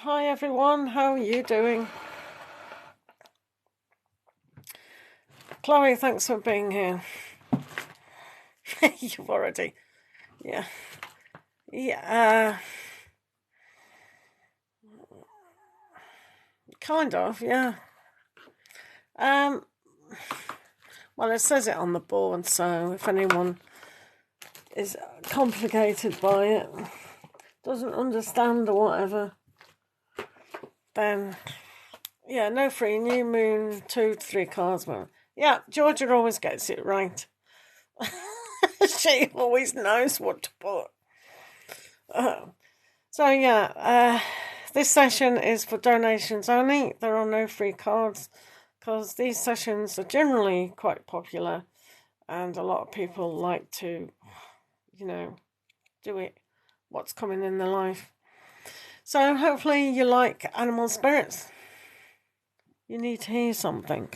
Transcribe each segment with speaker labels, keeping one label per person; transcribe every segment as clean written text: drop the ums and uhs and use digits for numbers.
Speaker 1: Hi everyone, how are you doing? Chloe, thanks for being here. You've already, yeah, yeah, kind of, yeah. Um, well, it says it on the board, so if anyone is complicated by it, doesn't understand or whatever, then yeah, no free new moon, 2 to 3 cards. Well, yeah, Georgia always gets it right. She always knows what to put. So yeah, this session is for donations only. There are no free cards because these sessions are generally quite popular, and a lot of people like to, do it. What's coming in their life. So hopefully you like animal spirits. You need to hear something.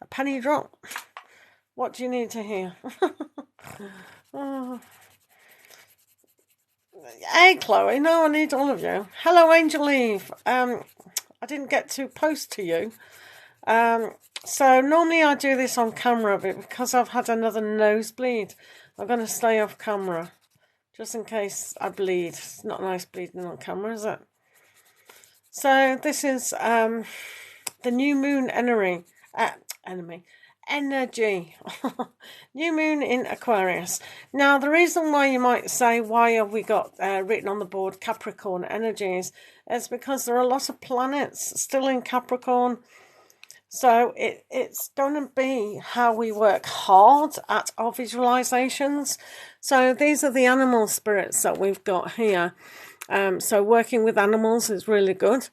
Speaker 1: A penny drop. What do you need to hear? Oh. Hey, Chloe. No, I need all of you. Hello, Angel Eve. I didn't get to post to you. So normally I do this on camera, but because I've had another nosebleed, I'm going to stay off camera, just in case I bleed. It's not nice bleeding on camera, is it? So this is the new moon energy. New moon in Aquarius. Now, the reason why you might say, why have we got written on the board Capricorn energies, is because there are a lot of planets still in Capricorn. So it's going to be how we work hard at our visualizations. So these are the animal spirits that we've got here. So working with animals is really good.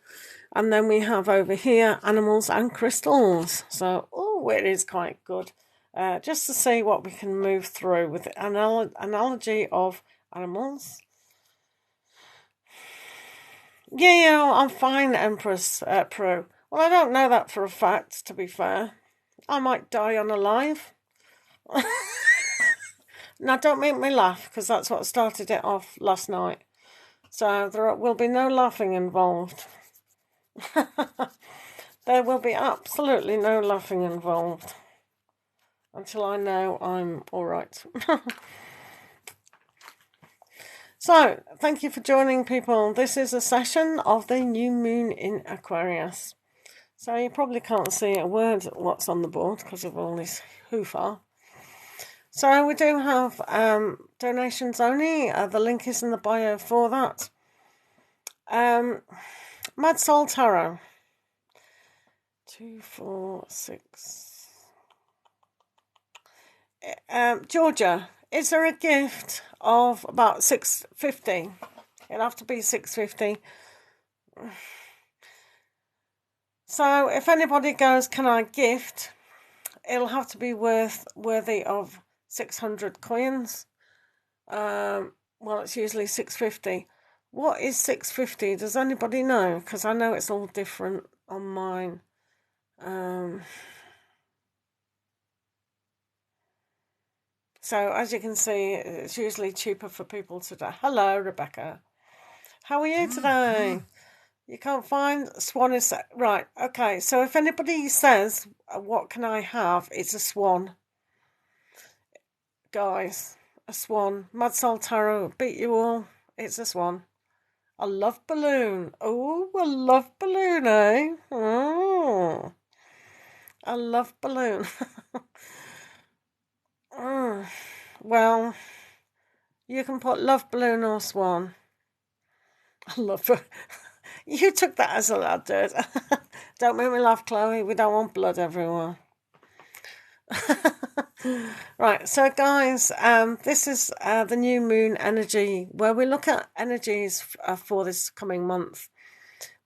Speaker 1: And then we have over here animals and crystals. So, it is quite good. Just to see what we can move through with the analogy of animals. Yeah, I'm fine, Empress Pro. Well, I don't know that for a fact, to be fair. I might die unalive. Now, don't make me laugh, because that's what started it off last night. So there will be no laughing involved. There will be absolutely no laughing involved. Until I know I'm alright. So, thank you for joining, people. This is a session of the new moon in Aquarius. So you probably can't see a word what's on the board because of all this hoo-ha. So we do have donations only. The link is in the bio for that. Mad Soul Tarot. 2, 4, 6. Georgia, is there a gift of about $6.50? It'll have to be $6.50. So if anybody goes, can I gift? It'll have to be worthy of 600 coins. Well, it's usually $6.50. What is $6.50? Does anybody know? Because I know it's all different on mine. So as you can see, it's usually cheaper for people today. Hello, Rebecca. How are you today? You can't find swan is right. Okay, so if anybody says, "What can I have?" It's a swan, guys. A swan. Mad Soul Tarot beat you all. It's a swan. A love balloon. Oh, a love balloon, eh? Oh, a love balloon. Well, you can put love balloon or swan. I love it. You took that as a lad, dude. Don't make me laugh, Chloe. We don't want blood everywhere. Right, so guys, this is the new moon energy where we look at energies for this coming month.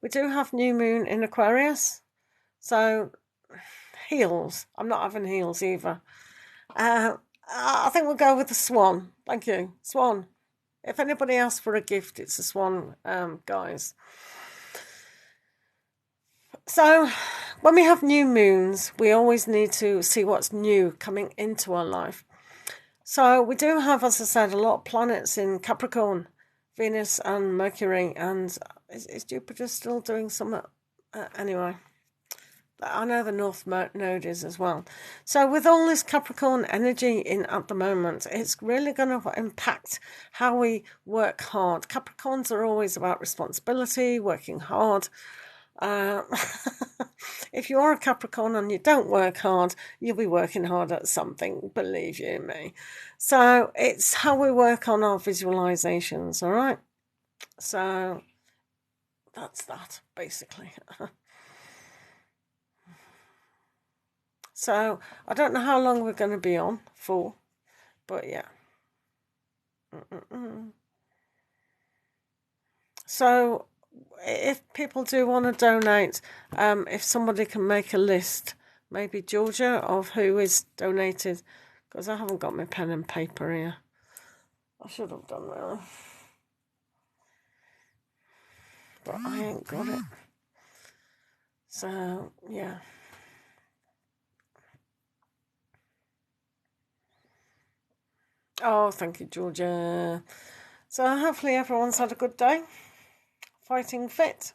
Speaker 1: We do have new moon in Aquarius, so heels. I'm not having heels either. I think we'll go with the swan. Thank you, swan. If anybody asks for a gift, it's a swan, guys. So, when we have new moons, we always need to see what's new coming into our life. So, we do have, as I said, a lot of planets in Capricorn, Venus and Mercury, and Is Jupiter still doing some? Anyway, I know the North Node is as well. So with all this Capricorn energy in at the moment, it's really going to impact how we work hard. Capricorns are always about responsibility, working hard. If you are a Capricorn and you don't work hard, you'll be working hard at something, believe you me. So it's how we work on our visualizations, all right? So that's that, basically. So I don't know how long we're going to be on for, but yeah. So if people do want to donate, if somebody can make a list, maybe Georgia, of who is donated, because I haven't got my pen and paper here. I should have done, really. But I ain't got it. So, yeah. Oh, thank you, Georgia. So hopefully everyone's had a good day. Fighting fit.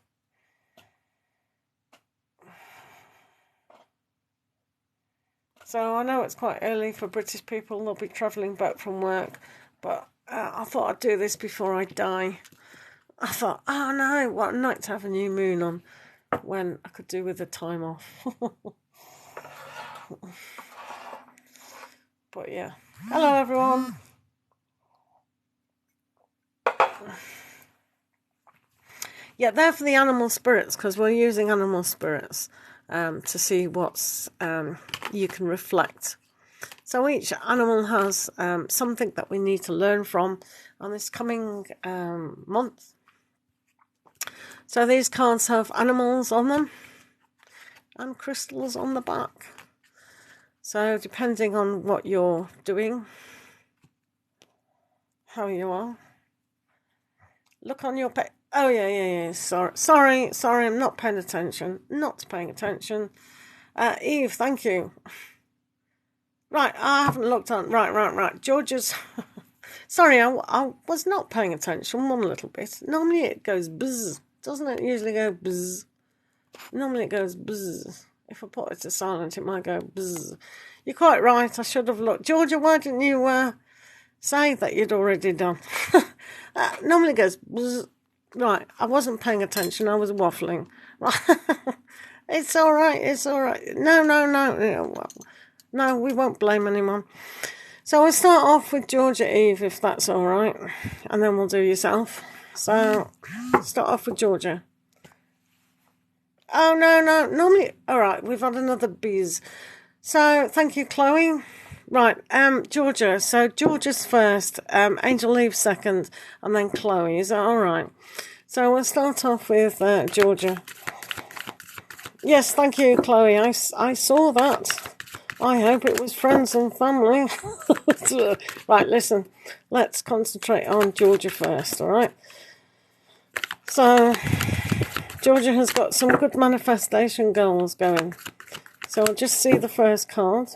Speaker 1: So I know it's quite early for British people. They'll be travelling back from work. But I thought I'd do this before I die. I thought, oh no, what a night to have a new moon on when I could do with the time off. But yeah. Hello, everyone. Yeah, they're for the animal spirits, because we're using animal spirits to see what's you can reflect. So each animal has something that we need to learn from on this coming month. So these cards have animals on them and crystals on the back. So depending on what you're doing, how you are, look on your page. Oh, yeah. Sorry, I'm not paying attention. Eve, thank you. Right, I haven't looked on. Right. George's... Sorry, I was not paying attention one little bit. Normally it goes buzz. Doesn't it usually go buzz? Normally it goes buzz. If I put it to silent, it might go buzz. You're quite right, I should have looked. Georgia, why didn't you say that you'd already done? Normally it goes buzz. Right, I wasn't paying attention, I was waffling. Right. It's all right. No, we won't blame anyone. So we'll start off with Georgia Eve, if that's all right, and then we'll do yourself. So start off with Georgia. Oh, no, normally, all right, we've had another biz. So thank you, Chloe. Right, Georgia. So Georgia's first, Angel Eve second, and then Chloe. Is that all right? So we'll start off with Georgia. Yes, thank you, Chloe. I saw that. I hope it was friends and family. Right, listen. Let's concentrate on Georgia first, all right? So Georgia has got some good manifestation goals going. So I'll just see the first card.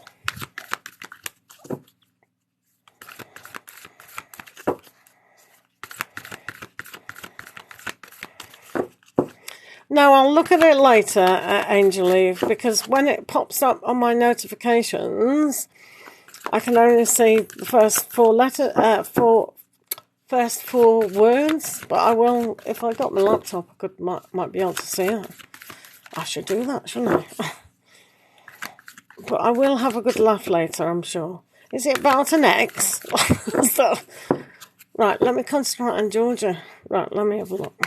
Speaker 1: No, I'll look at it later, Angel Eve, because when it pops up on my notifications, I can only see the first first four words. But I will, if I got my laptop, might be able to see it. I should do that, shouldn't I? But I will have a good laugh later, I'm sure. Is it about an ex? So, right, let me concentrate on Georgia. Right, let me have a look.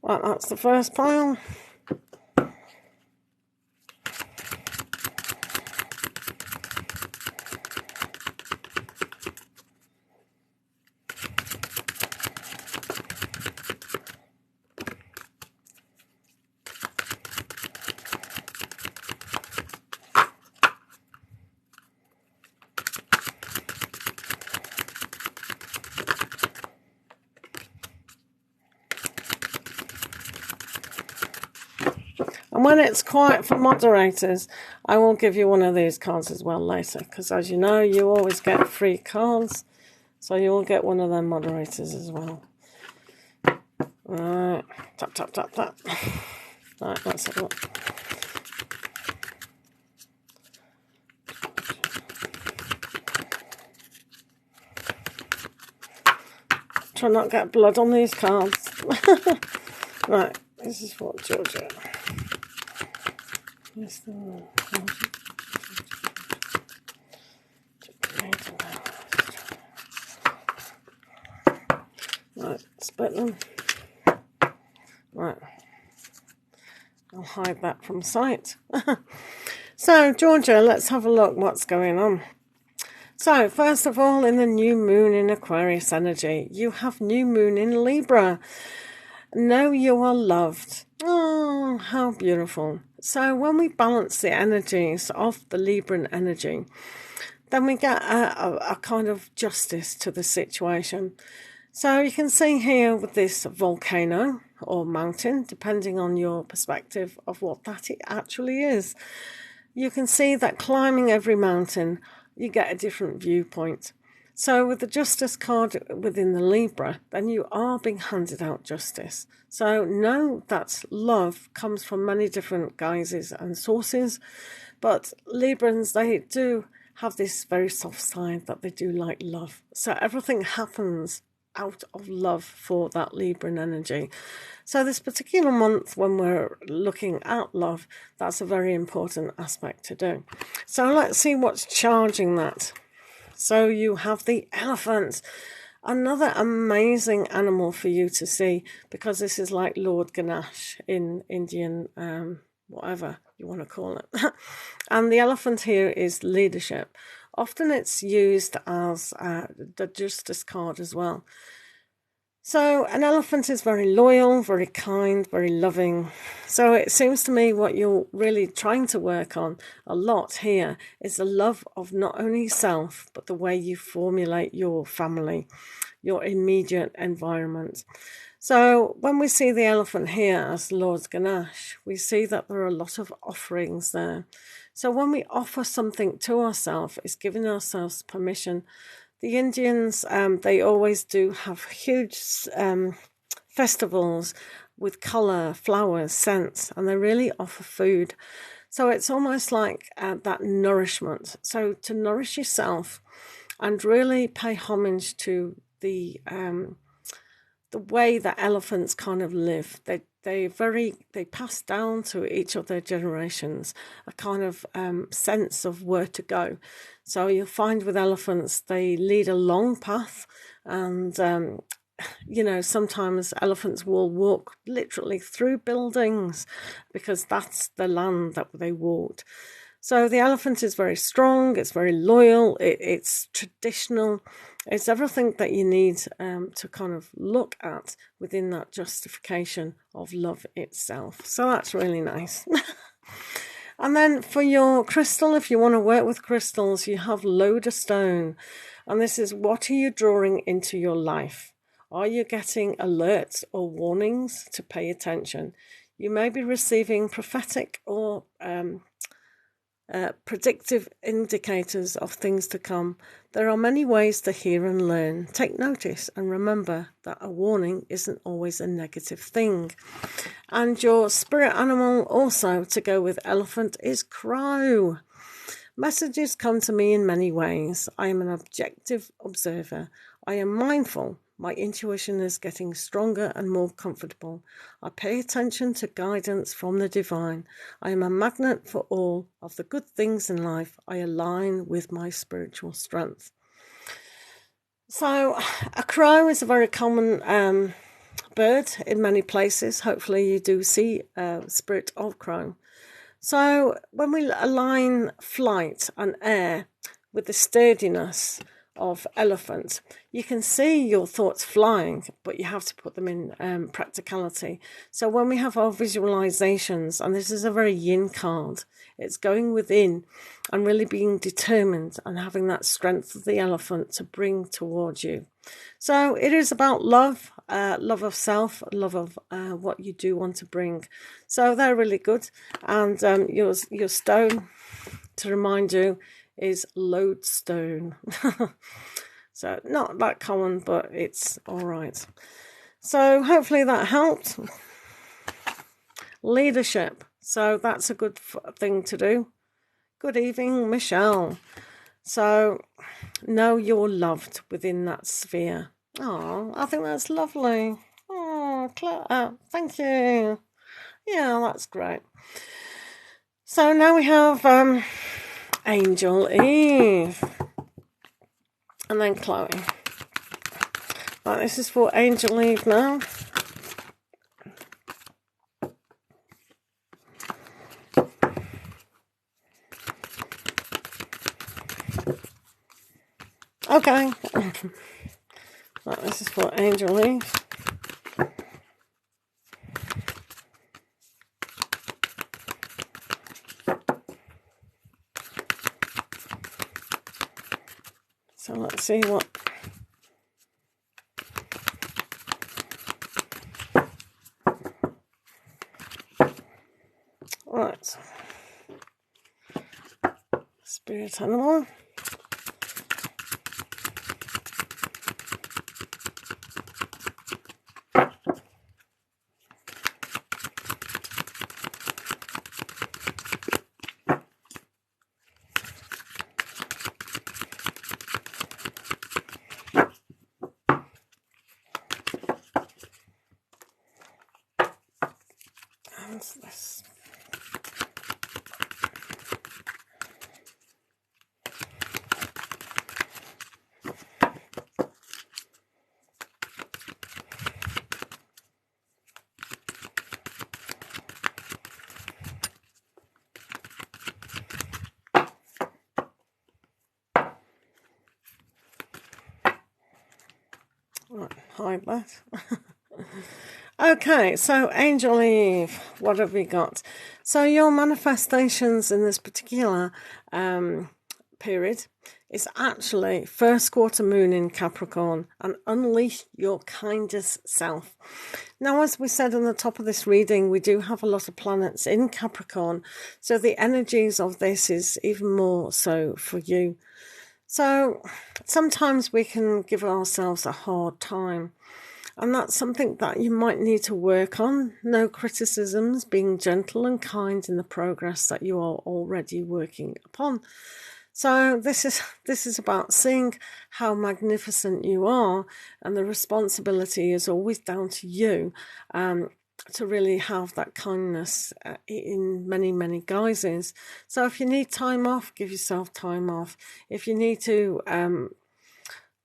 Speaker 1: Right, that's the first pile. And when it's quiet for moderators, I will give you one of these cards as well later, because as you know, you always get free cards, so you will get one of them moderators as well. Right, tap, tap, tap, tap. Right, let's have a look. Try not to get blood on these cards. Right, this is for Georgia. Right, split them. Right, I'll hide that from sight. So, Georgia, let's have a look what's going on. So, first of all, in the new moon in Aquarius energy, you have new moon in Libra. Know you are loved. Oh, how beautiful. So, when we balance the energies of the Libran energy, then we get a kind of justice to the situation. So, you can see here with this volcano or mountain, depending on your perspective of what that it actually is. You can see that climbing every mountain, you get a different viewpoint. So with the Justice card within the Libra, then you are being handed out justice. So know that love comes from many different guises and sources, but Librans, they do have this very soft side that they do like love. So everything happens out of love for that Libran energy. So this particular month, when we're looking at love, that's a very important aspect to do. So let's see what's charging that. So you have the elephant, another amazing animal for you to see, because this is like Lord Ganesh in Indian, whatever you want to call it. And the elephant here is leadership. Often it's used as the Justice card as well. So an elephant is very loyal, very kind, very loving. So it seems to me what you're really trying to work on a lot here is the love of not only self, but the way you formulate your family, your immediate environment. So when we see the elephant here as Lord Ganesh, we see that there are a lot of offerings there. So when we offer something to ourselves, it's giving ourselves permission. The Indians, they always do have huge festivals with colour, flowers, scents, and they really offer food. So it's almost like that nourishment. So to nourish yourself and really pay homage to the way that elephants kind of live. They pass down to each of their generations a kind of sense of where to go. So you'll find with elephants, they lead a long path, and sometimes elephants will walk literally through buildings because that's the land that they walked. So the elephant is very strong, it's very loyal, it's traditional, it's everything that you need to kind of look at within that justification of love itself. So that's really nice. And then for your crystal, if you want to work with crystals, you have Lodestone. And this is, what are you drawing into your life? Are you getting alerts or warnings to pay attention? You may be receiving prophetic or predictive indicators of things to come. There are many ways to hear and learn. Take notice and remember that a warning isn't always a negative thing. And your spirit animal also to go with elephant is crow. Messages come to me in many ways. I am an objective observer. I am mindful. My intuition is getting stronger and more comfortable. I pay attention to guidance from the divine. I am a magnet for all of the good things in life. I align with my spiritual strength. So a crow is a very common bird in many places. Hopefully you do see a spirit of crow. So when we align flight and air with the sturdiness of elephant, you can see your thoughts flying, but you have to put them in practicality. So when we have our visualizations, and this is a very yin card, it's going within and really being determined and having that strength of the elephant to bring towards you. So it is about love, love of self, love of what you do want to bring. So they're really good. And your stone, to remind you, is lodestone. So not that common, but it's all right. So hopefully that helped. Leadership. So that's a good thing to do. Good evening, Michelle. So know you're loved within that sphere. Oh, I think that's lovely. Oh, Claire, thank you. Yeah, that's great. So now we have Angel Eve. And then Chloe. Right, this is for Angel Eve now. Okay. Right, this is for Angel Eve. So let's see what... Right. Spirit animal. What's this? Right, hide that. Okay, so Angel Eve, what have we got? So your manifestations in this particular period is actually first quarter moon in Capricorn, and unleash your kindest self. Now, as we said on the top of this reading, we do have a lot of planets in Capricorn, so the energies of this is even more so for you. So sometimes we can give ourselves a hard time, and that's something that you might need to work on. No criticisms, being gentle and kind in the progress that you are already working upon. So this is about seeing how magnificent you are, and the responsibility is always down to you to really have that kindness in many, many guises. So if you need time off, give yourself time off. If you need to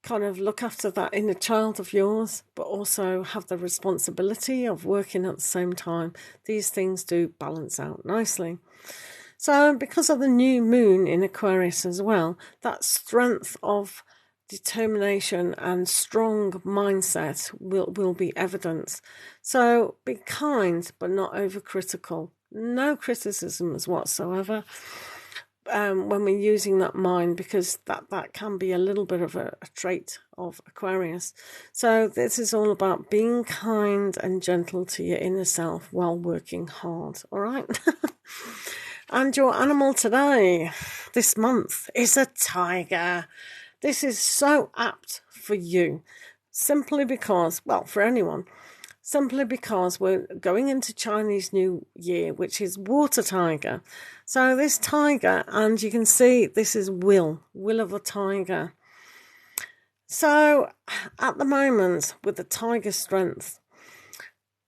Speaker 1: kind of look after that inner child of yours, but also have the responsibility of working at the same time, these things do balance out nicely. So because of the new moon in Aquarius as well, that strength of determination and strong mindset will be evident. So be kind, but not overcritical. No criticisms whatsoever when we're using that mind, because that can be a little bit of a trait of Aquarius. So this is all about being kind and gentle to your inner self while working hard. All right. And your animal today, this month, is a tiger. This is so apt for you, simply because, well, for anyone, simply because we're going into Chinese New Year, which is water tiger. So this tiger, and you can see this is will of a tiger. So at the moment, with the tiger strength,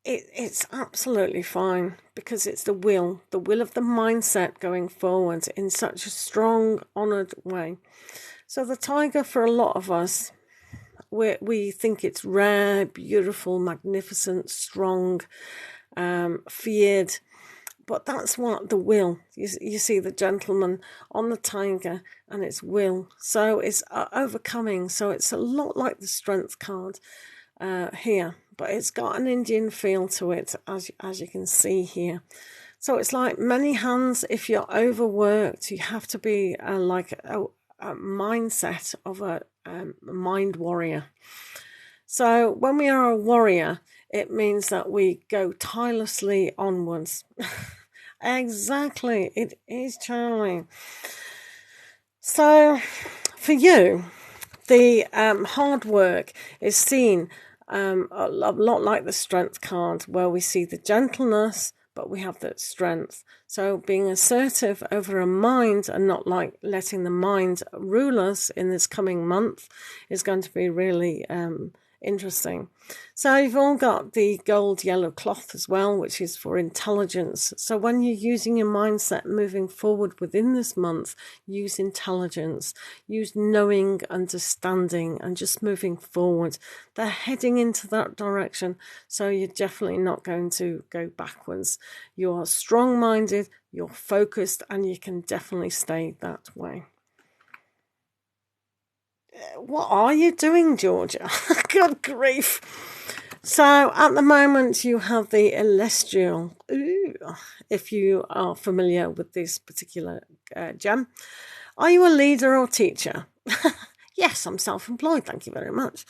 Speaker 1: it's absolutely fine, because it's the will of the mindset going forward in such a strong, honoured way. So the tiger, for a lot of us, we think it's rare, beautiful, magnificent, strong, feared. But that's what the will. You see the gentleman on the tiger, and it's will. So it's overcoming. So it's a lot like the strength card here. But it's got an Indian feel to it, as you can see here. So it's like many hands. If you're overworked, you have to be like a mindset of a mind warrior. So when we are a warrior, it means that we go tirelessly onwards. Exactly, it is, Charlie. So for you, the hard work is seen a lot like the strength card, where we see the gentleness, but we have that strength. So being assertive over a mind and not like letting the mind rule us in this coming month is going to be really interesting. So you've all got the gold yellow cloth as well, which is for intelligence. So when you're using your mindset moving forward within this month, use intelligence, use knowing, understanding, and just moving forward. They're heading into that direction, so you're definitely not going to go backwards. You are strong-minded, you're focused, and you can definitely stay that way. What are you doing, Georgia? Good grief. So at the moment you have the Celestial. Ooh, if you are familiar with this particular gem. Are you a leader or teacher? Yes, I'm self-employed, thank you very much.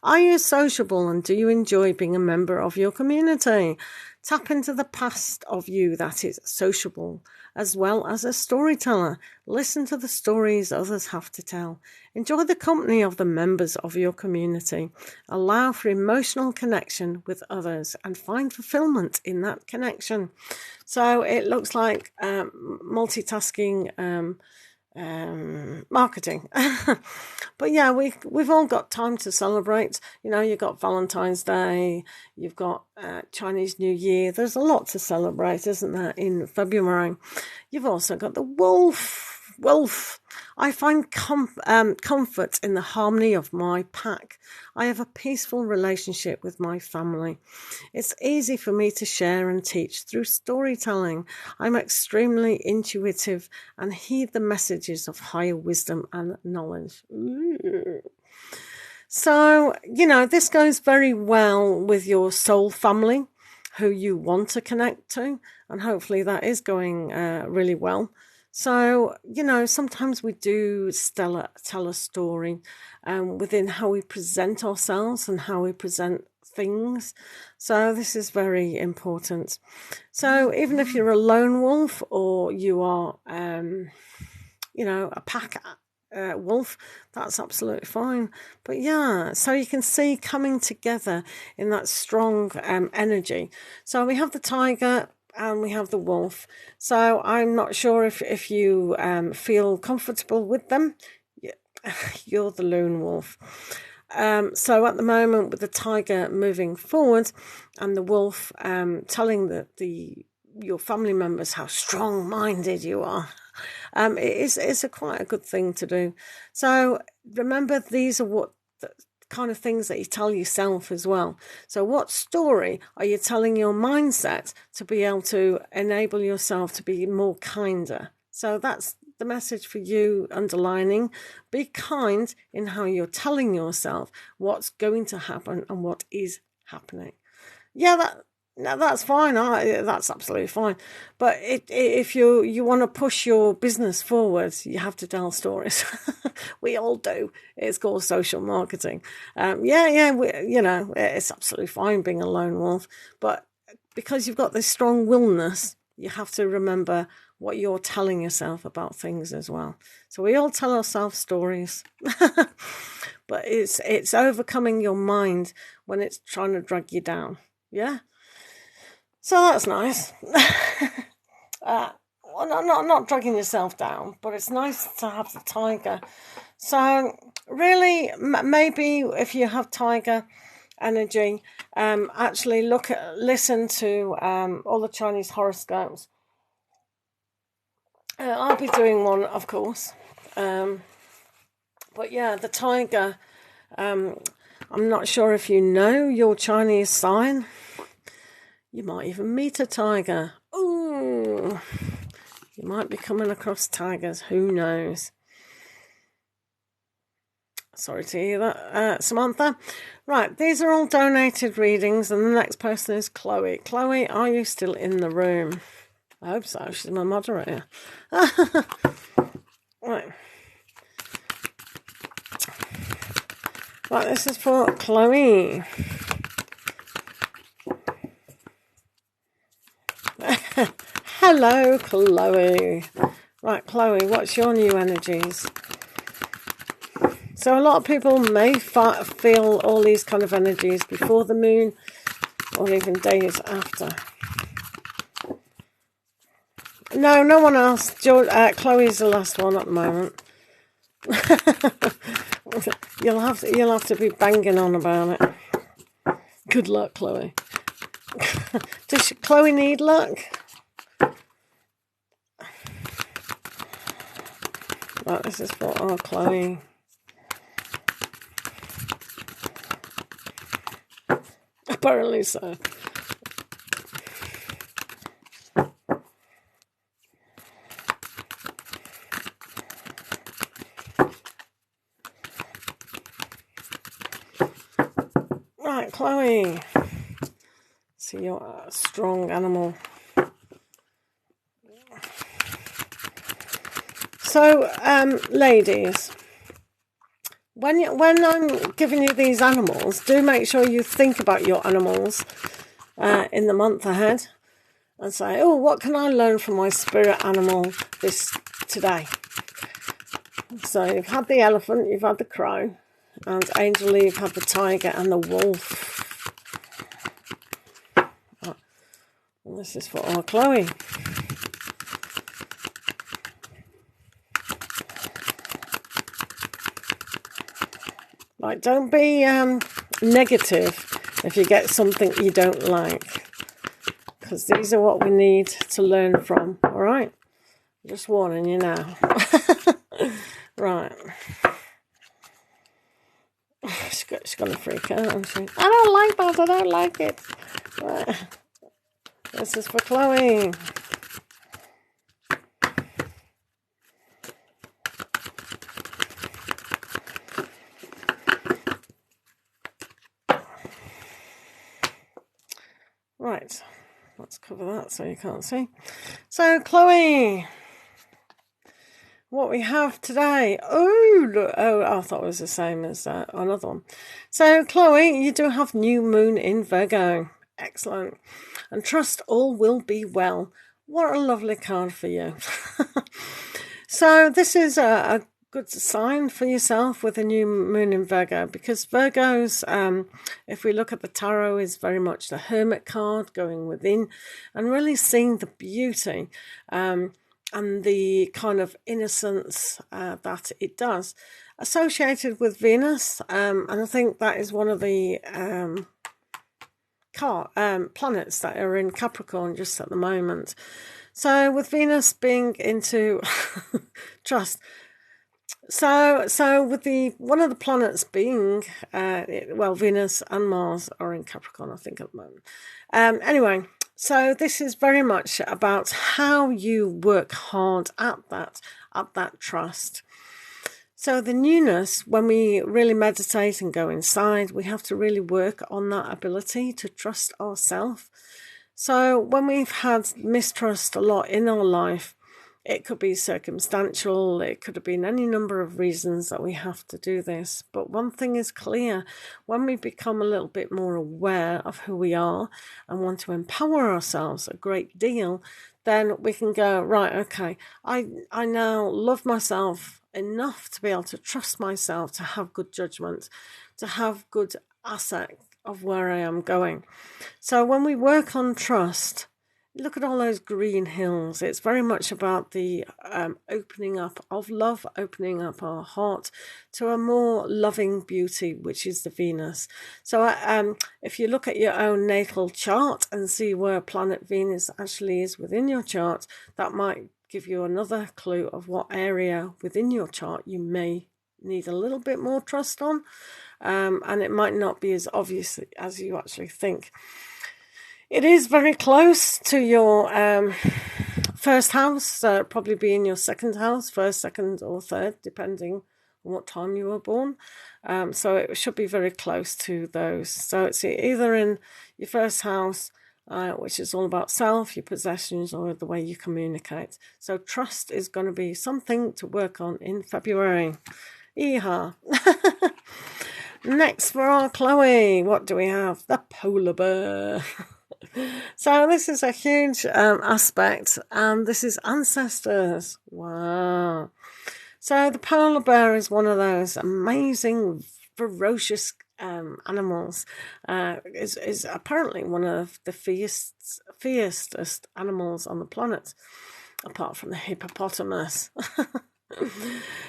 Speaker 1: Are you sociable and do you enjoy being a member of your community? Tap into the past of you that is sociable, as well as a storyteller. Listen to the stories others have to tell. Enjoy the company of the members of your community. Allow for emotional connection with others and find fulfillment in that connection. So it looks like multitasking marketing. But yeah, we've all got time to celebrate. You know, you've got Valentine's Day, you've got Chinese New Year. There's a lot to celebrate, isn't there, in February? You've also got the wolf. I find comfort in the harmony of my pack. I have a peaceful relationship with my family. It's easy for me to share and teach through storytelling. I'm extremely intuitive and heed the messages of higher wisdom and knowledge. Ooh. So, you know, this goes very well with your soul family, who you want to connect to, and hopefully that is going really well. So, you know, sometimes we do tell a story within how we present ourselves and how we present things. So this is very important. So even if you're a lone wolf or you are, you know, a pack wolf, that's absolutely fine. But yeah, so you can see coming together in that strong energy. So we have the tiger and we have the wolf. So I'm not sure if you feel comfortable with them. You're the lone wolf. So at the moment, with the tiger moving forward and the wolf telling your family members how strong-minded you are, it's quite a good thing to do. So remember, these are what kind of things that you tell yourself as well. So what story are you telling your mindset to be able to enable yourself to be more kinder? So that's the message for you underlining. Be kind in how you're telling yourself what's going to happen and what is happening. Yeah, that's fine. That's absolutely fine. But if you want to push your business forward, you have to tell stories. We all do. It's called social marketing. You know, it's absolutely fine being a lone wolf. But because you've got this strong willness, you have to remember what you're telling yourself about things as well. So we all tell ourselves stories. But it's overcoming your mind when it's trying to drag you down. Yeah? So that's nice. Well, not dragging yourself down, but it's nice to have the tiger. So really, maybe if you have tiger energy, actually listen to all the Chinese horoscopes. I'll be doing one, of course. But yeah, the tiger, I'm not sure if you know your Chinese sign. You might even meet a tiger. Ooh, you might be coming across tigers. Who knows? Sorry to hear that, Samantha. Right, these are all donated readings, and the next person is Chloe. Chloe, are you still in the room? I hope so. She's my moderator. Right. Right, this is for Chloe. Hello, Chloe. Right, Chloe, what's your new energies? So a lot of people may feel all these kind of energies before the moon or even days after. No, no one else. Chloe's the last one at the moment. You'll have to be banging on about it. Good luck, Chloe. Does Chloe need luck? Right, this is for Chloe. Apparently so. Right, Chloe. See, you're a strong animal. So, ladies, when I'm giving you these animals, do make sure you think about your animals in the month ahead and say, oh, what can I learn from my spirit animal today? So you've had the elephant, you've had the crow, and Angel, you've had the tiger and the wolf. And this is for our Chloe. Right, don't be negative if you get something you don't like, because these are what we need to learn from, all right? Just warning you now. Right. She's going to freak out, isn't she? I don't like that, I don't like it. Right. This is for Chloe. Right, let's cover that so you can't see. So, Chloe, what we have today. Oh, I thought it was the same as another one. So, Chloe, you do have new moon in Virgo. Excellent. And trust all will be well. What a lovely card for you. So, this is a good sign for yourself with a new moon in Virgo, because Virgos, if we look at the tarot, is very much the hermit card, going within and really seeing the beauty and the kind of innocence that it does, associated with Venus, and I think that is one of the planets that are in Capricorn just at the moment. So with Venus being into trust, so with one of the planets being Venus and Mars are in Capricorn, I think, at the moment. Anyway, so this is very much about how you work hard at that trust. So the newness, when we really meditate and go inside, we have to really work on that ability to trust ourselves. So when we've had mistrust a lot in our life, it could be circumstantial, it could have been any number of reasons that we have to do this. But one thing is clear, when we become a little bit more aware of who we are and want to empower ourselves a great deal, then we can go, right, okay, I now love myself enough to be able to trust myself, to have good judgment, to have good asset of where I am going. So when we work on trust, look at all those green hills. It's very much about the opening up of love, opening up our heart to a more loving beauty, which is the Venus. So if you look at your own natal chart and see where planet Venus actually is within your chart, that might give you another clue of what area within your chart you may need a little bit more trust on. And it might not be as obvious as you actually think. It is very close to your first house, so probably be in your second house, first, second, or third, depending on what time you were born. So it should be very close to those. So it's either in your first house, which is all about self, your possessions, or the way you communicate. So trust is going to be something to work on in February. Yeehaw. Next for our Chloe, what do we have? The polar bear. So this is a huge aspect, and this is ancestors. Wow. So the polar bear is one of those amazing, ferocious animals. Is apparently one of the fiercest animals on the planet, apart from the hippopotamus.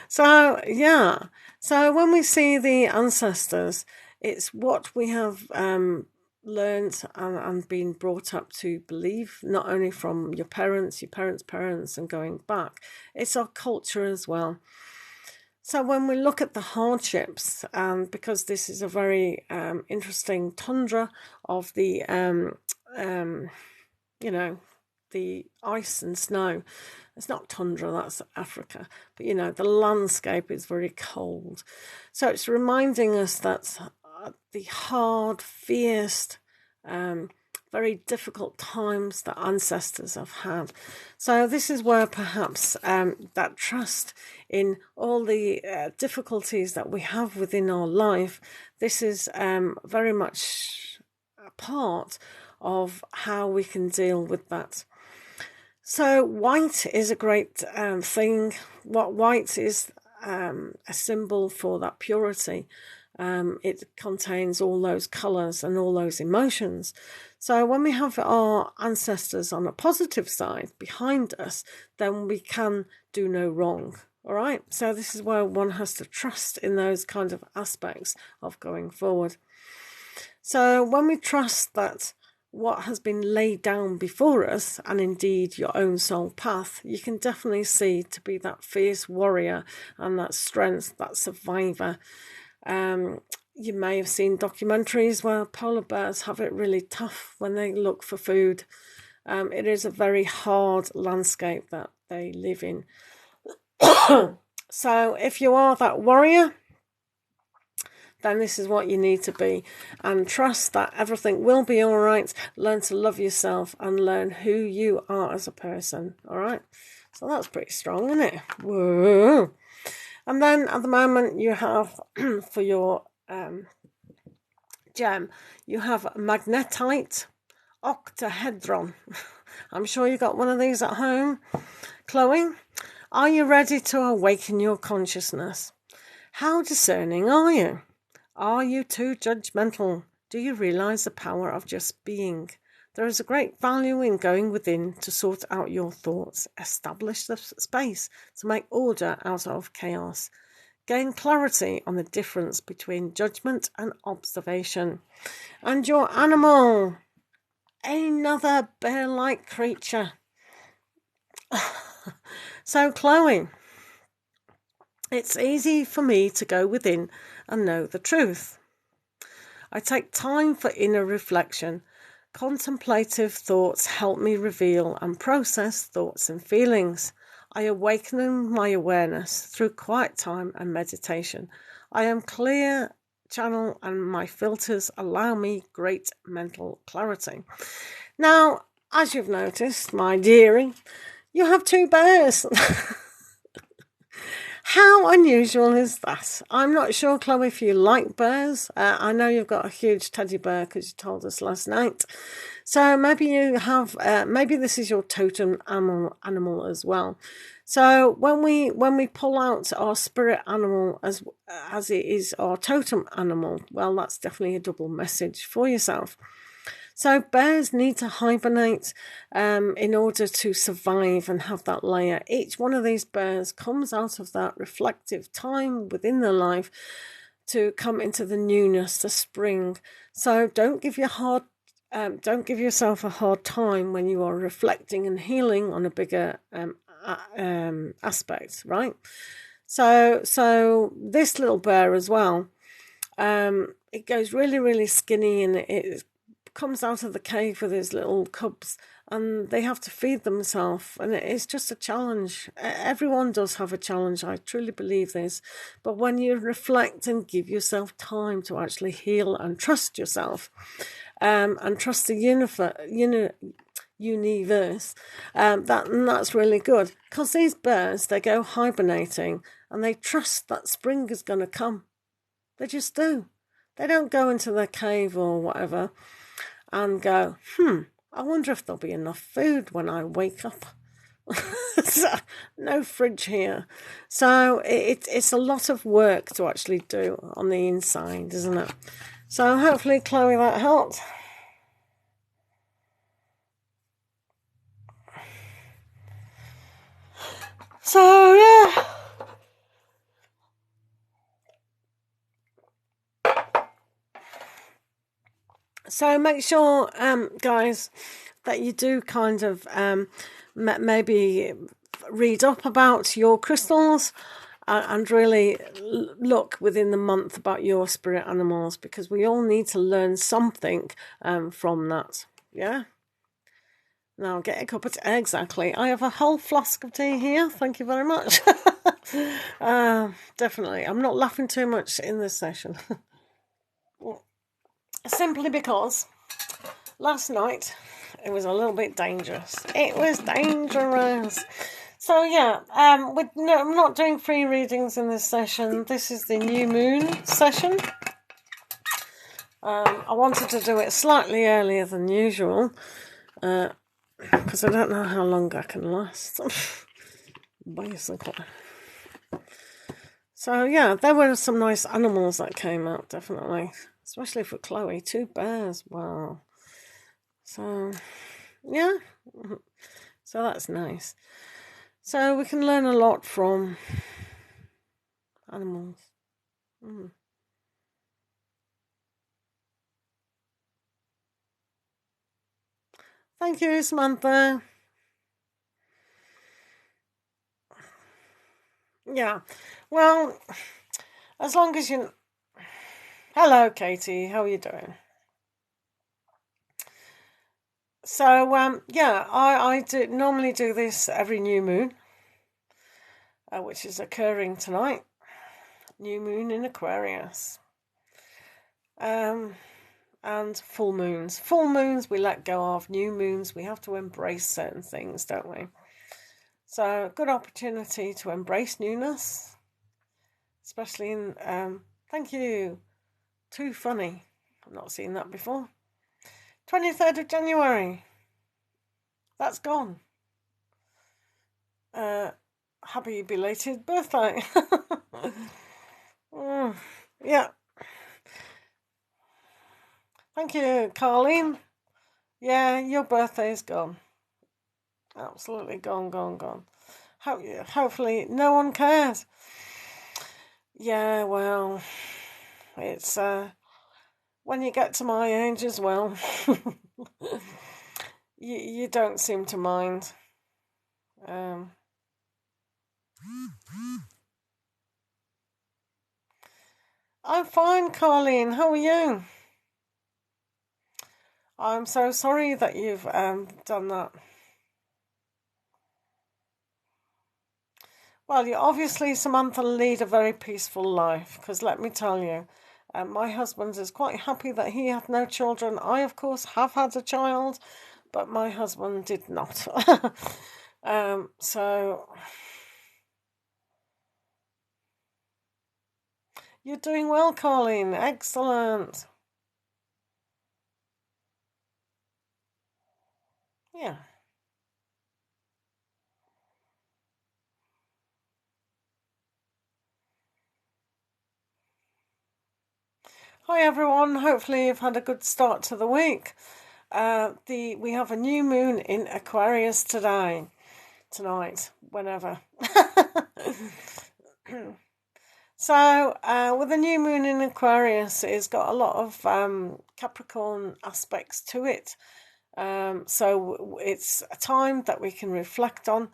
Speaker 1: So yeah. So when we see the ancestors, it's what we have learned and been brought up to believe, not only from your parents, parents, and going back. It's our culture as well. So when we look at the hardships, because this is a very interesting tundra of the, the ice and snow. It's not tundra, that's Africa. But, the landscape is very cold. So it's reminding us that the hard, fierce, very difficult times that ancestors have had. So this is where perhaps that trust in all the difficulties that we have within our life, this is very much a part of how we can deal with that. So white is a great thing. What white is a symbol for that purity. It contains all those colours and all those emotions. So when we have our ancestors on a positive side behind us, then we can do no wrong. All right. So this is where one has to trust in those kind of aspects of going forward. So when we trust that what has been laid down before us, and indeed your own soul path, you can definitely see to be that fierce warrior and that strength, that survivor. You may have seen documentaries where polar bears have it really tough when they look for food. It is a very hard landscape that they live in. So if you are that warrior, then this is what you need to be, and trust that everything will be all right. Learn to love yourself and learn who you are as a person. All right. So that's pretty strong, isn't it? Whoa. And then at the moment you have for your gem, you have magnetite octahedron. I'm sure you got one of these at home. Chloe, are you ready to awaken your consciousness? How discerning are you? Are you too judgmental? Do you realize the power of just being? There is a great value in going within to sort out your thoughts, establish the space to make order out of chaos. Gain clarity on the difference between judgment and observation. And your animal, another bear-like creature. So, Chloe, it's easy for me to go within and know the truth. I take time for inner reflection. Contemplative thoughts help me reveal and process thoughts and feelings. I awaken my awareness through quiet time and meditation. I am clear channel and my filters allow me great mental clarity. Now, as you've noticed, my dearie, you have two bears. How unusual is that? I'm not sure, Chloe, if you like bears. I know you've got a huge teddy bear because you told us last night. So maybe you have, maybe this is your totem animal as well. So when we pull out our spirit animal as it is our totem animal, well, that's definitely a double message for yourself. So bears need to hibernate in order to survive and have that layer. Each one of these bears comes out of that reflective time within their life to come into the newness, the spring. So don't give yourself a hard time when you are reflecting and healing on a bigger aspect, right? So this little bear as well, it goes really, really skinny, and it comes out of the cave with his little cubs, and they have to feed themselves, and it's just a challenge. Everyone does have a challenge, I truly believe this, but when you reflect and give yourself time to actually heal and trust yourself, and trust the universe, that's really good, because these birds, they go hibernating and they trust that spring is going to come. They just do. They don't go into their cave or whatever and go, I wonder if there'll be enough food when I wake up. So, no fridge here. So it's a lot of work to actually do on the inside, isn't it? So hopefully, Chloe, that helped. So yeah. So make sure, guys, that you do kind of maybe read up about your crystals and really look within the month about your spirit animals, because we all need to learn something from that. Yeah. Now get a cup of tea. Exactly. I have a whole flask of tea here. Thank you very much. Definitely. I'm not laughing too much in this session. Simply because last night it was a little bit dangerous. It was dangerous. So yeah, I'm not doing free readings in this session. This is the new moon session. I wanted to do it slightly earlier than usual because I don't know how long I can last. Basically. So yeah, there were some nice animals that came out, definitely. Especially for Chloe, 2 bears. Wow. So, yeah. So that's nice. So we can learn a lot from animals. Thank you, Samantha. Yeah. Well, as long as you... Hello, Katie. How are you doing? So, yeah, I normally do this every new moon, which is occurring tonight. New moon in Aquarius. And full moons. Full moons we let go of. New moons we have to embrace certain things, don't we? So, good opportunity to embrace newness, especially in... thank you. Too funny. I've not seen that before. 23rd of January. That's gone. Happy belated birthday. Yeah. Thank you, Carlene. Yeah, your birthday is gone. Absolutely gone. Hopefully no one cares. Yeah, well, it's when you get to my age as well, you don't seem to mind. I'm fine, Carlene. How are you? I'm so sorry that you've done that. Well, you obviously, Samantha, lead a very peaceful life, because let me tell you, my husband is quite happy that he had no children. I, of course, have had a child, but my husband did not. So you're doing well, Colleen. Excellent. Yeah. Hi everyone. Hopefully you've had a good start to the week. We have a new moon in Aquarius tonight, whenever. So, with a new moon in Aquarius, it's got a lot of Capricorn aspects to it. So it's a time that we can reflect on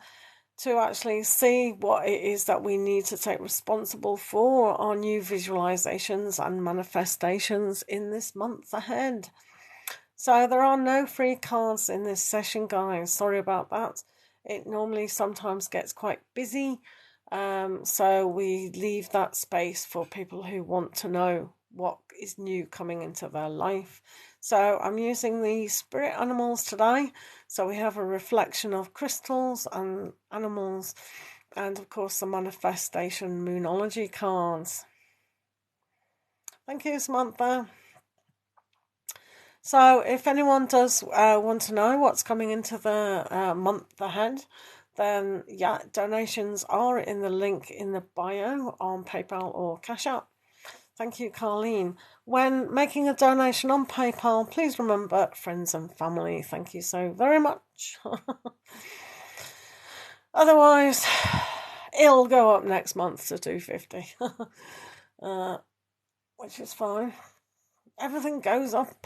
Speaker 1: to actually see what it is that we need to take responsible for our new visualizations and manifestations in this month ahead. So there are no free cards in this session, guys. Sorry about that. It normally sometimes gets quite busy. So we leave that space for people who want to know what is new coming into their life. So I'm using the spirit animals today. So we have a reflection of crystals and animals, and of course the manifestation moonology cards. Thank you, Samantha. So, if anyone does want to know what's coming into the month ahead, then yeah, donations are in the link in the bio on PayPal or Cash App. Thank you, Carleen. When making a donation on PayPal, please remember friends and family. Thank you so very much. Otherwise, it'll go up next month to $2.50, which is fine. Everything goes up.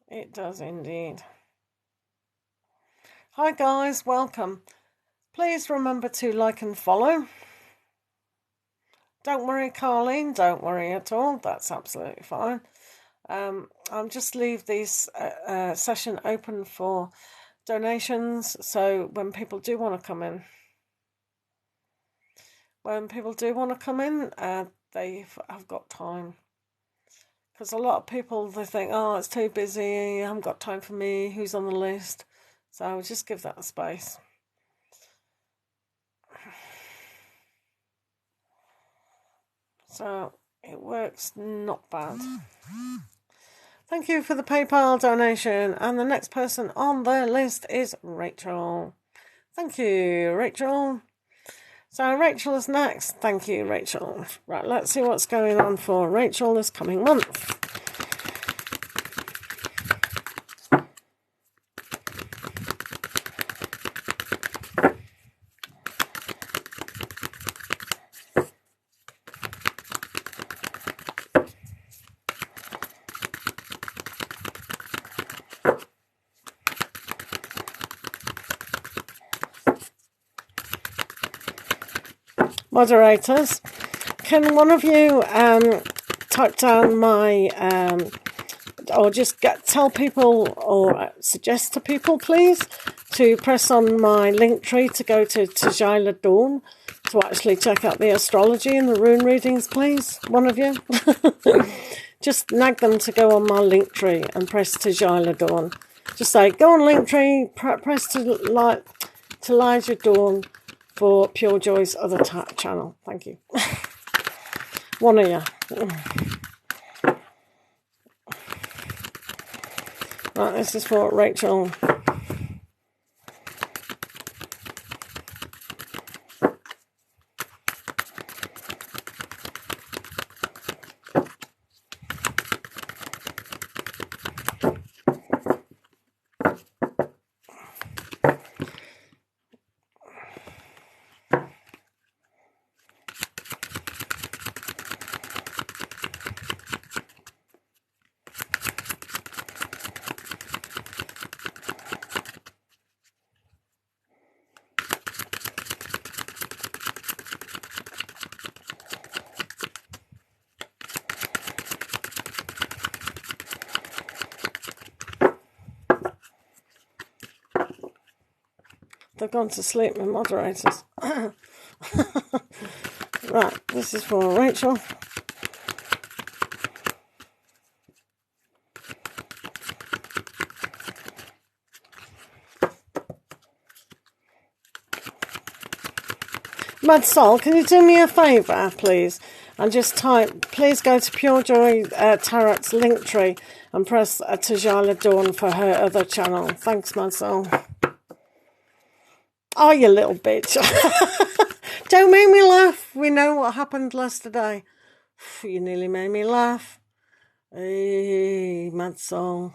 Speaker 1: It does indeed. Hi guys, welcome. Please remember to like and follow. Don't worry, Carleen, don't worry at all. That's absolutely fine. I'll just leave this session open for donations, so when people do want to come in, they have got time. Because a lot of people, they think, oh, it's too busy, I haven't got time for me, who's on the list? So I'll just give that a space. So it works not bad. Thank you for the PayPal donation. And the next person on the list is Rachel. Thank you, Rachel. So Rachel is next. Thank you, Rachel. Right, let's see what's going on for Rachel this coming month. Moderators, can one of you type down my or just tell people or suggest to people, please, to press on my link tree to go to Tajila Dawn to actually check out the astrology and the rune readings, please? One of you. Just nag them to go on my link tree and press Tajila Dawn. Just say, go on link tree, press to Elijah Dawn for Pure Joy's other channel. Thank you. One of you. Right, this is for Rachel. They've gone to sleep, my moderators. Right, this is for Rachel. Mad Soul, can you do me a favour, please? And just type, please go to Pure Joy Tarot's link tree and press Tajila Dawn for her other channel. Thanks, Mad Soul. Oh, you little bitch. Don't make me laugh. We know what happened yesterday. You nearly made me laugh. Hey, Mad Soul.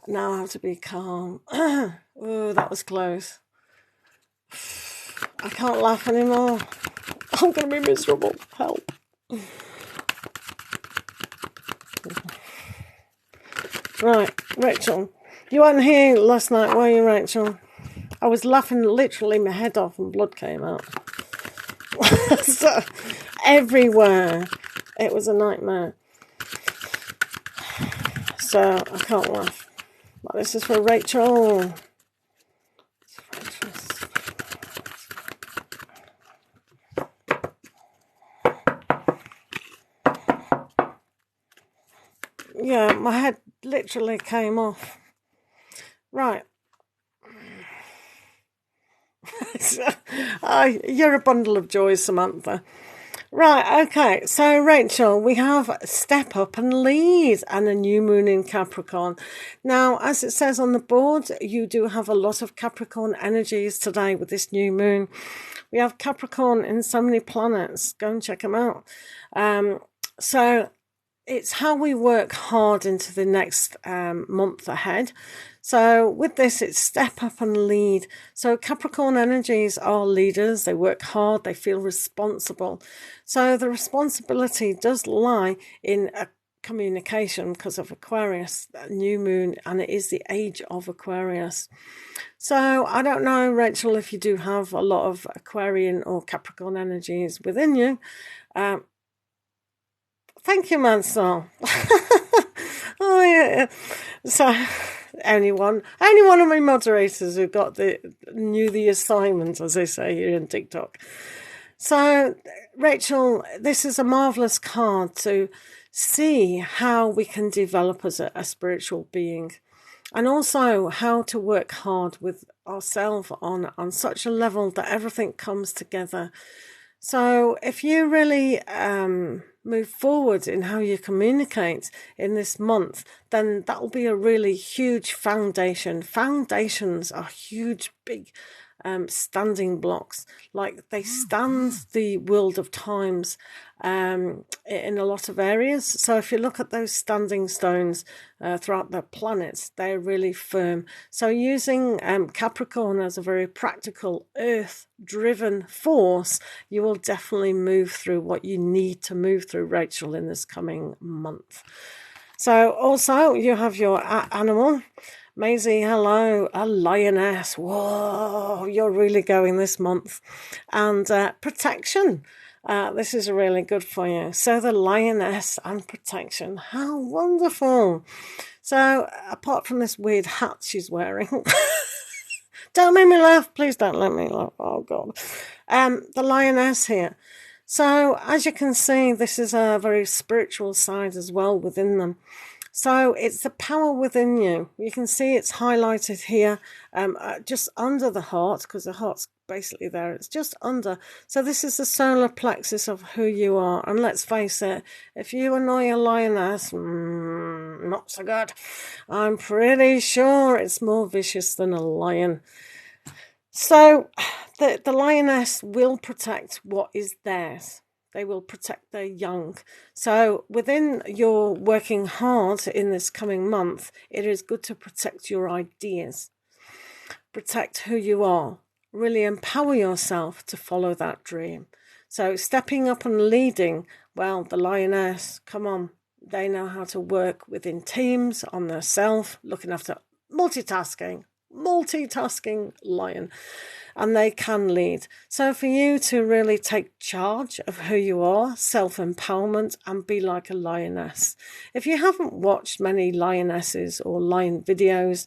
Speaker 1: Now I have to be calm. Oh, that was close. I can't laugh anymore. I'm going to be miserable. Help. Right, Rachel. You weren't here last night, were you, Rachel? I was laughing literally my head off and blood came out. So, everywhere. It was a nightmare. So, I can't laugh. But this is for Rachel. Yeah, my head literally came off. Right. You're a bundle of joy, Samantha. Right, okay. So, Rachel, we have step up and lead and a new moon in Capricorn. Now, as it says on the board, you do have a lot of Capricorn energies today with this new moon. We have Capricorn in so many planets. Go and check them out. So it's how we work hard into the next month ahead. So with this, it's step up and lead. So Capricorn energies are leaders. They work hard. They feel responsible. So the responsibility does lie in a communication because of Aquarius, new moon, and it is the age of Aquarius. So I don't know, Rachel, if you do have a lot of Aquarian or Capricorn energies within you. Thank you, Mansell. Oh yeah. So only one of my moderators who knew the assignment, as they say here in TikTok. So, Rachel, this is a marvelous card to see how we can develop as a spiritual being, and also how to work hard with ourselves on such a level that everything comes together. So if you really move forward in how you communicate in this month, then that will be a really huge foundation. Foundations are huge, big standing blocks. Like they stand the world of times in a lot of areas. So if you look at those standing stones throughout the planets, they're really firm. So using Capricorn as a very practical earth-driven force, you will definitely move through what you need to move through, Rachel, in this coming month. So also you have your animal. Maisie, hello, a lioness. Whoa, you're really going this month. And protection. This is really good for you. So the lioness and protection. How wonderful. So apart from this weird hat she's wearing. Don't make me laugh. Please don't let me laugh. Oh, God. The lioness here. So as you can see, this is a very spiritual side as well within them. So it's the power within you. You can see it's highlighted here just under the heart, because the heart's basically there. It's just under. So this is the solar plexus of who you are. And let's face it, if you annoy a lioness, not so good. I'm pretty sure it's more vicious than a lion. So the lioness will protect what is theirs. They will protect their young. So within your working hard in this coming month, it is good to protect your ideas. Protect who you are. Really empower yourself to follow that dream. So stepping up and leading, well, the lioness, come on. They know how to work within teams, on their self, looking after multitasking lion, and they can lead. So for you to really take charge of who you are, self-empowerment, and be like a lioness. If you haven't watched many lionesses or lion videos,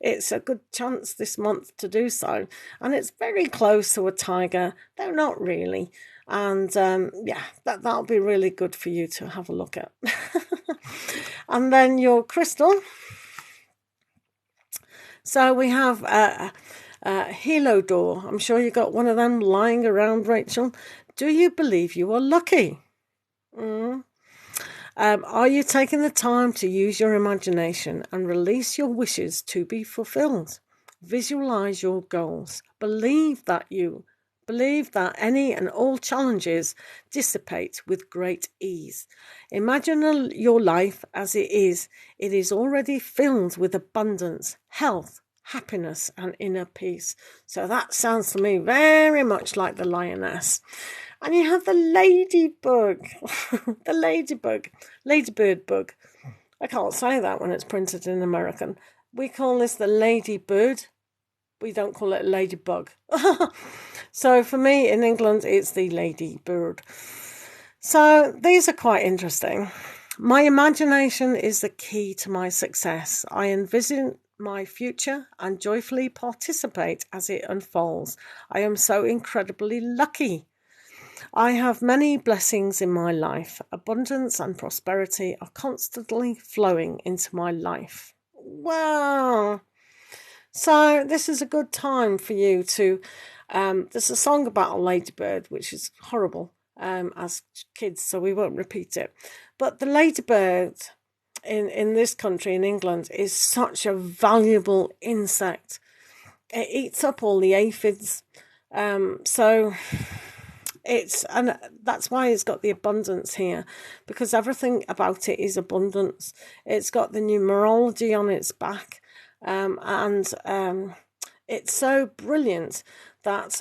Speaker 1: it's a good chance this month to do so. And it's very close to a tiger, though not really. And yeah, that'll be really good for you to have a look at. And then your crystal. So we have Helodor. I'm sure you got one of them lying around, Rachel. Do you believe you are lucky? Are you taking the time to use your imagination and release your wishes to be fulfilled? Visualize your goals. Believe that any and all challenges dissipate with great ease. Imagine your life as it is. It is already filled with abundance, health, happiness, and inner peace. So that sounds to me very much like the lioness. And you have the ladybug, ladybird bug. I can't say that when it's printed in American. We call this the ladybird. We don't call it a ladybug. So for me in England, it's the ladybird. So these are quite interesting. My imagination is the key to my success. I envision my future and joyfully participate as it unfolds. I am so incredibly lucky. I have many blessings in my life. Abundance and prosperity are constantly flowing into my life. Wow. So this is a good time for you to. There's a song about a ladybird, which is horrible as kids, so we won't repeat it. But the ladybird in this country, in England, is such a valuable insect. It eats up all the aphids. So and that's why it's got the abundance here, because everything about it is abundance. It's got the numerology on its back, and it's so brilliant that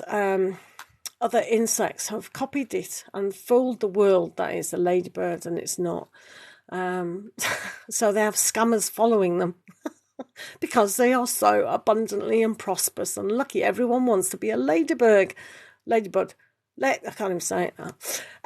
Speaker 1: other insects have copied it and fooled the world that it's a ladybird and it's not. So they have scammers following them because they are so abundantly and prosperous and lucky. Everyone wants to be a ladybird. I can't even say it now.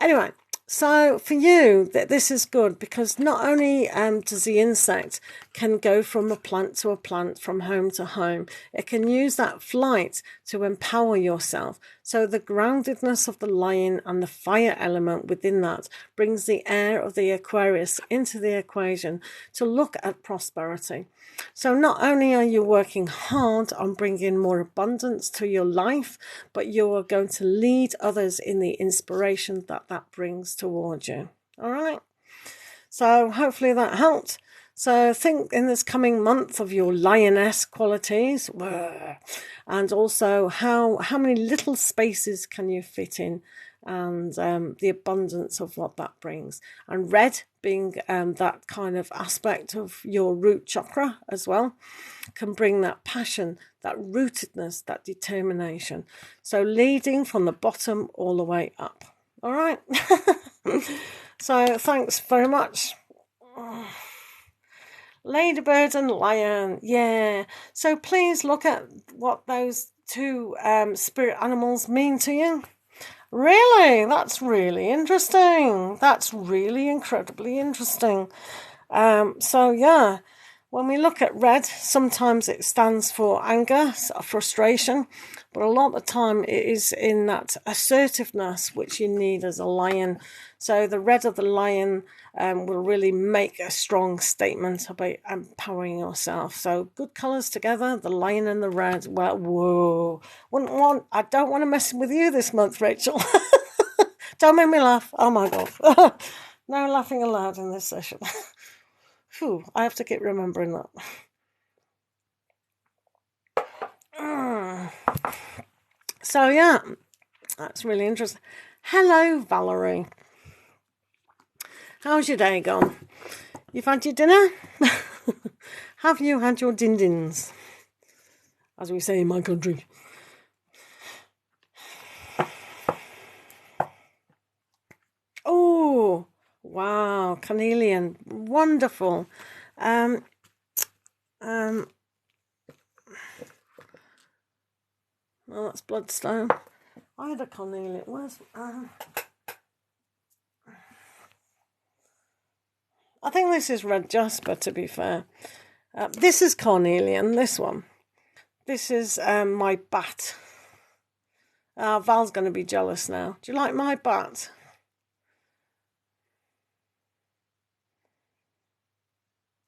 Speaker 1: Anyway, so for you, this is good because not only does the insect can go from a plant to a plant, from home to home, it can use that flight to empower yourself. So the groundedness of the lion and the fire element within that brings the air of the Aquarius into the equation to look at prosperity. So not only are you working hard on bringing more abundance to your life, but you are going to lead others in the inspiration that brings towards you. All right. So hopefully that helped. So think in this coming month of your lioness qualities, and also how many little spaces can you fit in, and the abundance of what that brings. And red being that kind of aspect of your root chakra as well, can bring that passion, that rootedness, that determination. So leading from the bottom all the way up. All right. So thanks very much. Ladybird and lion, yeah. So please look at what those two spirit animals mean to you. Really? That's really interesting. That's really incredibly interesting. So yeah, when we look at red, sometimes it stands for anger, frustration, but a lot of the time it is in that assertiveness which you need as a lion. So the red of the lion will really make a strong statement about empowering yourself. So good colours together, the lion and the red. Well, whoa. I don't want to mess with you this month, Rachel. Don't make me laugh. Oh my God. No laughing allowed in this session. Phew, I have to keep remembering that. So yeah, that's really interesting. Hello, Valerie. How's your day gone? You've had your dinner? Have you had your din-dins? As we say in my country. Oh, wow, carnelian, wonderful. Oh, that's bloodstone. I had a carnelian. Where's I think this is red jasper, to be fair. This is carnelian, this one. This is my bat. Val's going to be jealous now. Do you like my bat?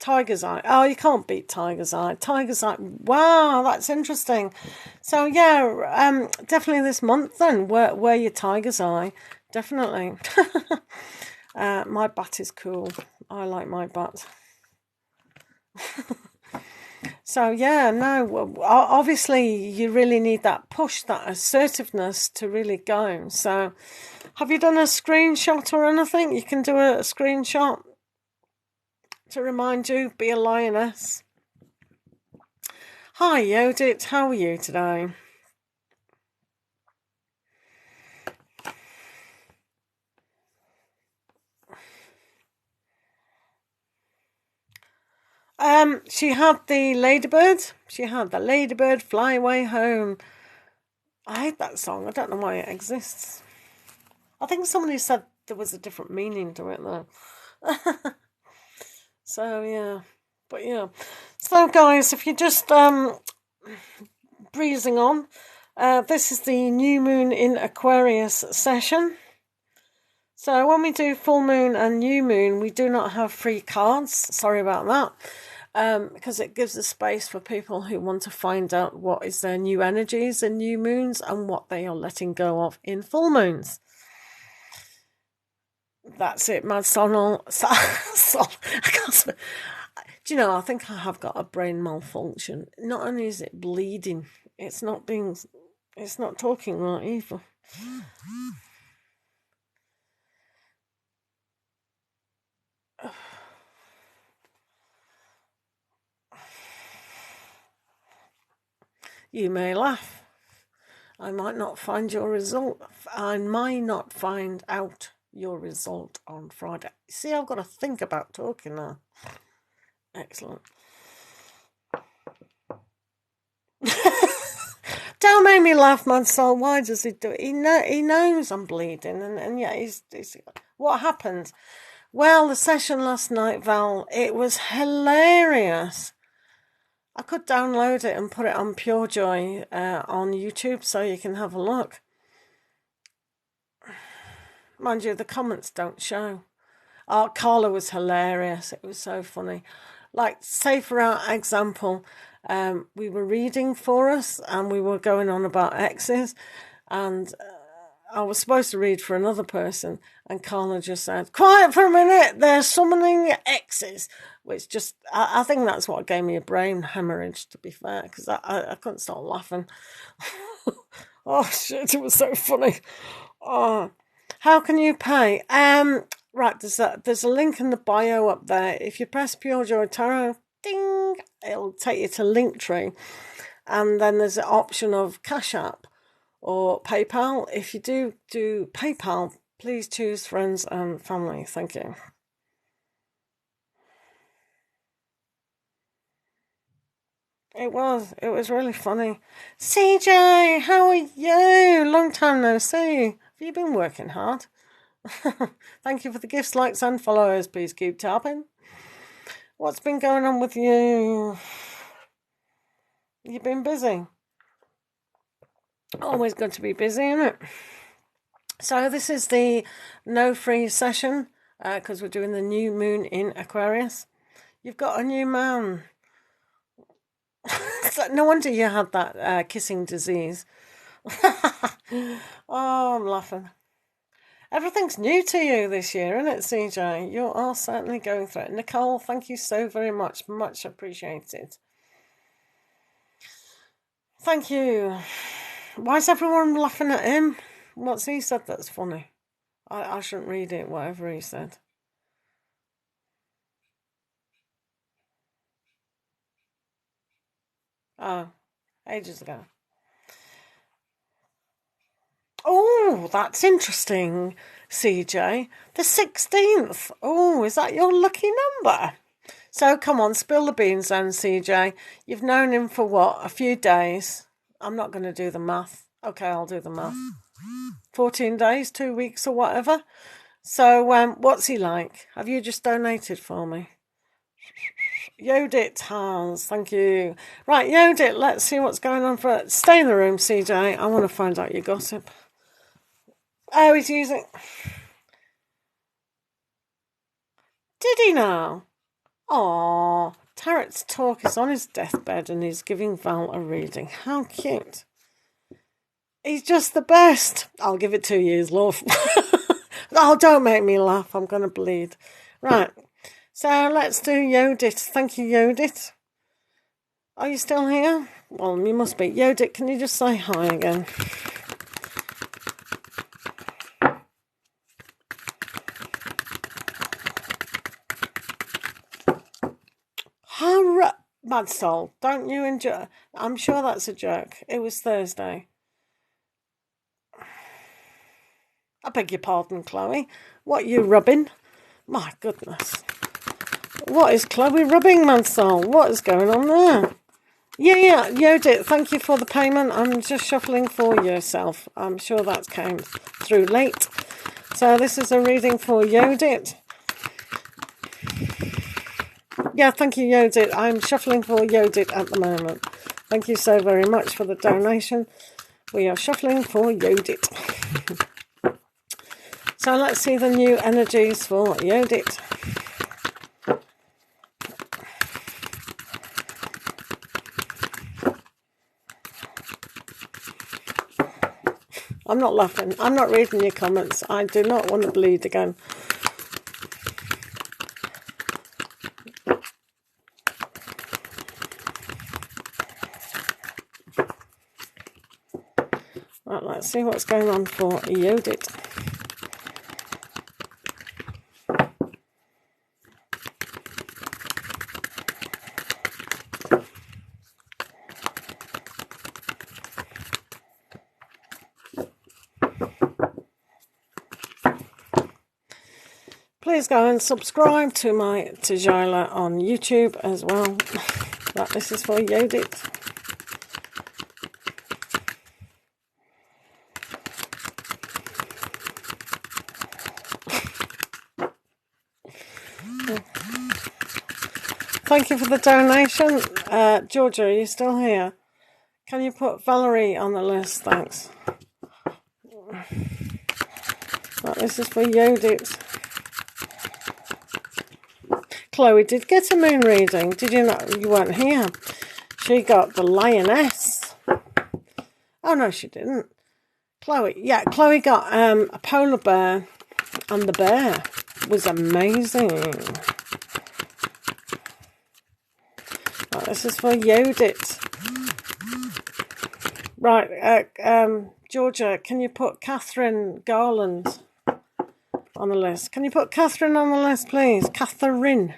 Speaker 1: Tiger's eye. Oh, you can't beat tiger's eye. Tiger's eye. Wow, that's interesting. So yeah, definitely this month then, wear your tiger's eye. Definitely. My bat is cool. I like my bat. So yeah, no, obviously you really need that push, that assertiveness to really go. So have you done a screenshot or anything? You can do a screenshot to remind you, be a lioness. Hi Yodit, how are you today? She had the ladybird. She had the ladybird fly away home. I hate that song. I don't know why it exists. I think somebody said there was a different meaning to it though. So yeah, but yeah. So guys, if you're just breezing on, this is the new moon in Aquarius session. So when we do full moon and new moon, we do not have free cards. Sorry about that. because it gives a space for people who want to find out what is their new energies in new moons and what they are letting go of in full moons. That's it, Mad Sonal. Do you know, I think I have got a brain malfunction. Not only is it bleeding, it's not talking right either. You may laugh. I might not find your result. I might not find out your result on Friday. See, I've got to think about talking now. Excellent. Don't make me laugh, Mad Soul. Why does he do it? He knows I'm bleeding, and yet he's what happened? Well, the session last night, Val, it was hilarious. I could download it and put it on PureJoy on YouTube so you can have a look. Mind you, the comments don't show. Oh, Carla was hilarious. It was so funny. Like, say for our example, we were reading for us and we were going on about exes, and I was supposed to read for another person, and Carla just said, "Quiet for a minute, they're summoning exes," which just, I think that's what gave me a brain hemorrhage, to be fair, because I couldn't stop laughing. Oh, shit, it was so funny. Oh, how can you pay? Right, there's a link in the bio up there. If you press PureJoy Tarot, ding, it'll take you to Linktree, and then there's an option of Cash App or PayPal. If you do PayPal, please choose friends and family. Thank you. It was really funny. CJ, how are you? Long time no see. Have you been working hard? Thank you for the gifts, likes, and followers. Please keep tapping. What's been going on with you? You've been busy. Always good to be busy, isn't it? So this is the no free session because we're doing the new moon in Aquarius. You've got a new man. No wonder you had that kissing disease. Oh, I'm laughing. Everything's new to you this year, isn't it, CJ? You are certainly going through it. Nicole, thank you so very much. Much appreciated. Thank you. Why is everyone laughing at him? What's he said that's funny? I shouldn't read it, whatever he said. Oh, ages ago. Oh, that's interesting, CJ. The 16th. Oh, is that your lucky number? So come on, spill the beans then, CJ. You've known him for what? A few days. I'm not going to do the math. Okay, I'll do the math. 14 days, 2 weeks or whatever. So what's he like? Have you just donated for me? Yodit has, thank you. Right, Yodit, let's see what's going on for... Stay in the room, CJ. I want to find out your gossip. Oh, he's using... Did he now? Aww, Tarot's Talk is on his deathbed and he's giving Val a reading. How cute. He's just the best. I'll give it 2 years, love. Oh, don't make me laugh. I'm going to bleed. Right. So let's do Yodit. Thank you, Yodit. Are you still here? Well, you must be. Yodit, can you just say hi again? Mad soul, don't you enjoy? I'm sure that's a joke. It was Thursday. I beg your pardon, Chloe. What are you rubbing? My goodness. What is Chloe rubbing, Mad soul? What is going on there? Yeah, Yodit, thank you for the payment. I'm just shuffling for yourself. I'm sure that came through late. So this is a reading for Yodit. Yeah, thank you, Yodit. I'm shuffling for Yodit at the moment. Thank you so very much for the donation. We are shuffling for Yodit. So let's see the new energies for Yodit. I'm not laughing. I'm not reading your comments. I do not want to bleed again. Right, let's see what's going on for Yodit. Please go and subscribe to my Tijala on YouTube as well. Right, this is for Yodit. Thank you for the donation. Georgia, are you still here? Can you put Valerie on the list? Thanks. Right, this is for Yodit. Chloe did get a moon reading. Did you not? You weren't here. She got the lioness. Oh, no, she didn't. Chloe, yeah, Chloe got a polar bear, and the bear was amazing. Right, this is for Yodit. Right, Georgia, can you put Catherine Garland on the list? Can you put Catherine on the list, please? Catherine.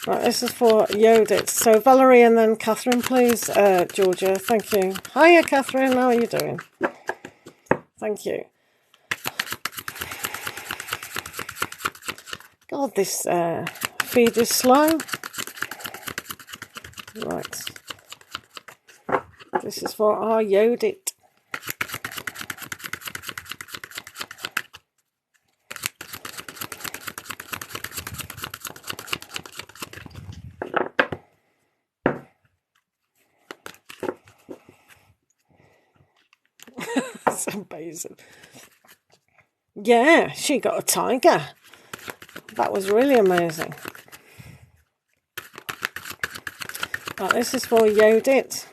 Speaker 1: Right, this is for Yodit. So Valerie and then Catherine, please, Georgia. Thank you. Hiya, Catherine. How are you doing? Thank you. God, this feed is slow. Right. This is for our Yodit. That's amazing. Yeah, she got a tiger. That was really amazing. Right, this is for Yodit.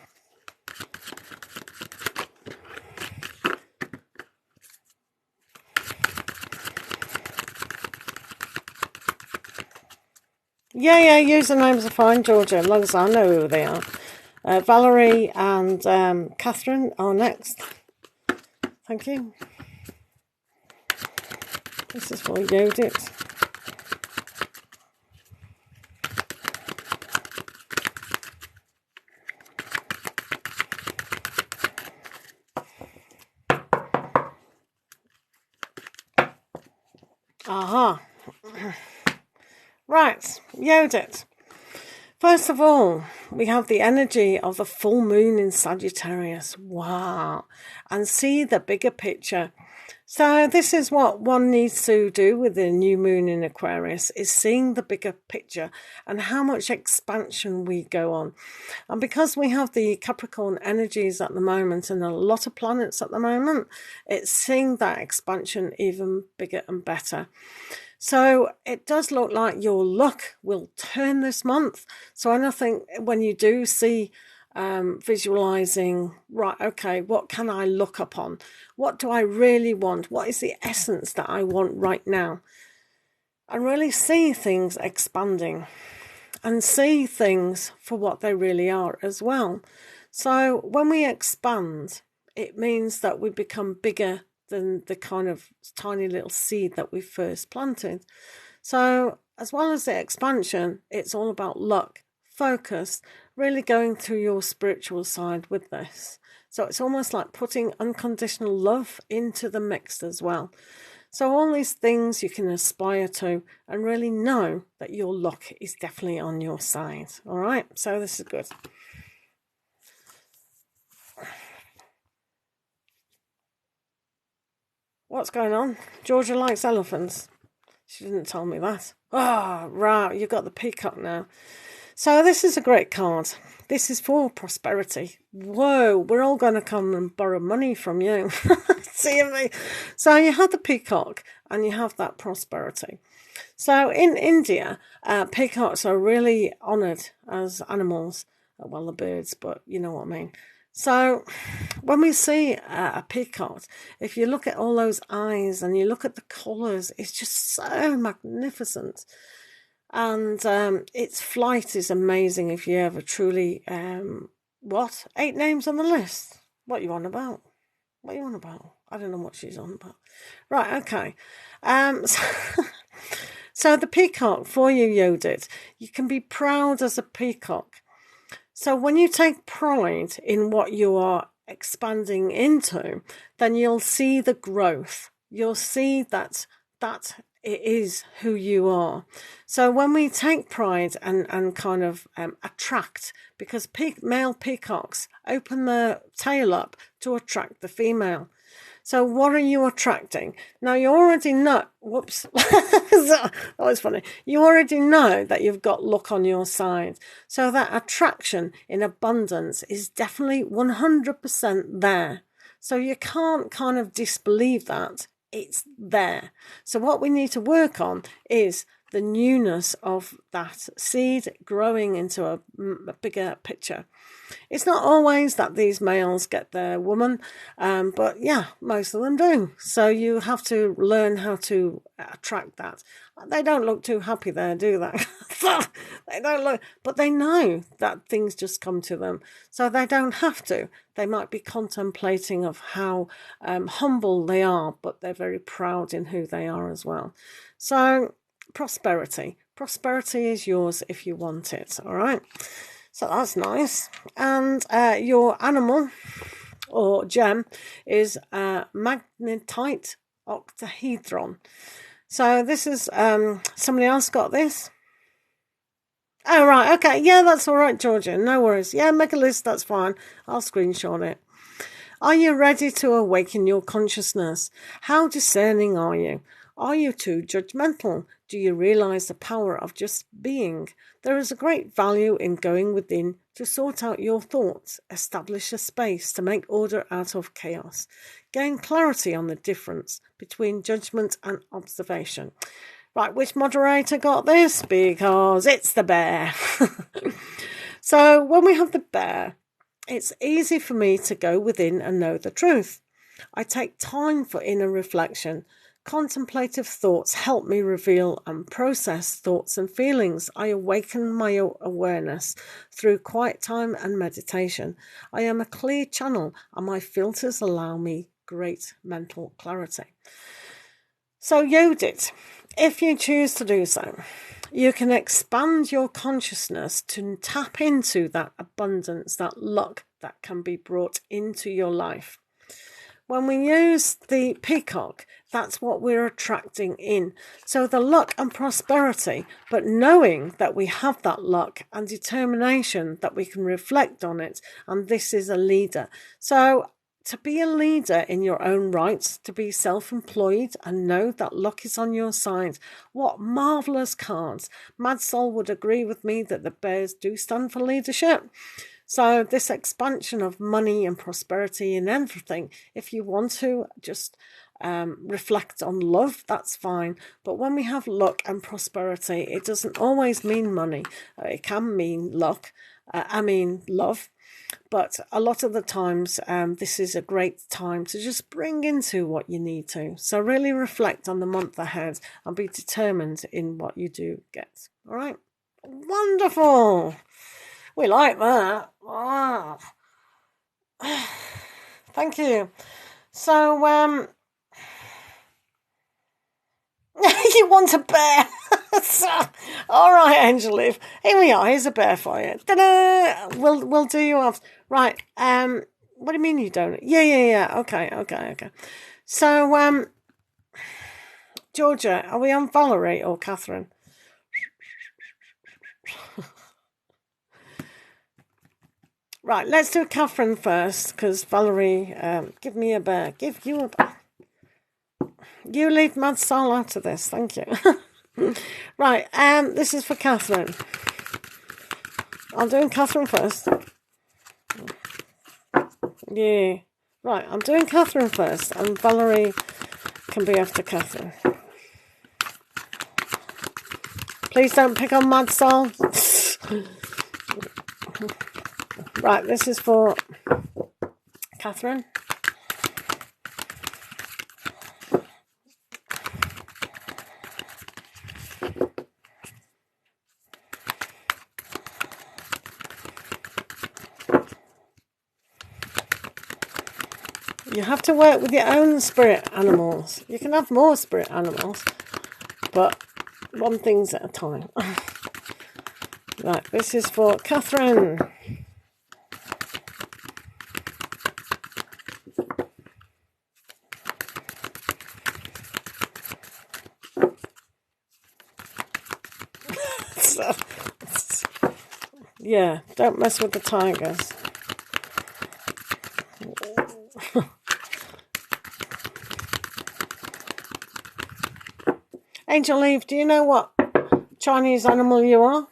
Speaker 1: Yeah, usernames are fine, Georgia, as long as I know who they are. Valerie and Catherine are next. Thank you. This is for Yodit. Aha. Right, Yodit. First of all, we have the energy of the full moon in Sagittarius. Wow. And see the bigger picture. So this is what one needs to do with the new moon in Aquarius, is seeing the bigger picture and how much expansion we go on. And because we have the Capricorn energies at the moment and a lot of planets at the moment, it's seeing that expansion even bigger and better. So it does look like your luck will turn this month. So I think when you do see visualizing, right, okay, what can I look upon? What do I really want? What is the essence that I want right now? And really see things expanding and see things for what they really are as well. So when we expand, it means that we become bigger than the kind of tiny little seed that we first planted. So as well as the expansion, it's all about luck, focus, really going through your spiritual side with this. So it's almost like putting unconditional love into the mix as well. So all these things you can aspire to and really know that your luck is definitely on your side. All right, so this is good. What's going on? Georgia likes elephants. She didn't tell me that. Ah, right, you've got the peacock now. So this is a great card. This is for prosperity. Whoa, we're all going to come and borrow money from you. See me? So you have the peacock and you have that prosperity. So in India, peacocks are really honoured as animals. Well, the birds, but you know what I mean. So when we see a peacock, if you look at all those eyes and you look at the colours, it's just so magnificent. And its flight is amazing if you ever truly, what? 8 names on the list? What you on about? What you on about? I don't know what she's on about. Right, okay. So the peacock, for you, Yodit, you can be proud as a peacock. So when you take pride in what you are expanding into, then you'll see the growth. You'll see that it is who you are. So when we take pride and kind of attract, because male peacocks open their tail up to attract the female. So what are you attracting? Now you already know, whoops, that was funny. You already know that you've got luck on your side. So that attraction in abundance is definitely 100% there. So you can't kind of disbelieve that. It's there. So what we need to work on is the newness of that seed growing into a bigger picture. It's not always that these males get their woman, but yeah, most of them do. So you have to learn how to attract that. They don't look too happy there, do they? They don't look, but they know that things just come to them. So they don't have to. They might be contemplating of how humble they are, but they're very proud in who they are as well. So prosperity. Prosperity is yours if you want it, all right? So that's nice. And your animal or gem is magnetite octahedron. So this is, somebody else got this? Oh, right. Okay. Yeah, that's all right, Georgia. No worries. Yeah, make a list. That's fine. I'll screenshot it. Are you ready to awaken your consciousness? How discerning are you? Are you too judgmental? Do you realize the power of just being? There is a great value in going within to sort out your thoughts, establish a space to make order out of chaos, gain clarity on the difference between judgment and observation. Right, which moderator got this? Because it's the bear. So when we have the bear, it's easy for me to go within and know the truth. I take time for inner reflection. Contemplative thoughts help me reveal and process thoughts and feelings. I awaken my awareness through quiet time and meditation. I am a clear channel and my filters allow me great mental clarity. So Yodit, if you choose to do so, you can expand your consciousness to tap into that abundance, that luck that can be brought into your life. When we use the peacock, that's what we're attracting in. So the luck and prosperity, but knowing that we have that luck and determination that we can reflect on it, and this is a leader. So to be a leader in your own rights, to be self-employed and know that luck is on your side. What marvellous cards. Mad Soul would agree with me that the bears do stand for leadership. So this expansion of money and prosperity and everything, if you want to just reflect on love, that's fine. But when we have luck and prosperity, it doesn't always mean money. It can mean luck. Love. But a lot of the times, this is a great time to just bring into what you need to. So really reflect on the month ahead and be determined in what you do get. All right? Wonderful. We like that. Wow. Thank you. So, you want a bear? All right, Angelique. Here we are. Here's a bear for you. Ta-da! We'll do you off. Right. What do you mean you don't? Yeah. Okay. So, Georgia, are we on Valerie or Catherine? Right, let's do Catherine first, because Valerie, give me a bear. Give you a bear. You leave Mad Soul out of this, thank you. Right, this is for Catherine. I'm doing Catherine first. Yeah. Right, I'm doing Catherine first, and Valerie can be after Catherine. Please don't pick on Mad Soul. Right, this is for Catherine. You have to work with your own spirit animals. You can have more spirit animals, but one thing's at a time. Right, this is for Catherine. So, yeah, don't mess with the tigers. Angel Eve, do you know what Chinese animal you are?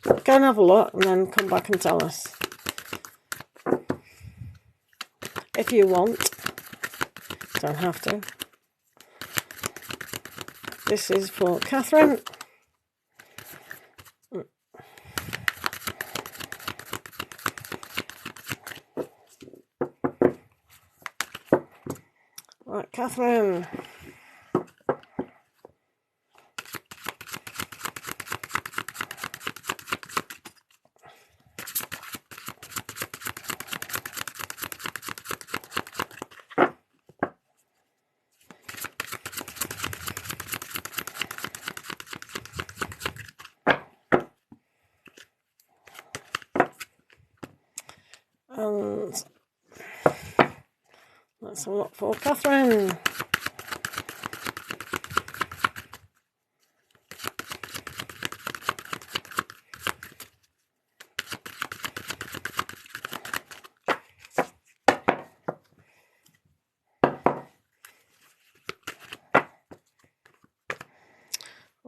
Speaker 1: Go and have a look and then come back and tell us. If you want. Don't have to. This is for Catherine. Right, Catherine. And that's a lot for Catherine.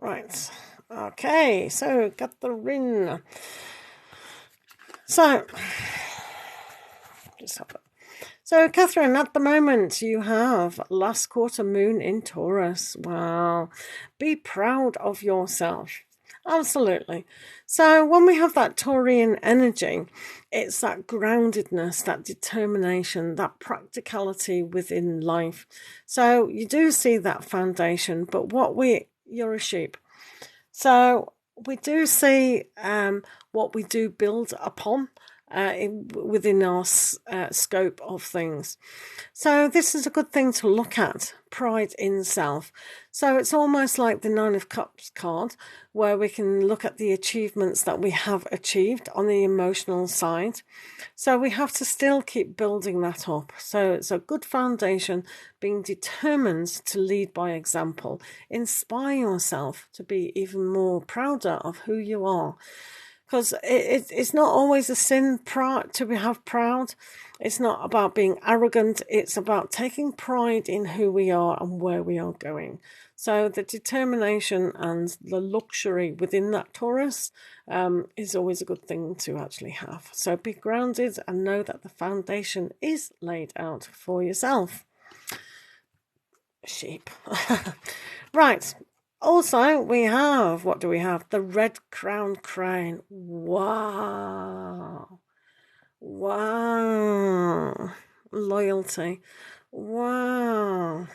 Speaker 1: Right, okay, so got the ring. So, just have it. So, Catherine, at the moment you have last quarter moon in Taurus. Wow, be proud of yourself. Absolutely. So when we have that Taurian energy, it's that groundedness, that determination, that practicality within life. So you do see that foundation, but you're a sheep. So we do see what we do build upon within our scope of things. So this is a good thing to look at, pride in self. So it's almost like the Nine of Cups card, where we can look at the achievements that we have achieved on the emotional side. So we have to still keep building that up. So it's a good foundation, being determined to lead by example, inspire yourself to be even more prouder of who you are. Because it's not always a sin to have proud. It's not about being arrogant. It's about taking pride in who we are and where we are going. So the determination and the luxury within that Taurus is always a good thing to actually have. So be grounded and know that the foundation is laid out for yourself. Sheep. Right. Also, we have, what do we have? The red crown crane. Wow. Wow. Loyalty. Wow.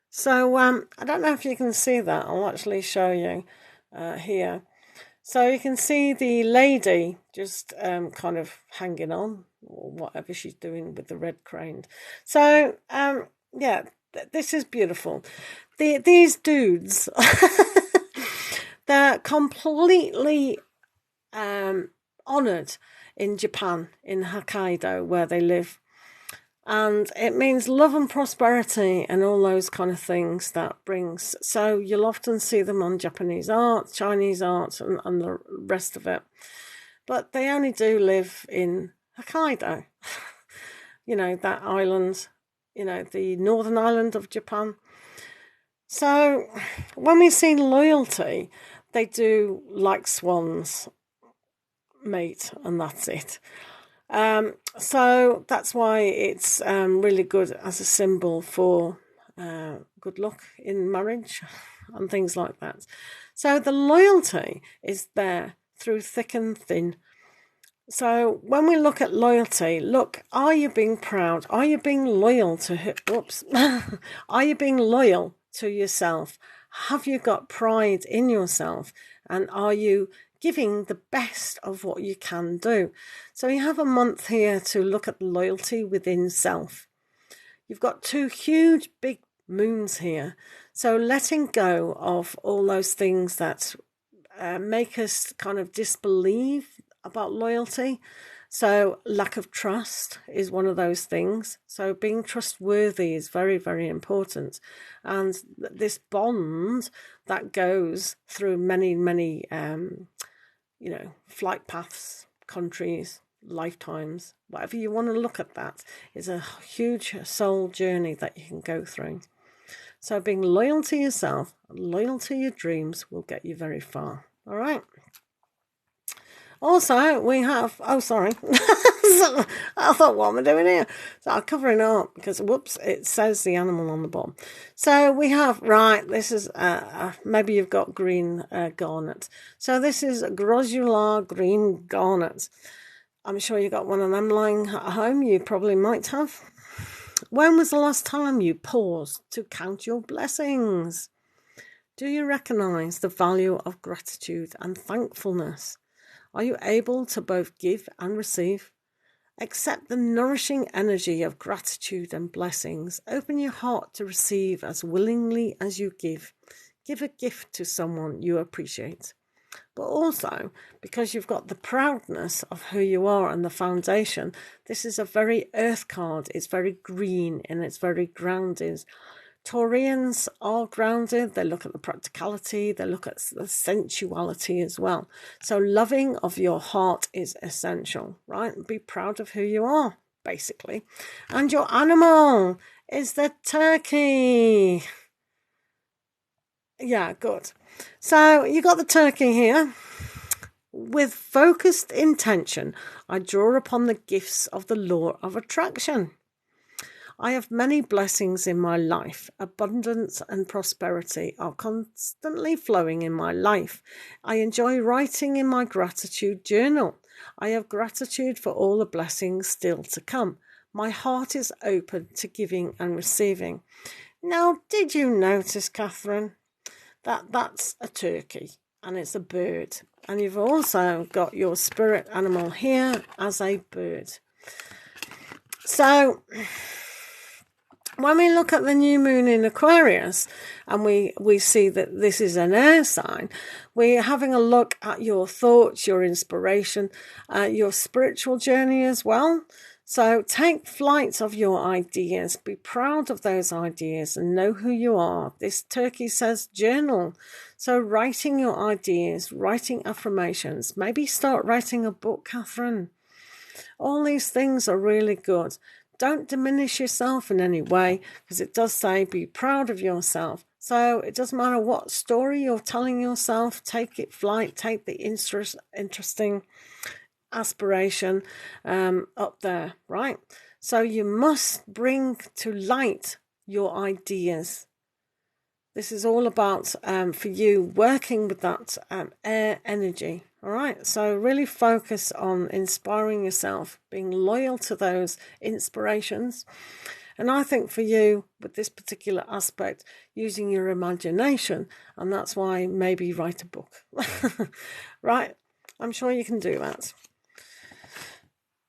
Speaker 1: So, I don't know if you can see that. I'll actually show you here. So you can see the lady just kind of hanging on, or whatever she's doing with the red crane. So, yeah, this is beautiful. These dudes, they're completely honoured in Japan, in Hokkaido, where they live. And it means love and prosperity and all those kind of things that brings. So you'll often see them on Japanese art, Chinese art, and the rest of it. But they only do live in Hokkaido. You know, that island, you know, the northern island of Japan. So when we see loyalty, they do like swans, mate, and that's it. So that's why it's really good as a symbol for good luck in marriage and things like that. So the loyalty is there through thick and thin. So when we look at loyalty, look, are you being proud? Are you being loyal to are you being loyal to yourself? Have you got pride in yourself? And are you giving the best of what you can do? So you have a month here to look at loyalty within self. You've got two huge big moons here. So letting go of all those things that make us kind of disbelieve about loyalty. So lack of trust is one of those things. So being trustworthy is very, very important. And this bond that goes through many, many, flight paths, countries, lifetimes, whatever you want to look at, that is a huge soul journey that you can go through. So being loyal to yourself, loyal to your dreams will get you very far. All right. Also, we have, sorry. So, I thought, what am I doing here? So I'm covering it up because, whoops, it says the animal on the bottom. So we have, right, this is, maybe you've got green garnet. So this is Grossular green garnet. I'm sure you got one of them lying at home. You probably might have. When was the last time you paused to count your blessings? Do you recognize the value of gratitude and thankfulness? Are you able to both give and receive? Accept the nourishing energy of gratitude and blessings. Open your heart to receive as willingly as you give. Give a gift to someone you appreciate. But also, because you've got the proudness of who you are and the foundation, this is a very earth card. It's very green and it's very grounded. Taurians are grounded. They look at the practicality. They look at the sensuality as well. So loving of your heart is essential, right? Be proud of who you are, basically. And your animal is the turkey. Yeah, good. So you got the turkey here. With focused intention, I draw upon the gifts of the law of attraction. I have many blessings in my life. Abundance and prosperity are constantly flowing in my life. I enjoy writing in my gratitude journal. I have gratitude for all the blessings still to come. My heart is open to giving and receiving. Now, did you notice, Catherine, that that's a turkey and it's a bird? And you've also got your spirit animal here as a bird. So when we look at the new moon in Aquarius and we see that this is an air sign, we're having a look at your thoughts, your inspiration, your spiritual journey as well. So take flight of your ideas, be proud of those ideas and know who you are. This turkey says journal. So writing your ideas, writing affirmations, maybe start writing a book, Catherine. All these things are really good. Don't diminish yourself in any way, because it does say be proud of yourself. So it doesn't matter what story you're telling yourself, take it flight, take the interesting aspiration up there, right? So you must bring to light your ideas. This is all about, for you, working with that air energy. All right, so really focus on inspiring yourself, being loyal to those inspirations. And I think for you, with this particular aspect, using your imagination, and that's why maybe write a book. Right, I'm sure you can do that.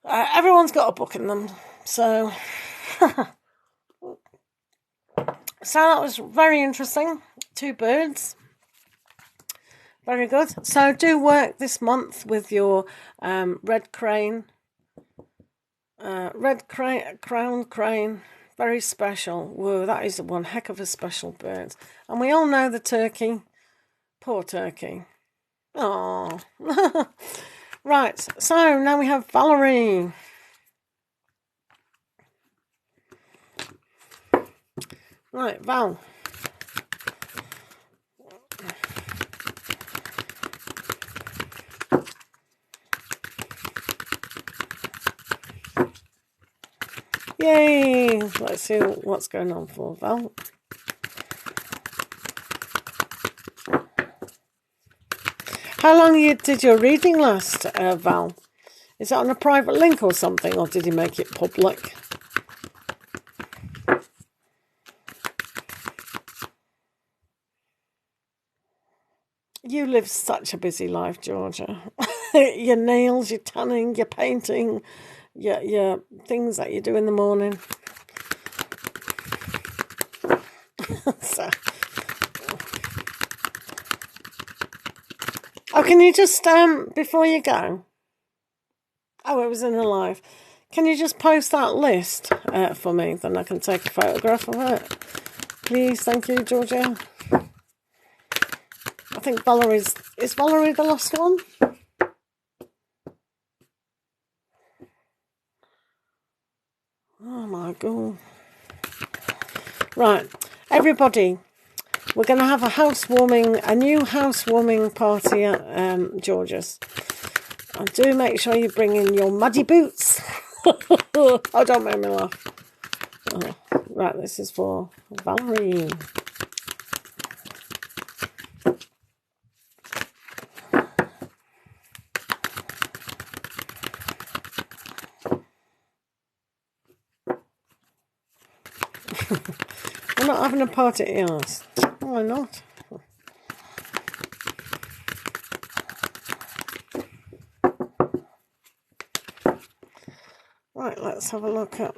Speaker 1: Everyone's got a book in them, so... So that was very interesting. 2 birds. Very good. So do work this month with your red crane. Crowned crane. Very special. Whoa, that is one heck of a special bird. And we all know the turkey. Poor turkey. Oh. Right. So now we have Valerie. Right, Val. Yay! Let's see what's going on for Val. How long did your reading last, Val? Is it on a private link or something, or did he make it public? You live such a busy life, Georgia. Your nails, your tanning, your painting, your things that you do in the morning. So, oh, can you just before you go? Oh, it was in a live. Can you just post that list for me? Then I can take a photograph of it. Please, thank you, Georgia. I think is Valerie the last one? Oh my God. Right, everybody, we're going to have a new housewarming party at George's. And do make sure you bring in your muddy boots. Oh, don't make me laugh. Oh, right, this is for Valerie. We're not having a party at yours. Why not? Right, let's have a look at...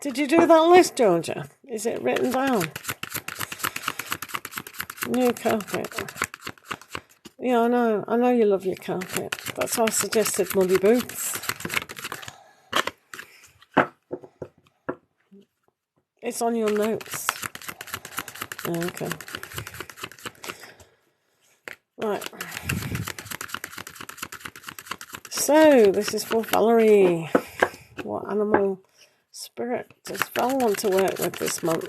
Speaker 1: Did you do that list, Georgia? Is it written down? New carpet. Yeah, I know. I know you love your carpet. That's why I suggested muddy boots. It's on your notes. Oh, okay. Right. So, this is for Valerie. What animal spirit does Val want to work with this month?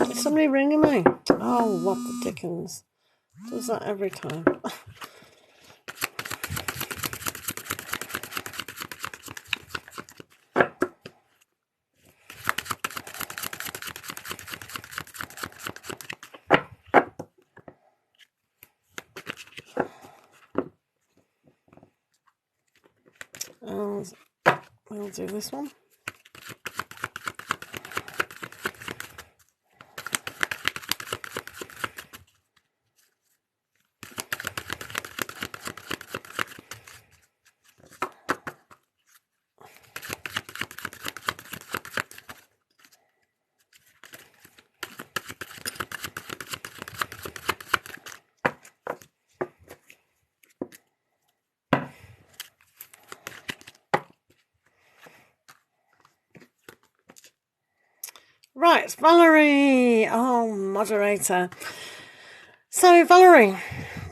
Speaker 1: Is somebody ringing me? Oh, what the dickens. Does that every time. We'll do this one. Right, Valerie. Oh, moderator. So, Valerie,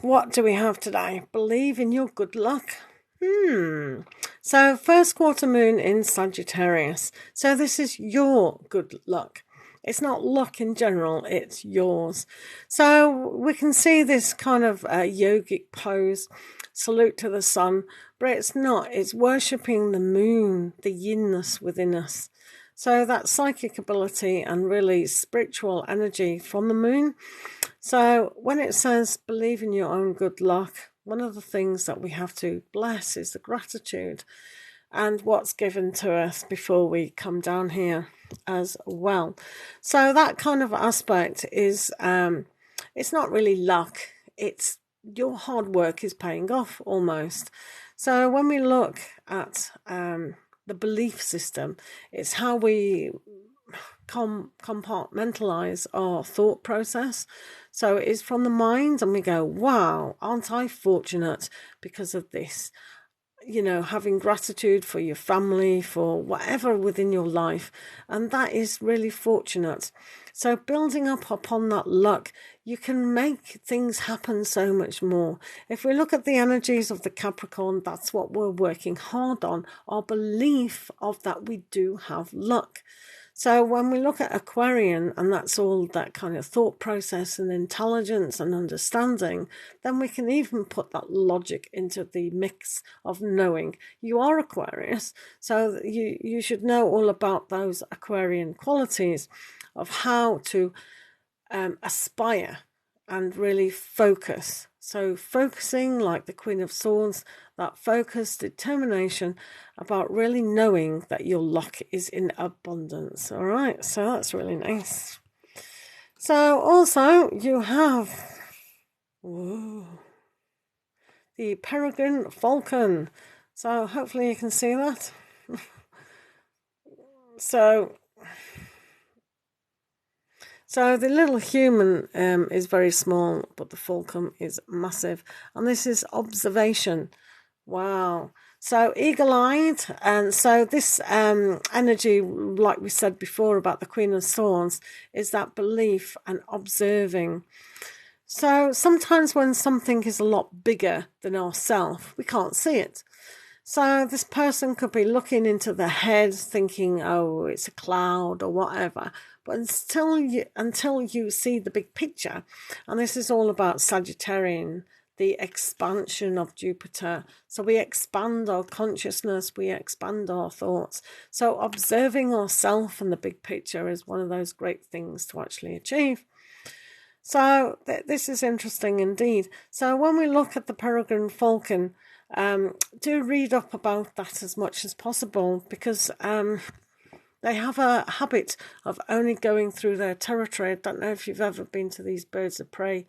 Speaker 1: what do we have today? Believe in your good luck. So, first quarter moon in Sagittarius. So, this is your good luck. It's not luck in general, it's yours. So, we can see this kind of yogic pose, salute to the sun, but it's not. It's worshipping the moon, the yinness within us. So that psychic ability and really spiritual energy from the moon. So when it says believe in your own good luck, one of the things that we have to bless is the gratitude and what's given to us before we come down here as well. So that kind of aspect is, it's not really luck. It's your hard work is paying off almost. So when we look at the belief system, it's how we compartmentalize our thought process. So it's from the mind and we go, wow, aren't I fortunate because of this? You know, having gratitude for your family, for whatever within your life. And that is really fortunate. So building up upon that luck, you can make things happen so much more. If we look at the energies of the Capricorn, that's what we're working hard on. Our belief of that we do have luck. So when we look at Aquarian, and that's all that kind of thought process and intelligence and understanding, then we can even put that logic into the mix of knowing. You are Aquarius, so you should know all about those Aquarian qualities of how to aspire and really focus. So focusing, like the Queen of Swords, that focus, determination about really knowing that your luck is in abundance. All right, so that's really nice. So also you have the Peregrine Falcon. So hopefully you can see that. So the little human is very small, but the falcon is massive. And this is observation. Wow. So eagle-eyed. And so this energy, like we said before about the Queen of Swords, is that belief and observing. So sometimes when something is a lot bigger than ourselves, we can't see it. So this person could be looking into their head thinking, oh, it's a cloud or whatever. But until you see the big picture, and this is all about Sagittarian, the expansion of Jupiter. So we expand our consciousness, we expand our thoughts. So observing ourselves and the big picture is one of those great things to actually achieve. So this is interesting indeed. So when we look at the Peregrine Falcon, do read up about that as much as possible, because they have a habit of only going through their territory. I don't know if you've ever been to these birds of prey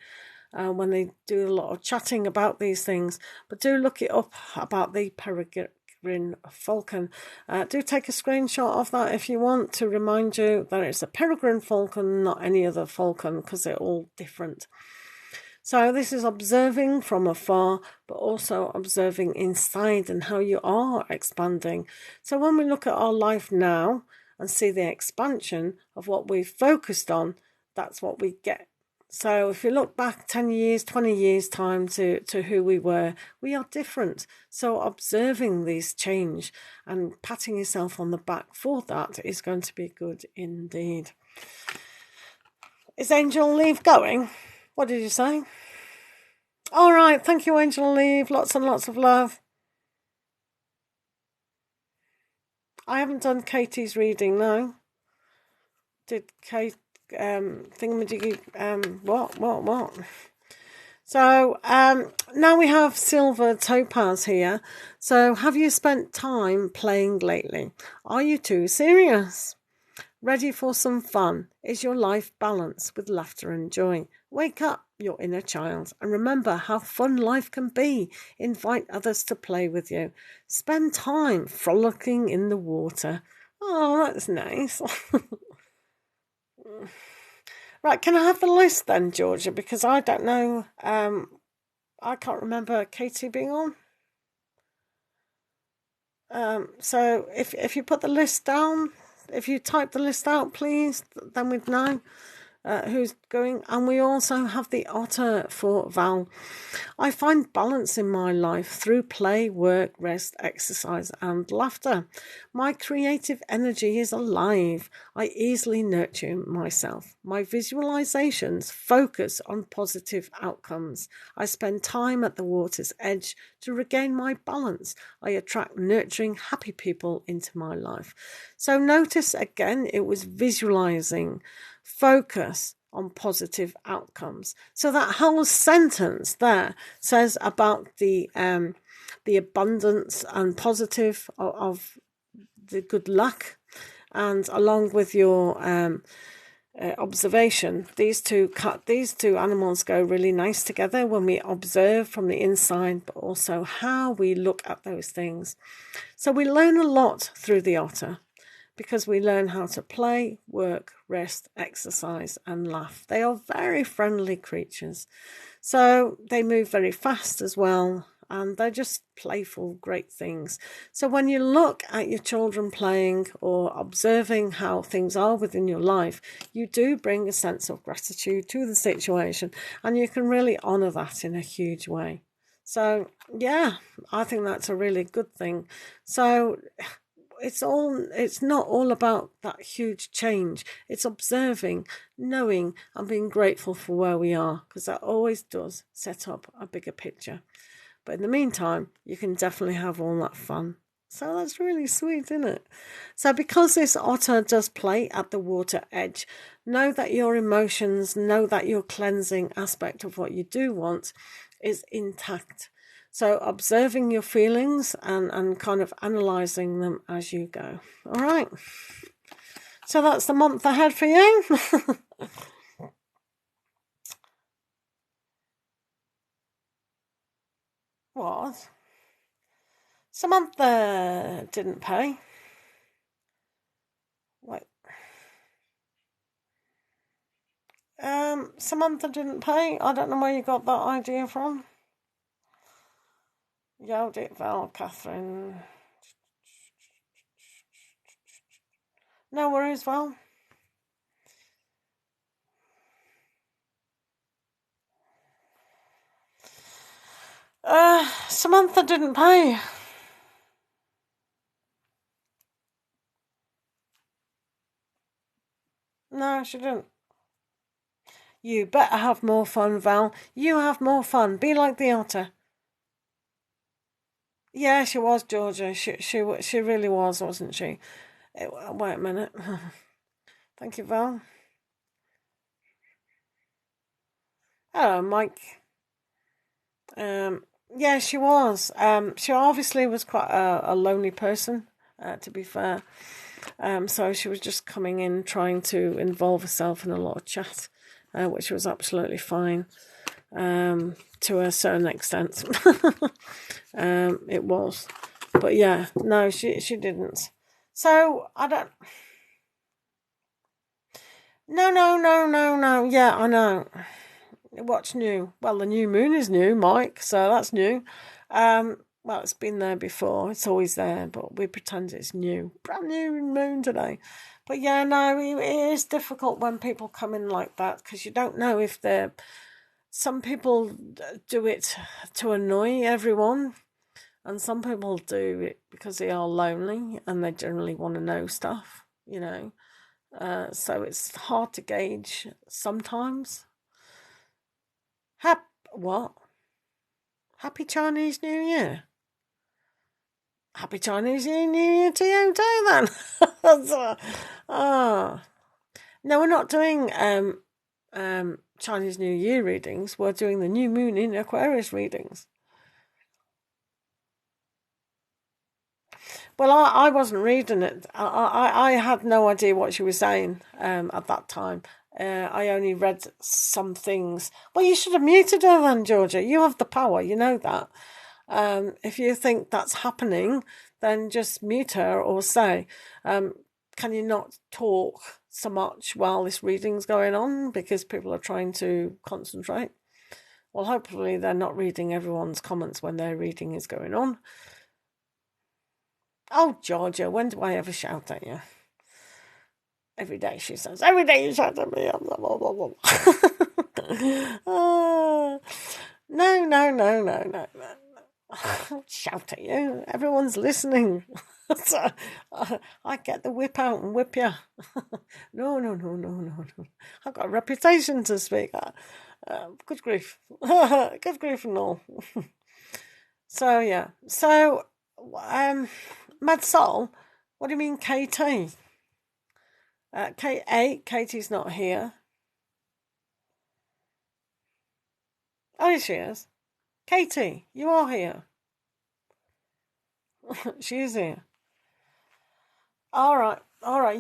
Speaker 1: when they do a lot of chatting about these things, but do look it up about the Peregrine Falcon. Do take a screenshot of that if you want, to remind you that it's a Peregrine Falcon, not any other falcon, because they're all different. So this is observing from afar, but also observing inside and how you are expanding. So when we look at our life now and see the expansion of what we've focused on, that's what we get. So if you look back 10 years, 20 years time to who we were, we are different. So observing these change and patting yourself on the back for that is going to be good indeed. Is Angel Leave going? What did you say? All right, thank you, Angel Leave. Lots and lots of love. I haven't done Katie's reading, no. Did Kate thingamajiggy what? So now we have Silver Topaz here. So have you spent time playing lately? Are you too serious? Ready for some fun? Is your life balanced with laughter and joy? Wake up your inner child and remember how fun life can be. Invite others to play with you. Spend time frolicking in the water. Oh, that's nice. Right, can I have the list then, Georgia? Because I don't know. I can't remember Katie being on. So if you put the list down, if you type the list out, please, then we'd know who's going. And we also have the otter for Val. I find balance in my life through play, work, rest, exercise, and laughter. My creative energy is alive. I easily nurture myself. My visualizations focus on positive outcomes. I spend time at the water's edge to regain my balance. I attract nurturing, happy people into my life. So notice again, it was visualizing, focus on positive outcomes. So that whole sentence there says about the abundance and positive of the good luck, and along with your observation, these two animals go really nice together when we observe from the inside, but also how we look at those things. So we learn a lot through the otter, because we learn how to play, work, rest, exercise, and laugh. They are very friendly creatures. So they move very fast as well, and they're just playful, great things. So when you look at your children playing or observing how things are within your life, you do bring a sense of gratitude to the situation, and you can really honour that in a huge way. So, yeah, I think that's a really good thing. So it's not all about that huge change. It's observing, knowing, and being grateful for where we are, because that always does set up a bigger picture. But in the meantime, you can definitely have all that fun. So that's really sweet, isn't it? So because this otter does play at the water edge, know that your emotions, know that your cleansing aspect of what you do want is intact. So observing your feelings and kind of analysing them as you go. All right. So that's the month ahead for you. What? Samantha didn't pay. Wait. Samantha didn't pay. I don't know where you got that idea from. Yelled it, Val, Catherine. No worries, Val. Samantha didn't pay. No, she didn't. You better have more fun, Val. You have more fun. Be like the otter. Yeah, she was, Georgia. She really was, wasn't she? Wait a minute. Thank you, Val. Hello, Mike. Yeah, she was. She obviously was quite a lonely person, to be fair. So she was just coming in, trying to involve herself in a lot of chat, which was absolutely fine, to a certain extent. It was, but yeah, no, she didn't. So I don't. No. Yeah, I know. What's new? Well, the new moon is new, Mike, so that's new. Well, it's been there before. It's always there, but we pretend it's new. Brand new moon today. But yeah, no, it is difficult when people come in like that because you don't know if they're. Some people do it to annoy everyone, and some people do it because they are lonely and they generally want to know stuff, you know. So it's hard to gauge sometimes. What? Happy Chinese New Year. Happy Chinese New Year to you too, then. Ah, no, we're not doing Chinese New Year readings. We're doing the new moon in Aquarius readings. Well, I wasn't reading it. I had no idea what she was saying at that time. I only read some things. Well, you should have muted her then, Georgia. You have the power, you know that. If you think that's happening, then just mute her or say, can you not talk so much while this reading's going on because people are trying to concentrate? Well, hopefully they're not reading everyone's comments when their reading is going on. Oh, Georgia, when do I ever shout at you? Every day, she says. Every day you shout at me. Blah, blah, blah, blah. No. Shout at you. Everyone's listening. So, I get the whip out and whip you. No. I've got a reputation to speak at. Good grief. Good grief and all. So, yeah. So, Mad Soul, what do you mean KT? Katie's not here. Oh, yes, she is. Katie, you are here. She is here. All right.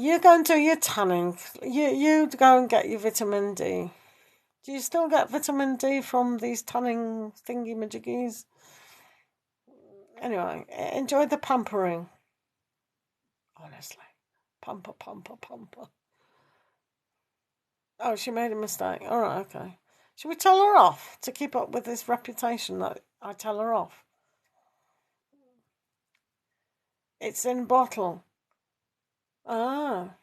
Speaker 1: You go and do your tanning. You go and get your vitamin D. Do you still get vitamin D from these tanning thingy majiggies? Anyway, enjoy the pampering. Honestly, pamper. Oh, she made a mistake. All right, okay. Should we tell her off to keep up with this reputation that I tell her off? It's in bottle. Ah,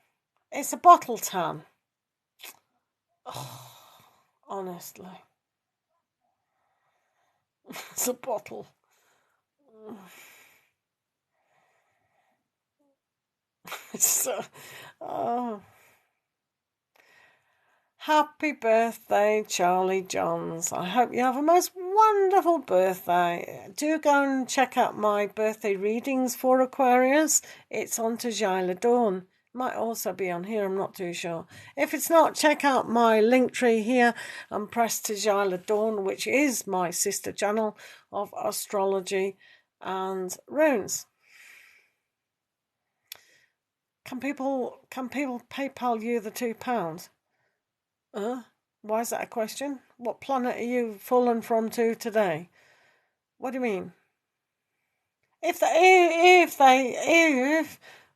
Speaker 1: it's a bottle tan. Oh, honestly, it's a bottle. So, oh. Happy birthday, Charlie Johns. I hope you have a most wonderful birthday. Do go and check out my birthday readings for Aquarius. It's on Tajila Dawn. Might also be on here, I'm not too sure. If it's not, check out my link tree here and press Tajila Dawn, which is my sister channel of astrology and runes. Can people PayPal you the £2? Why is that a question? What planet are you fallen from to today? What do you mean? If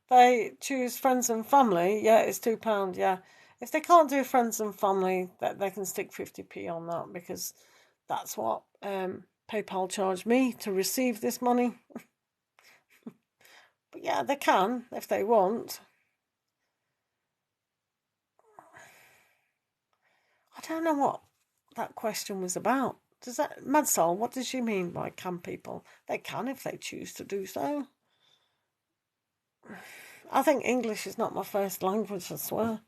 Speaker 1: they choose friends and family, yeah, it's £2. Yeah, if they can't do friends and family, that they can stick 50p on that because that's what PayPal charged me to receive this money. But yeah, they can if they want. I don't know what that question was about. Does that, Madsol, what does she mean by can people? They can if they choose to do so. I think English is not my first language, I swear.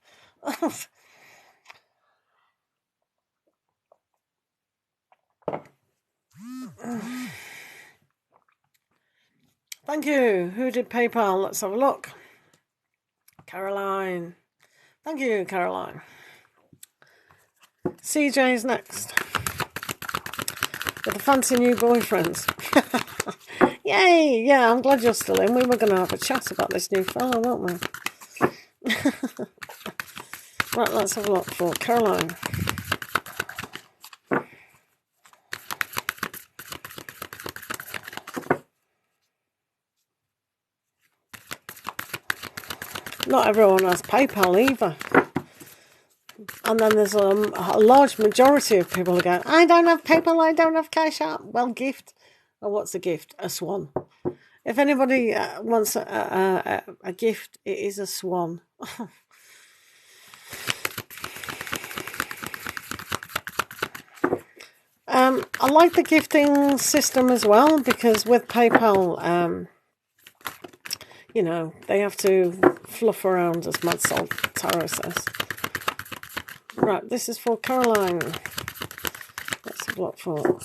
Speaker 1: Thank you. Who did PayPal? Let's have a look. Caroline. Thank you, Caroline. CJ's next. With a fancy new boyfriend. Yay! Yeah, I'm glad you're still in. We were going to have a chat about this new fella, weren't we? Right, let's have a look for Caroline. Not everyone has PayPal either. And then there's a large majority of people who go, I don't have PayPal, I don't have Cash App. Well, gift. Well, what's a gift? A swan. If anybody wants a gift, it is a swan. I like the gifting system as well because with PayPal, you know, they have to fluff around, as Mad Salt Tarot says. Right, this is for Caroline. Let's have a look for.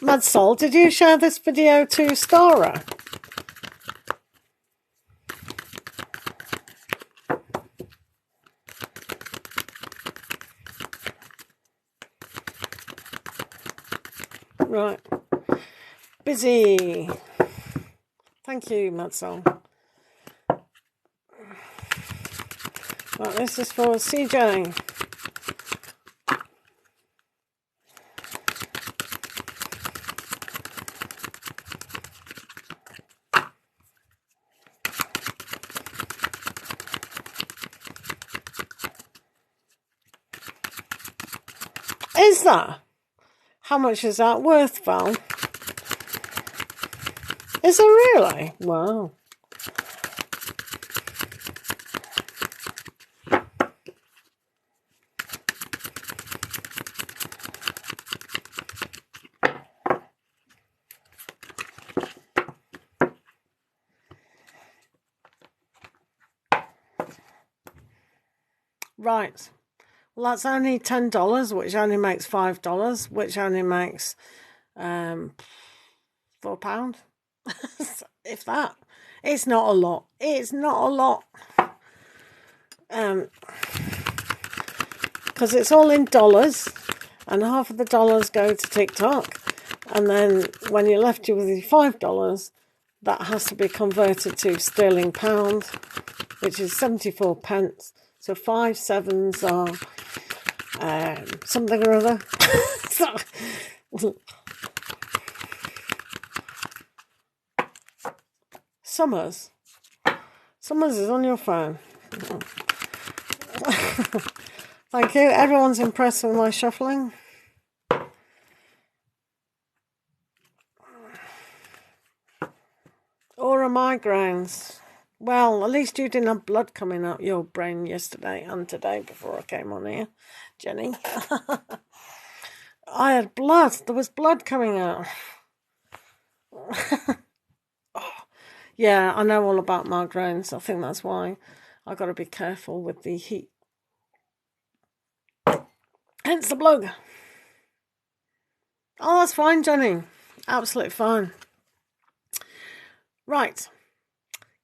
Speaker 1: Mad Soul, did you share this video to Stara? Right. Busy. Thank you, Mad Soul. Right, this is for CJ. Is that? How much is that worth, Val? Is it really? Wow. Right. Well, that's only $10, which only makes $5, which only makes £4. If that. It's not a lot. It's not a lot. Because it's all in dollars, and half of the dollars go to TikTok, and then when you're left with your $5, that has to be converted to sterling pound, which is 74 pence. So 5 sevens are something or other. Summers is on your phone. Thank you. Everyone's impressed with my shuffling. Aura migraines. Well, at least you didn't have blood coming out your brain yesterday and today before I came on here, Jenny. I had blood. There was blood coming out. Yeah, I know all about migraines. I think that's why I got to be careful with the heat. Hence the blood. Oh, that's fine, Jenny. Absolutely fine. Right.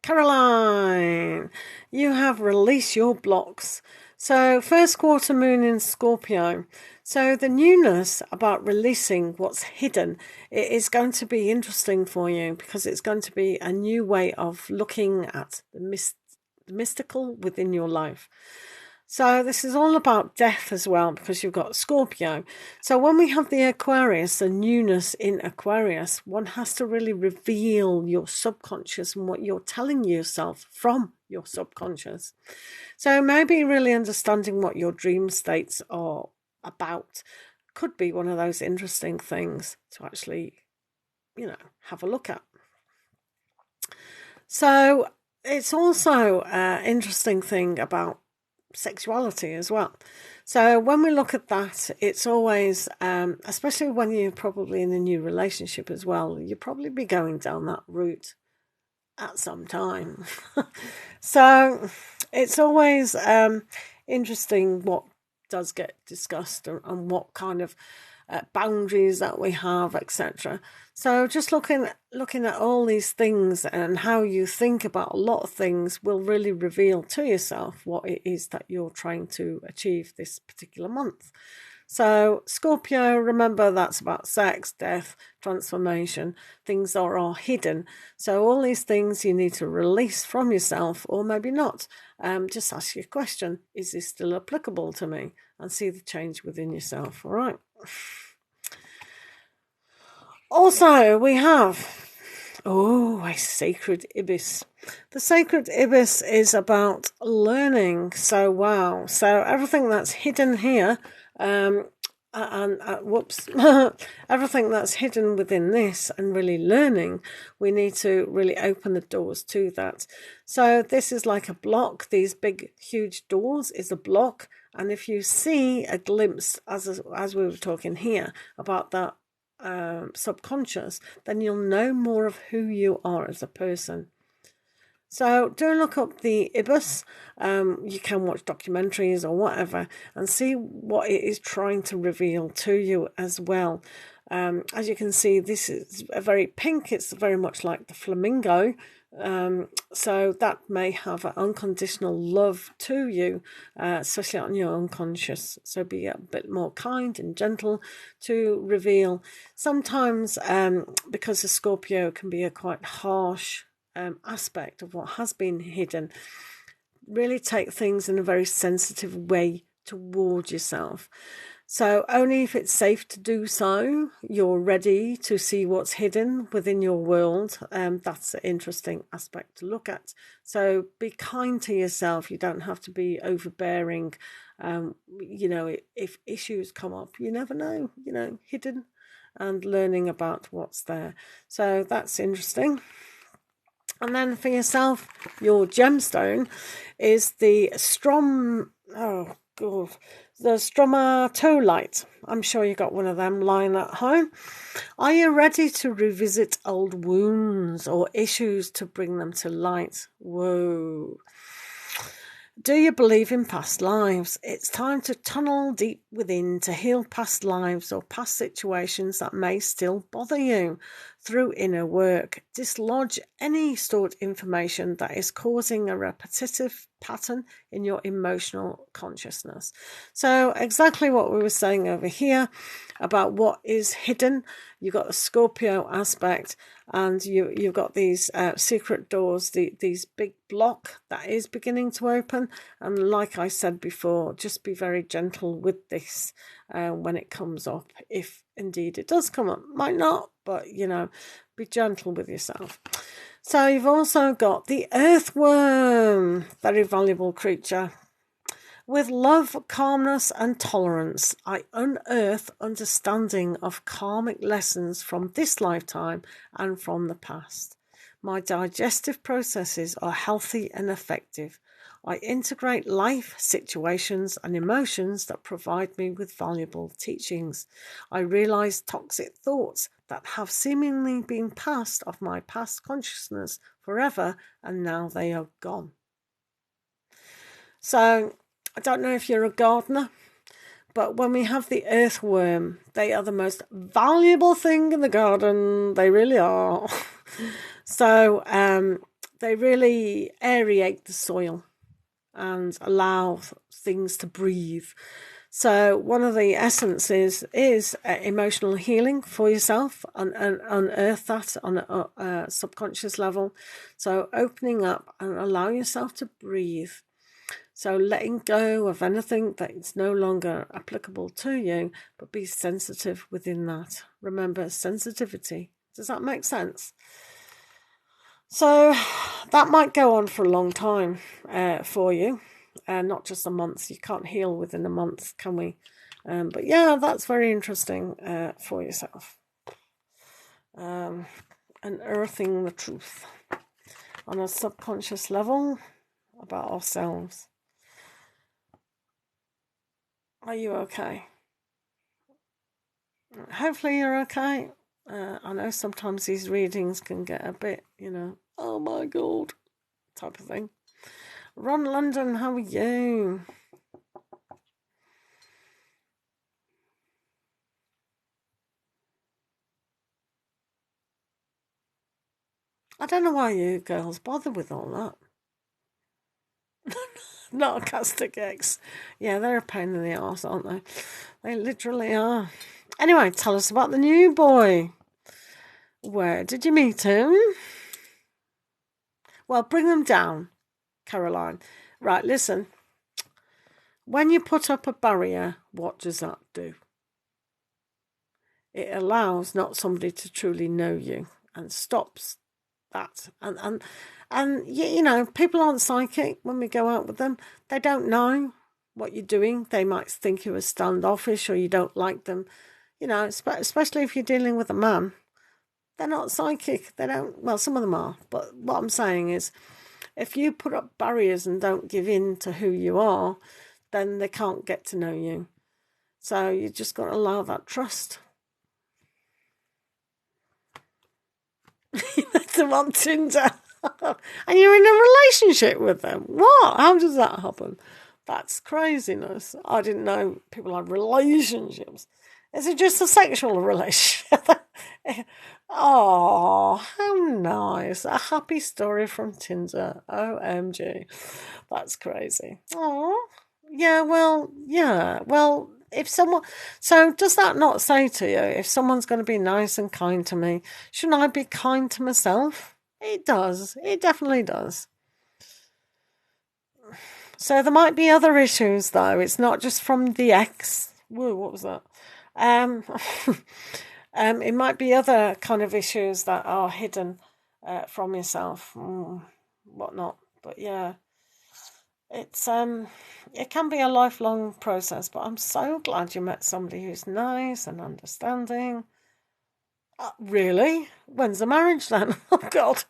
Speaker 1: Caroline, you have released your blocks. So, first quarter moon in Scorpio. So, the newness about releasing what's hidden, it is going to be interesting for you because it's going to be a new way of looking at the mystical within your life. So this is all about death as well because you've got Scorpio. So when we have the Aquarius, the newness in Aquarius, one has to really reveal your subconscious and what you're telling yourself from your subconscious. So maybe really understanding what your dream states are about could be one of those interesting things to actually, have a look at. So it's also an interesting thing about sexuality as well. So when we look at that, it's always, especially when you're probably in a new relationship as well, you'll probably be going down that route at some time. So it's always interesting what does get discussed and what kind of boundaries that we have, etc. So just looking at all these things and how you think about a lot of things will really reveal to yourself what it is that you're trying to achieve this particular month. So Scorpio, remember that's about sex, death, transformation, things that are hidden. So all these things you need to release from yourself or maybe not. Just ask your question, is this still applicable to me? And see the change within yourself, all right? Also, we have, a sacred ibis. The sacred ibis is about learning. So, wow. So, everything that's hidden here, everything that's hidden within this and really learning, we need to really open the doors to that. So, this is like a block. These big, huge doors is a block. And if you see a glimpse, as we were talking here, about that subconscious, then you'll know more of who you are as a person. So do look up the ibis. You can watch documentaries or whatever and see what it is trying to reveal to you as well. As you can see, this is a very pink. It's very much like the flamingo. So that may have an unconditional love to you, especially on your unconscious. So be a bit more kind and gentle to reveal. Sometimes, because the Scorpio can be a quite harsh aspect of what has been hidden, really take things in a very sensitive way toward yourself. So only if it's safe to do so, you're ready to see what's hidden within your world. That's an interesting aspect to look at. So be kind to yourself. You don't have to be overbearing. If issues come up, you never know, hidden and learning about what's there. So that's interesting. And then for yourself, your gemstone is the stromatolite. I'm sure you got one of them lying at home. Are you ready to revisit old wounds or issues to bring them to light? Whoa. Do you believe in past lives? It's time to tunnel deep within to heal past lives or past situations that may still bother you. Through inner work, dislodge any stored information that is causing a repetitive pattern in your emotional consciousness. So exactly what we were saying over here about what is hidden. You've got the Scorpio aspect and you've got these secret doors, these big block that is beginning to open. And like I said before, just be very gentle with this when it comes up, if indeed it does come up. Might not, but be gentle with yourself. So you've also got the earthworm, very valuable creature. With love, calmness and tolerance, I unearth understanding of karmic lessons from this lifetime and from the past. My digestive processes are healthy and effective. I integrate life, situations, and emotions that provide me with valuable teachings. I realize toxic thoughts that have seemingly been passed off my past consciousness forever, and now they are gone. So, I don't know if you're a gardener, but when we have the earthworm, they are the most valuable thing in the garden. They really are. So, they really aerate the soil and allow things to breathe. So one of the essences is emotional healing for yourself, and unearth that on a subconscious level. So opening up and allow yourself to breathe. So letting go of anything that is no longer applicable to you, but be sensitive within that. Remember, sensitivity. Does that make sense? So that might go on for a long time for you, not just a month. You can't heal within a month, can we? But yeah, that's very interesting for yourself. Unearthing the truth on a subconscious level about ourselves. Are you okay? Hopefully you're okay. I know sometimes these readings can get a bit, oh my God, type of thing. Ron London, how are you? I don't know why you girls bother with all that. Not Narcastic X. Yeah, they're a pain in the arse, aren't they? They literally are. Anyway, tell us about the new boy. Where did you meet him? Well, bring them down, Caroline. Right, listen. When you put up a barrier, what does that do? It allows not somebody to truly know you and stops that. And people aren't psychic when we go out with them. They don't know what you're doing. They might think you are standoffish or you don't like them. Especially if you're dealing with a man. They're not psychic. They don't, well, some of them are. But what I'm saying is, if you put up barriers and don't give in to who you are, then they can't get to know you. So you just got to allow that trust. You met them on Tinder and you're in a relationship with them. What? How does that happen? That's craziness. I didn't know people had relationships. Is it just a sexual relationship? Oh, how nice. A happy story from Tinder. OMG. That's crazy. Oh, yeah, well, if someone, so does that not say to you, if someone's going to be nice and kind to me, shouldn't I be kind to myself? It does. It definitely does. So there might be other issues, though. It's not just from the ex. Whoa, what was that? It might be other kind of issues that are hidden from yourself, whatnot. But yeah, it's it can be a lifelong process. But I'm so glad you met somebody who's nice and understanding. Really? When's the marriage then? Oh God,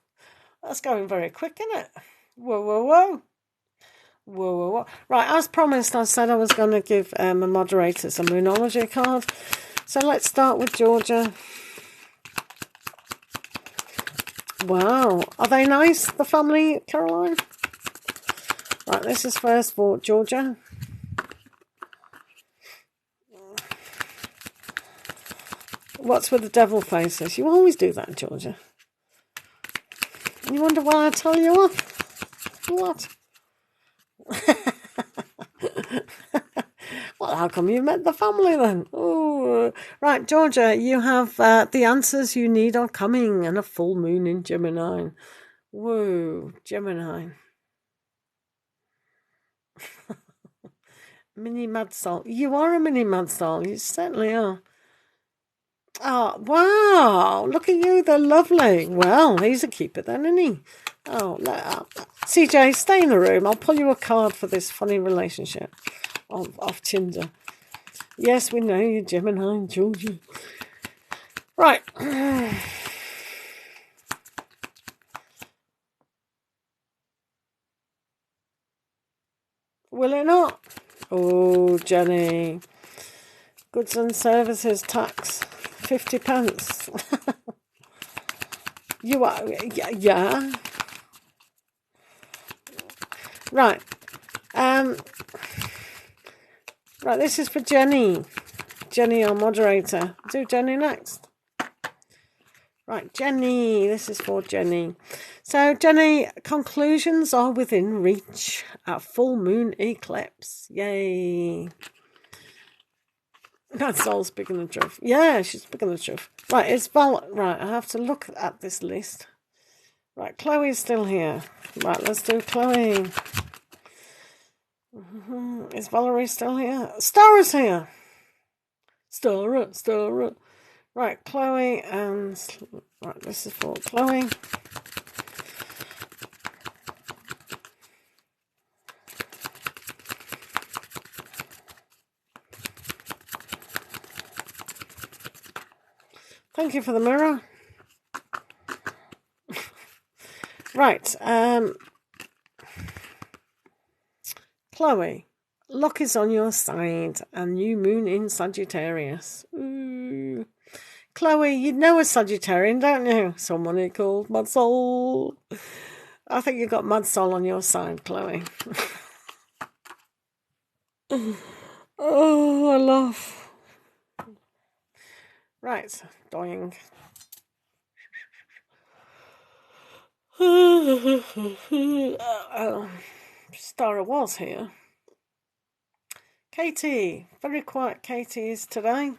Speaker 1: that's going very quick, isn't it? Whoa, whoa, whoa. Whoa, whoa, whoa. Right, as promised, I said I was going to give my moderators a Moonology card. So let's start with Georgia. Wow. Are they nice, the family, Caroline? Right, this is first for Georgia. What's with the devil faces? You always do that, Georgia. You wonder why I tell you off? What? Well, how come you met the family then? Oh, right, Georgia, you have the answers you need are coming, and a full moon in Gemini. Whoa, Gemini. Mini mad soul. You are a mini mad soul. You certainly are. Oh, wow. Look at you. They're lovely. Well, he's a keeper then, isn't he? Oh, CJ, stay in the room. I'll pull you a card for this funny relationship off Tinder. Yes, we know you're Gemini, Georgia. Right. Will it not? Oh, Jenny. Goods and services tax, 50 pence. You are, yeah. Right. Right, this is for Jenny. Jenny, our moderator. Do Jenny next. Right, Jenny. This is for Jenny. So, Jenny, conclusions are within reach at full moon eclipse. Yay. That's all speaking the truth. Yeah, she's speaking the truth. Right, it's right, I have to look at this list. Right, Chloe's still here. Right, let's do Chloe. Is Valerie still here? Stara's here. Stara. Right, Chloe and... Right, this is for Chloe. Thank you for the mirror. Right, Chloe, luck is on your side, and new moon in Sagittarius. Ooh. Chloe, you know a Sagittarian, don't you? Somebody called Mad Soul. I think you've got Mad Soul on your side, Chloe. Oh, I laugh. Right, dying. Stara was here. Katie, very quiet Katie is today.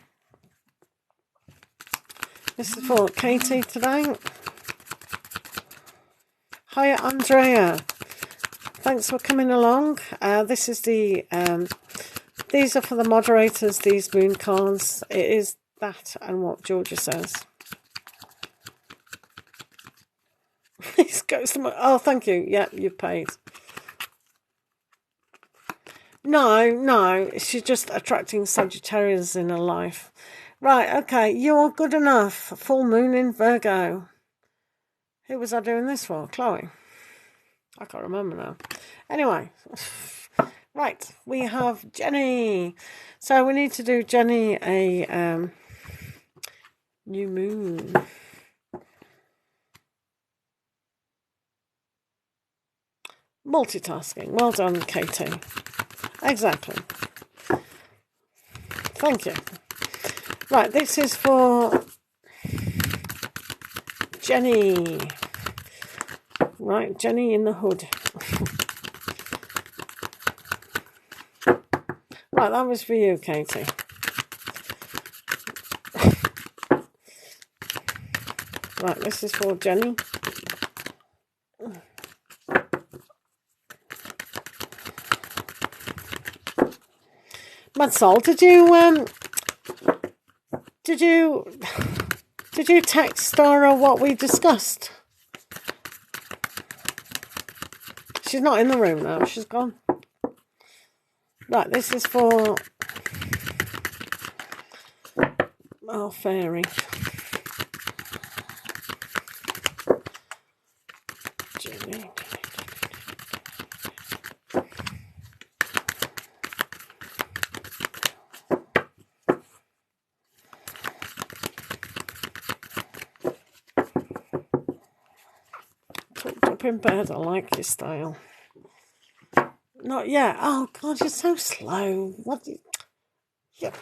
Speaker 1: This is for Katie today. Hiya, Andrea. Thanks for coming along. This is the these are for the moderators, these moon cards. It is that and what Georgia says. This goes to my... Oh, thank you. Yeah, you've paid. No, she's just attracting Sagittarius in her life. Right, okay, you're good enough. Full moon in Virgo. Who was I doing this for? Chloe. I can't remember now. Anyway, right, we have Jenny. So we need to do Jenny a new moon. Multitasking. Well done, Katie. Exactly. Thank you. Right, this is for Jenny. Right, Jenny in the hood. Right, that was for you, Katie. Right, this is for Jenny. Mad Soul, did you text Stara what we discussed? She's not in the room now, she's gone. Right, this is for our fairy. Jenny. In bed, I like your style. Not yet. Oh God, you're so slow. What? Yeah.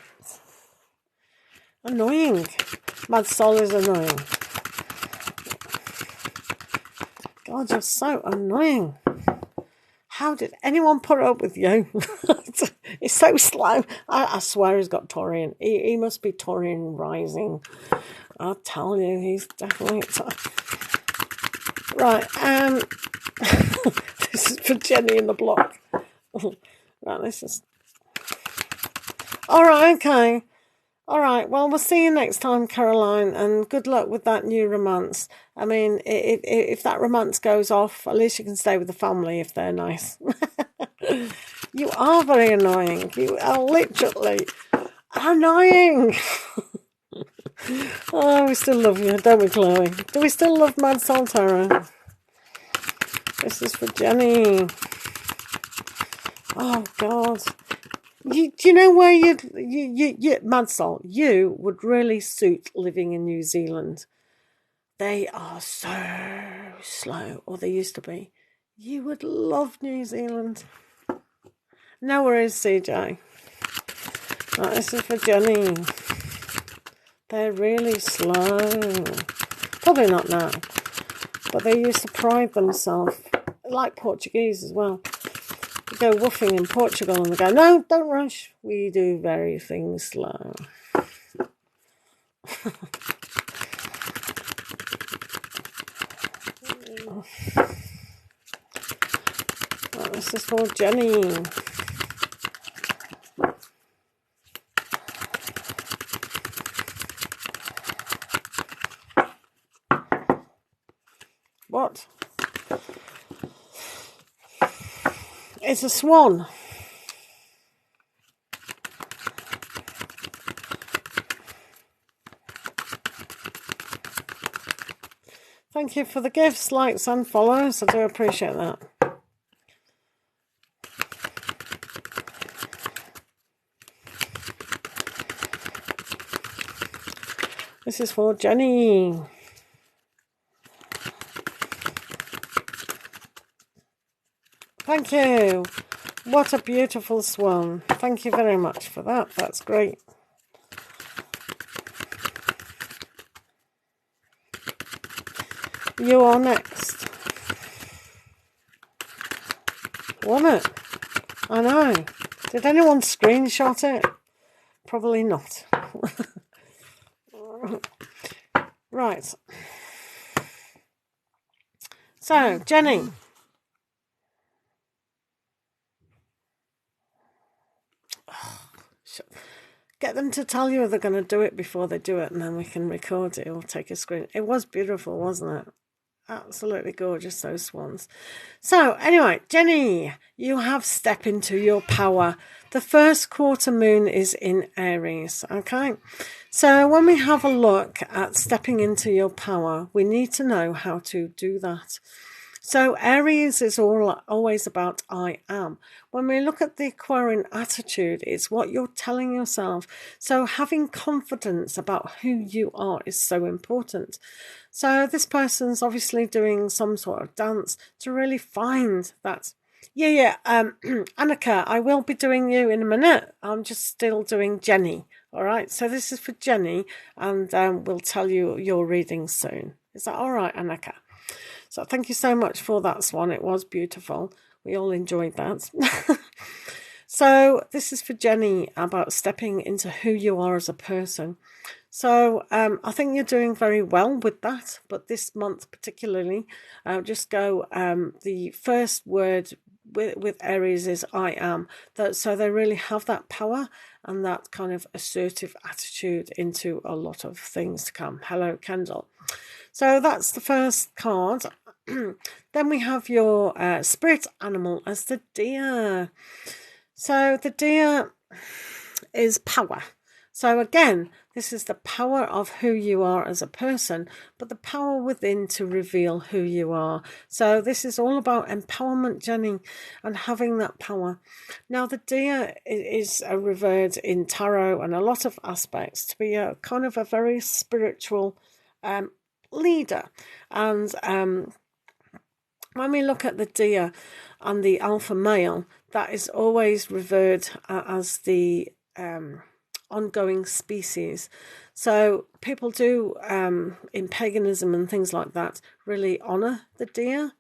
Speaker 1: Annoying. Mad Soul is annoying. God, you're so annoying. How did anyone put up with you? It's so slow. I swear he's got Taurian. He must be Taurian rising. I'll tell you, he's definitely... Right, this is for Jenny in the block. Right, this is... Alright, okay. Alright, well, we'll see you next time, Caroline, and good luck with that new romance. I mean, if that romance goes off, at least you can stay with the family if they're nice. You are very annoying. You are literally annoying. Oh, we still love you, don't we, Chloe? Do we still love Mad Soul Tarot? This is for Jenny. Oh God. Do you know where you Mad Soul, you would really suit living in New Zealand. They are so slow, or they used to be. You would love New Zealand. No worries, CJ. Right, this is for Jenny. They're really slow. Probably not now, but they used to pride themselves, like Portuguese as well. They go woofing in Portugal and they go, no, don't rush. We do very things slow. Right, this is for Jenny. What? It's a swan. Thank you for the gifts, likes and follows. I do appreciate that. This is for Jenny. Thank you. What a beautiful swan. Thank you very much for that. That's great. You are next. Wasn't it? I know. Did anyone screenshot it? Probably not. Right. So, Jenny. Get them to tell you they're going to do it before they do it, and then we can record it or take a screen. It was beautiful, wasn't it? Absolutely gorgeous, those swans. So, anyway, Jenny, you have step into your power. The first quarter moon is in Aries, okay? So, when we have a look at stepping into your power, we need to know how to do that. So Aries is always about I am. When we look at the Aquarian attitude, it's what you're telling yourself. So having confidence about who you are is so important. So this person's obviously doing some sort of dance to really find that. Annika, I will be doing you in a minute. I'm just still doing Jenny. All right, so this is for Jenny, and we'll tell you your reading soon. Is that all right, Annika? So thank you so much for that swan. It was beautiful. We all enjoyed that. So this is for Jenny about stepping into who you are as a person. So I think you're doing very well with that. But this month particularly, just go the first word with Aries is I am. So they really have that power and that kind of assertive attitude into a lot of things to come. Hello, Kendall. So that's the first card. Then we have your spirit animal as the deer. So the deer is power. So again, this is the power of who you are as a person, but the power within to reveal who you are. So this is all about empowerment, Jenny, and having that power. Now, the deer is revered in tarot and a lot of aspects to be a kind of a very spiritual leader. And when we look at the deer and the alpha male, that is always revered as the ongoing species. So people do, in paganism and things like that, really honour the deer.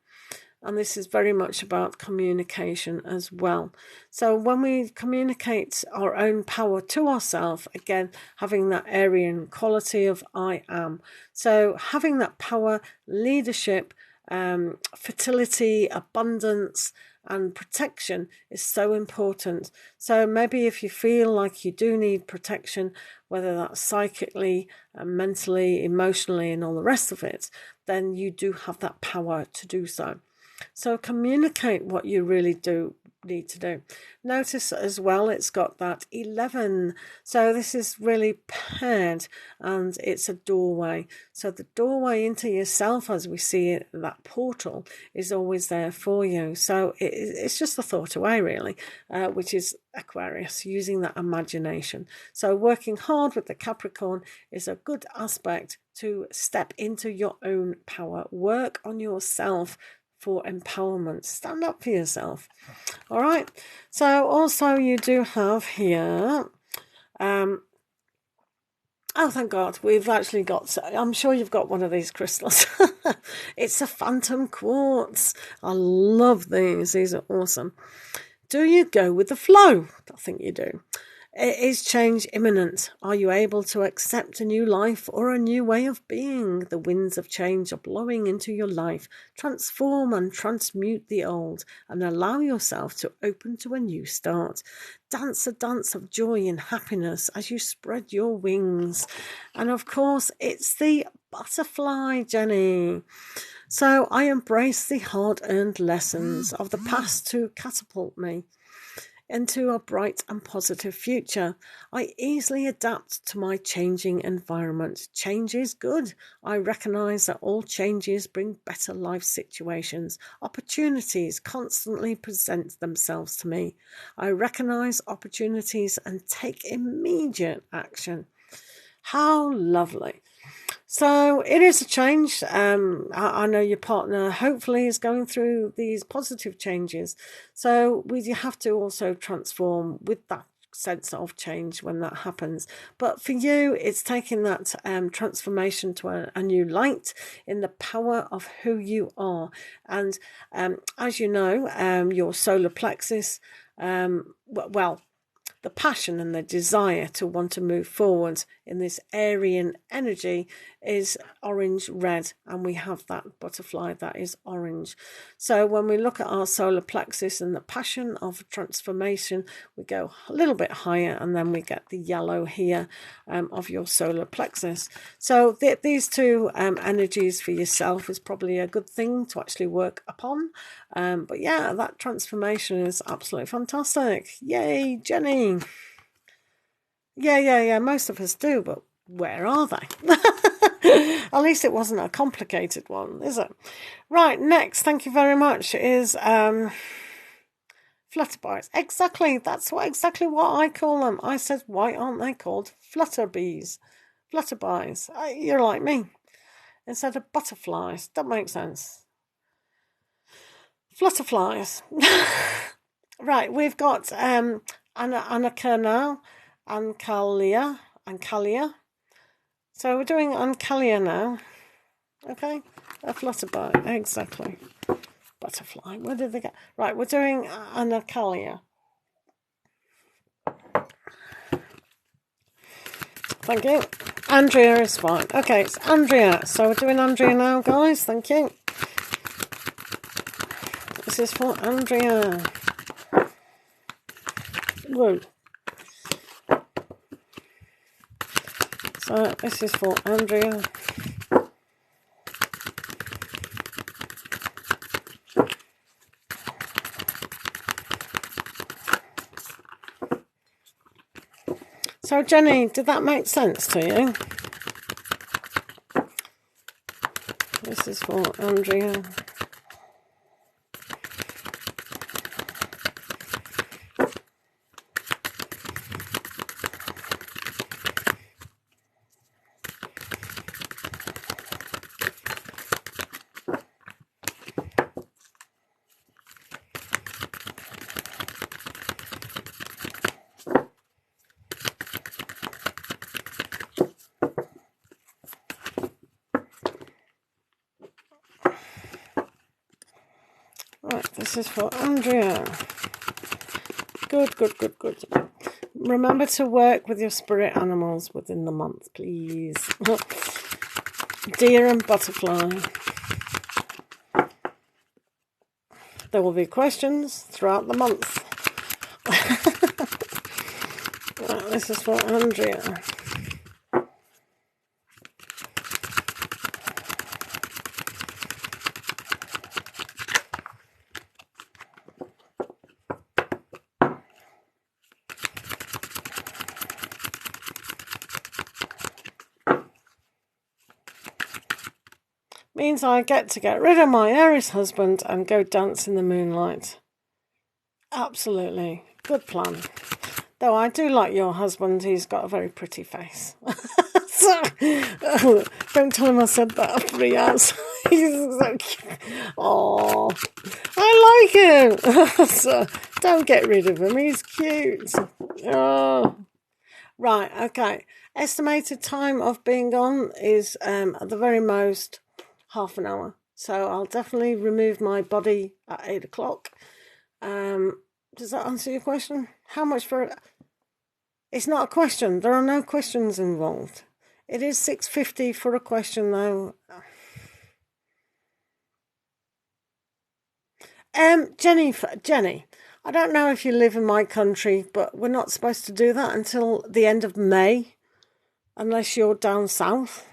Speaker 1: And this is very much about communication as well. So when we communicate our own power to ourselves, again, having that Aryan quality of I am. So having that power, leadership, fertility, abundance, and protection is so important. So maybe if you feel like you do need protection, whether that's psychically, mentally, emotionally, and all the rest of it, then you do have that power to do so. So communicate what you really do need to do. Notice as well it's got that 11, so this is really paired, and it's a doorway. So the doorway into yourself, as we see it, that portal, is always there for you. So it's just a thought away, really, which is Aquarius, using that imagination. So working hard with the Capricorn is a good aspect to step into your own power. Work on yourself for empowerment. Stand up for yourself. All right. So also you do have here, oh, thank God, we've actually got, I'm sure you've got one of these crystals. It's a phantom quartz. I love these. These are awesome. Do you go with the flow? I think you do. Is change imminent? Are you able to accept a new life or a new way of being? The winds of change are blowing into your life. Transform and transmute the old and allow yourself to open to a new start. Dance a dance of joy and happiness as you spread your wings. And of course, it's the butterfly, Jenny. So I embrace the hard-earned lessons of the past to catapult me into a bright and positive future. I easily adapt to my changing environment. Change is good. I recognise that all changes bring better life situations. Opportunities constantly present themselves to me. I recognise opportunities and take immediate action. How lovely. So it is a change. I know your partner hopefully is going through these positive changes. So we have to also transform with that sense of change when that happens. But for you, it's taking that transformation to a new light in the power of who you are. And as you know, your solar plexus, well, the passion and the desire to want to move forward in this Aryan energy is orange red, and we have that butterfly that is orange. So when we look at our solar plexus and the passion of transformation, we go a little bit higher, and then we get the yellow here of your solar plexus. So these two energies for yourself is probably a good thing to actually work upon. But yeah, that transformation is absolutely fantastic. Yay, Jenny. Yeah. Most of us do, but where are they? At least it wasn't a complicated one, is it? Right, next, thank you very much, is flutterbies. Exactly, that's exactly what I call them. I said, why aren't they called flutterbees? Flutterbies. You're like me. Instead of butterflies. That makes sense. Flutterflies. Right, we've got Anaka now, Ancalia. So we're doing Ancalia now. Okay, a flutterby, exactly. Butterfly, where did they get? Right, we're doing Ancalia. Thank you. Andrea is fine. Okay, it's Andrea. So we're doing Andrea now, guys. Thank you. This is for Andrea. Woo. So this is for Andrea. So Jenny, did that make sense to you? This is for Andrea. Right, this is for Andrea. Good. Remember to work with your spirit animals within the month, please. Deer and butterfly. There will be questions throughout the month. Right, this is for Andrea. means I get to get rid of my Aries husband and go dance in the moonlight. Absolutely. Good plan. Though I do like your husband, he's got a very pretty face. So, don't tell him I said that after he has. He's so cute. Oh, I like him. So, don't get rid of him, he's cute. Oh. Right, okay. Estimated time of being on is at the very most half an hour. So I'll definitely remove my body at 8 o'clock. Does that answer your question? How much for... It's not a question. There are no questions involved. It is $6.50 for a question, though. Jenny, I don't know if you live in my country, but we're not supposed to do that until the end of May, unless you're down south,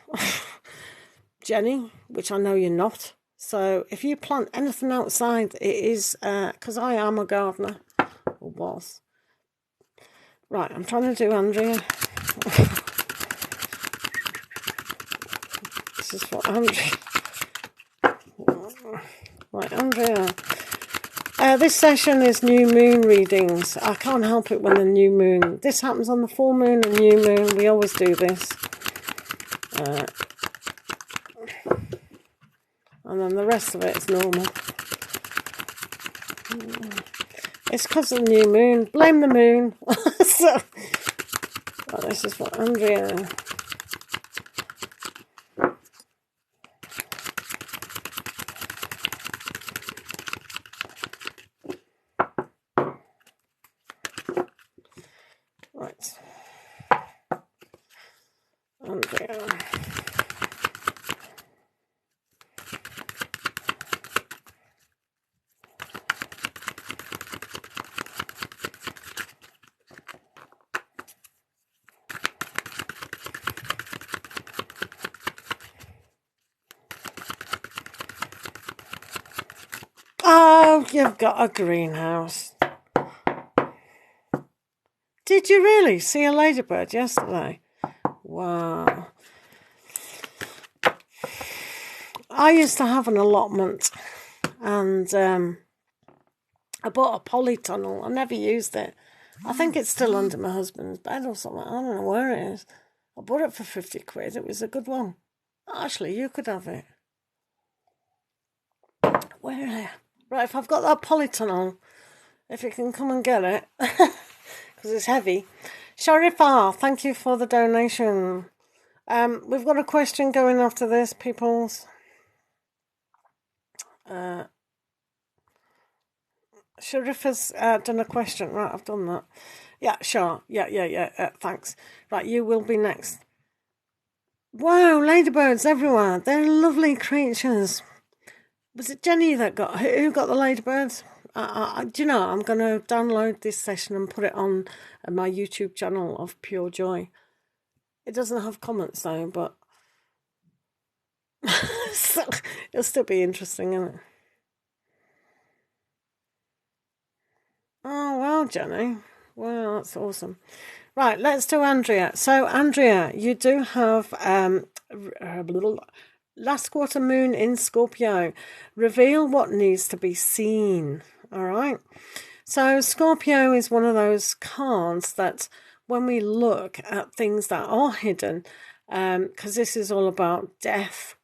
Speaker 1: Jenny, which I know you're not. So if you plant anything outside, it is, because I am a gardener, or was. Right, I'm trying to do Andrea. This is for Andrea. Right, Andrea. This session is new moon readings. I can't help it when the new moon... This happens on the full moon and new moon. We always do this. And then the rest of it is normal. It's because of the new moon. Blame the moon. So, well, this is for Andrea. Right. Andrea. Oh, you've got a greenhouse. Did you really see a ladybird yesterday? Wow. I used to have an allotment and I bought a polytunnel. I never used it. I think it's still under my husband's bed or something. I don't know where it is. I bought it for 50 quid. It was a good one. Actually, you could have it. Where? Right, if I've got that polytunnel, if you can come and get it, because it's heavy. Sharifah, thank you for the donation. We've got a question going after this, peoples. Sharifah's done a question. Right, I've done that. Yeah, sure. Yeah. Thanks. Right, you will be next. Wow, ladybirds everywhere. They're lovely creatures. Was it Jenny that got... Who got the ladybirds? Do you know, I'm going to download this session and put it on my YouTube channel of Pure Joy. It doesn't have comments though, but... it'll still be interesting, isn't it? Oh, well, Jenny. Well, that's awesome. Right, let's do Andrea. So, Andrea, you do have last quarter moon in Scorpio. Reveal what needs to be seen. All right. So, Scorpio is one of those cards that when we look at things that are hidden, because this is all about death,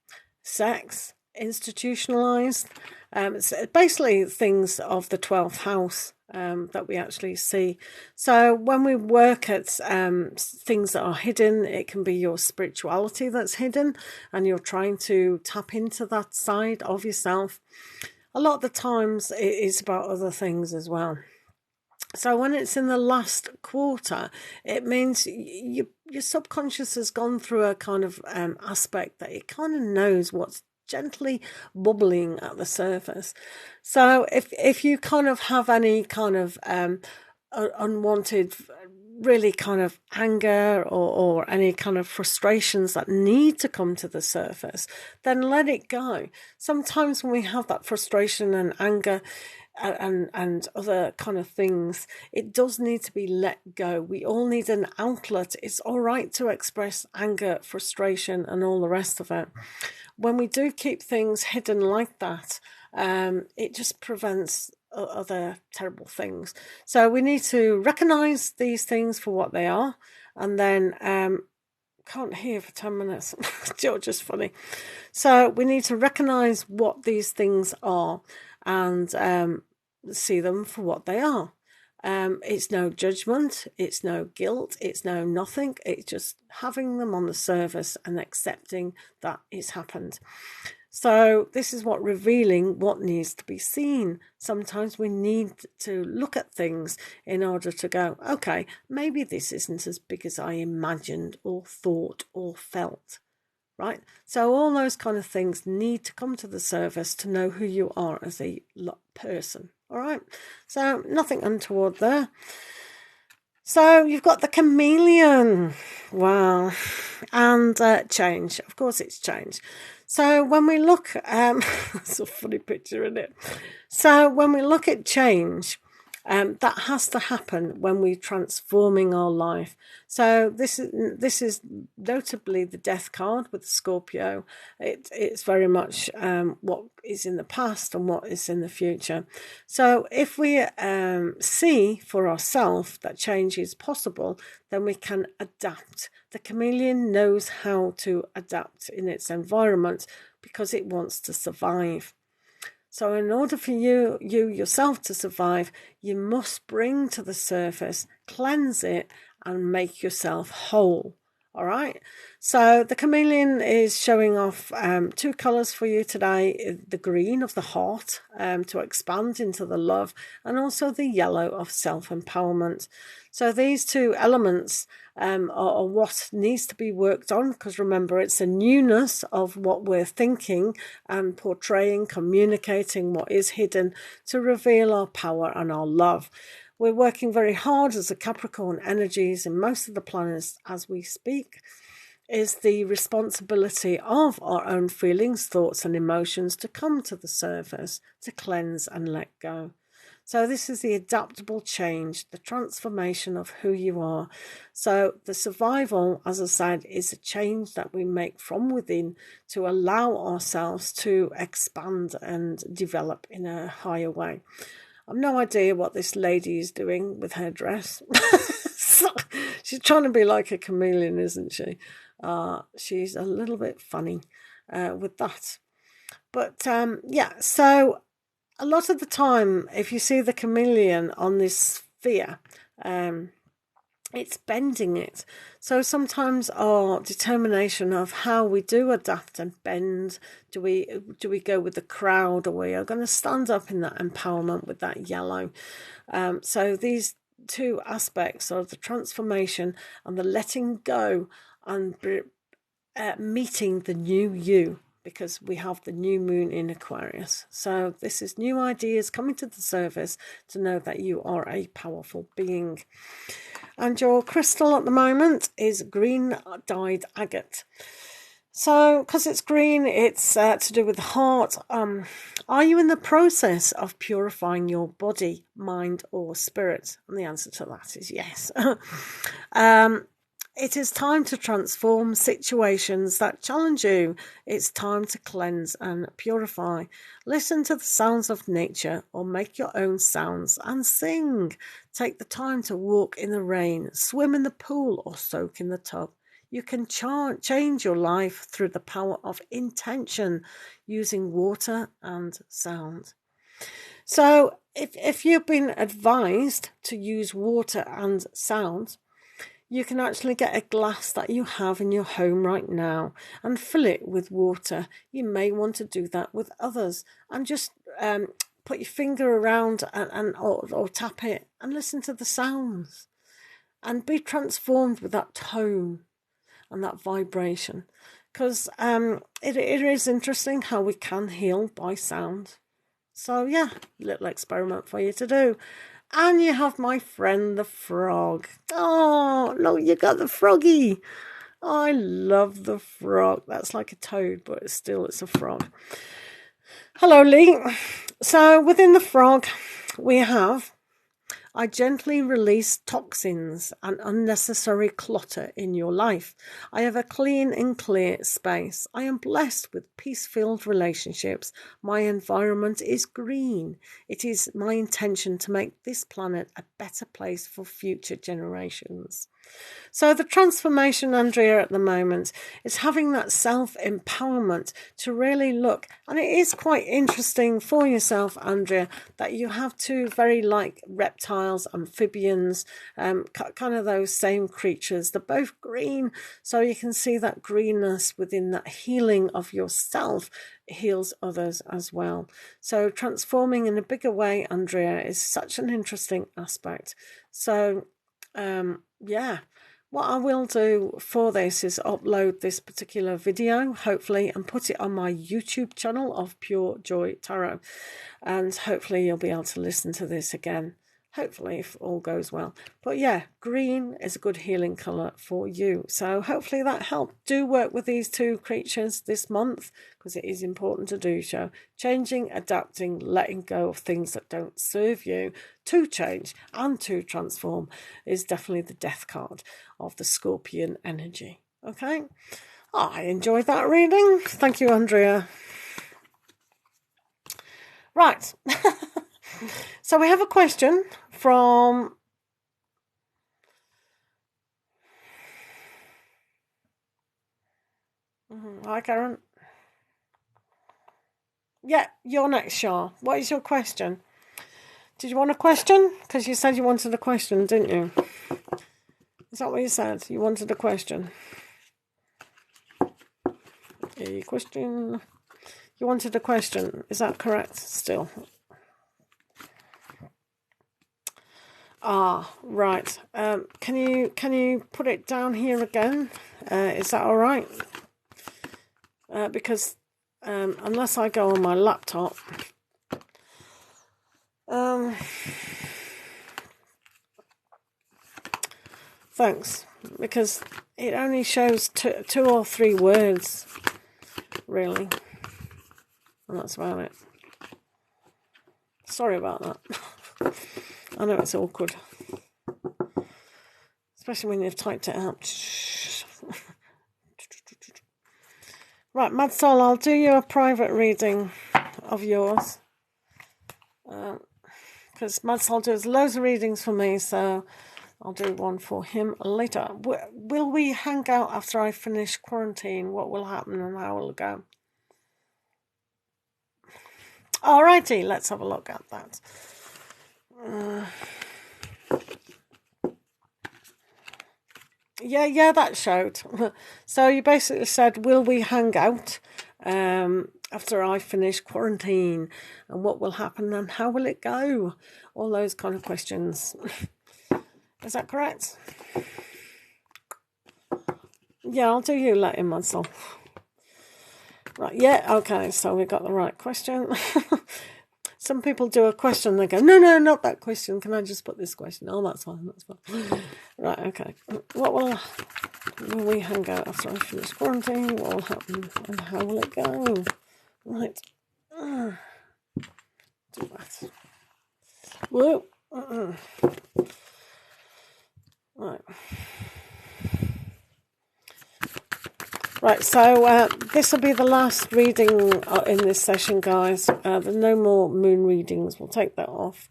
Speaker 1: sex, institutionalized. It's basically things of the 12th house that we actually see. So when we work at things that are hidden, it can be your spirituality that's hidden and you're trying to tap into that side of yourself. A lot of the times it is about other things as well. So when it's in the last quarter, it means your subconscious has gone through a kind of aspect that it kind of knows what's gently bubbling at the surface. So if you kind of have any kind of unwanted really kind of anger or any kind of frustrations that need to come to the surface, then let it go. Sometimes when we have that frustration and anger and other kind of things, it does need to be let go. We all need an outlet. It's all right to express anger, frustration, and all the rest of it. When we do keep things hidden like that, it just prevents other terrible things. So we need to recognize these things for what they are, and then can't hear for 10 minutes. George is funny. So we need to recognize what these things are and see them for what they are. It's no judgment, it's no guilt, it's no nothing. It's just having them on the surface and accepting that it's happened. So this is what revealing what needs to be seen. Sometimes we need to look at things in order to go, okay, maybe this isn't as big as I imagined or thought or felt, right? So all those kind of things need to come to the surface to know who you are as a person, all right? So nothing untoward there. So you've got the chameleon. Wow. And change. Of course it's change. So when we look, it's a funny picture, isn't it? So when we look at change, that has to happen when we're transforming our life. So this is notably the death card with the Scorpio. It's very much what is in the past and what is in the future. So if we see for ourselves that change is possible, then we can adapt. The chameleon knows how to adapt in its environment because it wants to survive. So in order for you yourself to survive, you must bring to the surface, cleanse it, and make yourself whole. All right. So the chameleon is showing off two colours for you today. The green of the heart to expand into the love, and also the yellow of self-empowerment. So these two elements are what needs to be worked on, because remember, it's a newness of what we're thinking and portraying, communicating what is hidden to reveal our power and our love. We're working very hard as the Capricorn energies in most of the planets as we speak. Is the responsibility of our own feelings, thoughts and emotions to come to the surface, to cleanse and let go. So this is the adaptable change, the transformation of who you are. So the survival, as I said, is a change that we make from within to allow ourselves to expand and develop in a higher way. I've no idea what this lady is doing with her dress. She's trying to be like a chameleon, isn't she? She's a little bit funny with that. But yeah, so a lot of the time, if you see the chameleon on this sphere, it's bending it. So sometimes our determination of how we do adapt and bend, do we go with the crowd, or we are going to stand up in that empowerment with that yellow. So these two aspects are the transformation and the letting go and meeting the new you, because we have the new moon in Aquarius. So this is new ideas coming to the surface to know that you are a powerful being. And your crystal at the moment is green dyed agate. So because it's green, it's to do with the heart. Are you in the process of purifying your body, mind or spirit? And the answer to that is yes. It is time to transform situations that challenge you. It's time to cleanse and purify. Listen to the sounds of nature or make your own sounds and sing. Take the time to walk in the rain, swim in the pool or soak in the tub. You can change your life through the power of intention using water and sound. So if you've been advised to use water and sound, you can actually get a glass that you have in your home right now and fill it with water. You may want to do that with others and just put your finger around or tap it and listen to the sounds and be transformed with that tone and that vibration. Because it is interesting how we can heal by sound. So yeah, little experiment for you to do. And you have my friend the frog. Oh, look, you got the froggy. I love the frog. That's like a toad, but it's a frog. Hello, Lee. So within the frog, we have I gently release toxins and unnecessary clutter in your life. I have a clean and clear space. I am blessed with peace-filled relationships. My environment is green. It is my intention to make this planet a better place for future generations. So the transformation, Andrea, at the moment is having that self-empowerment to really look, and it is quite interesting for yourself, Andrea, that you have two very like reptiles, amphibians, kind of those same creatures. They're both green, so you can see that greenness within that healing of yourself heals others as well. So transforming in a bigger way, Andrea, is such an interesting aspect. So yeah, what I will do for this is upload this particular video, hopefully, and put it on my YouTube channel of Pure Joy Tarot. And hopefully you'll be able to listen to this again, hopefully, if all goes well. But yeah, green is a good healing colour for you. So hopefully that helped. Do work with these two creatures this month, because it is important to do so. Changing, adapting, letting go of things that don't serve you, to change and to transform, is definitely the death card of the Scorpion energy. Okay, I enjoyed that reading. Thank you, Andrea. Right. So we have a question from hi, Karen. Yeah, you're next, Shah. What is your question? Did you want a question? Because you said you wanted a question, didn't you? Is that what you said? You wanted a question? A question? You wanted a question. Is that correct still? Ah, right. Can you put it down here again? Is that all right? Because unless I go on my laptop, thanks. Because it only shows two or three words, really, and that's about it. Sorry about that. I know it's awkward, especially when you've typed it out. Right, Mad Soul, I'll do you a private reading of yours. Because Mad Soul does loads of readings for me, so I'll do one for him later. Will we hang out after I finish quarantine? What will happen and how will it go? Alrighty, let's have a look at that. Yeah, that showed. So you basically said, will we hang out after I finish quarantine? And what will happen and how will it go? All those kind of questions. Is that correct? Yeah, I'll do you letting myself. Right, yeah, okay, so we got the right question. Some people do a question, they go, no, not that question. Can I just put this question? Oh, that's fine. Right, okay. What will we hang out after I finish quarantine? What will happen and how will it go? Right. Do that. Whoa. Right. Right, so this will be the last reading in this session, guys. There's no more moon readings. We'll take that off.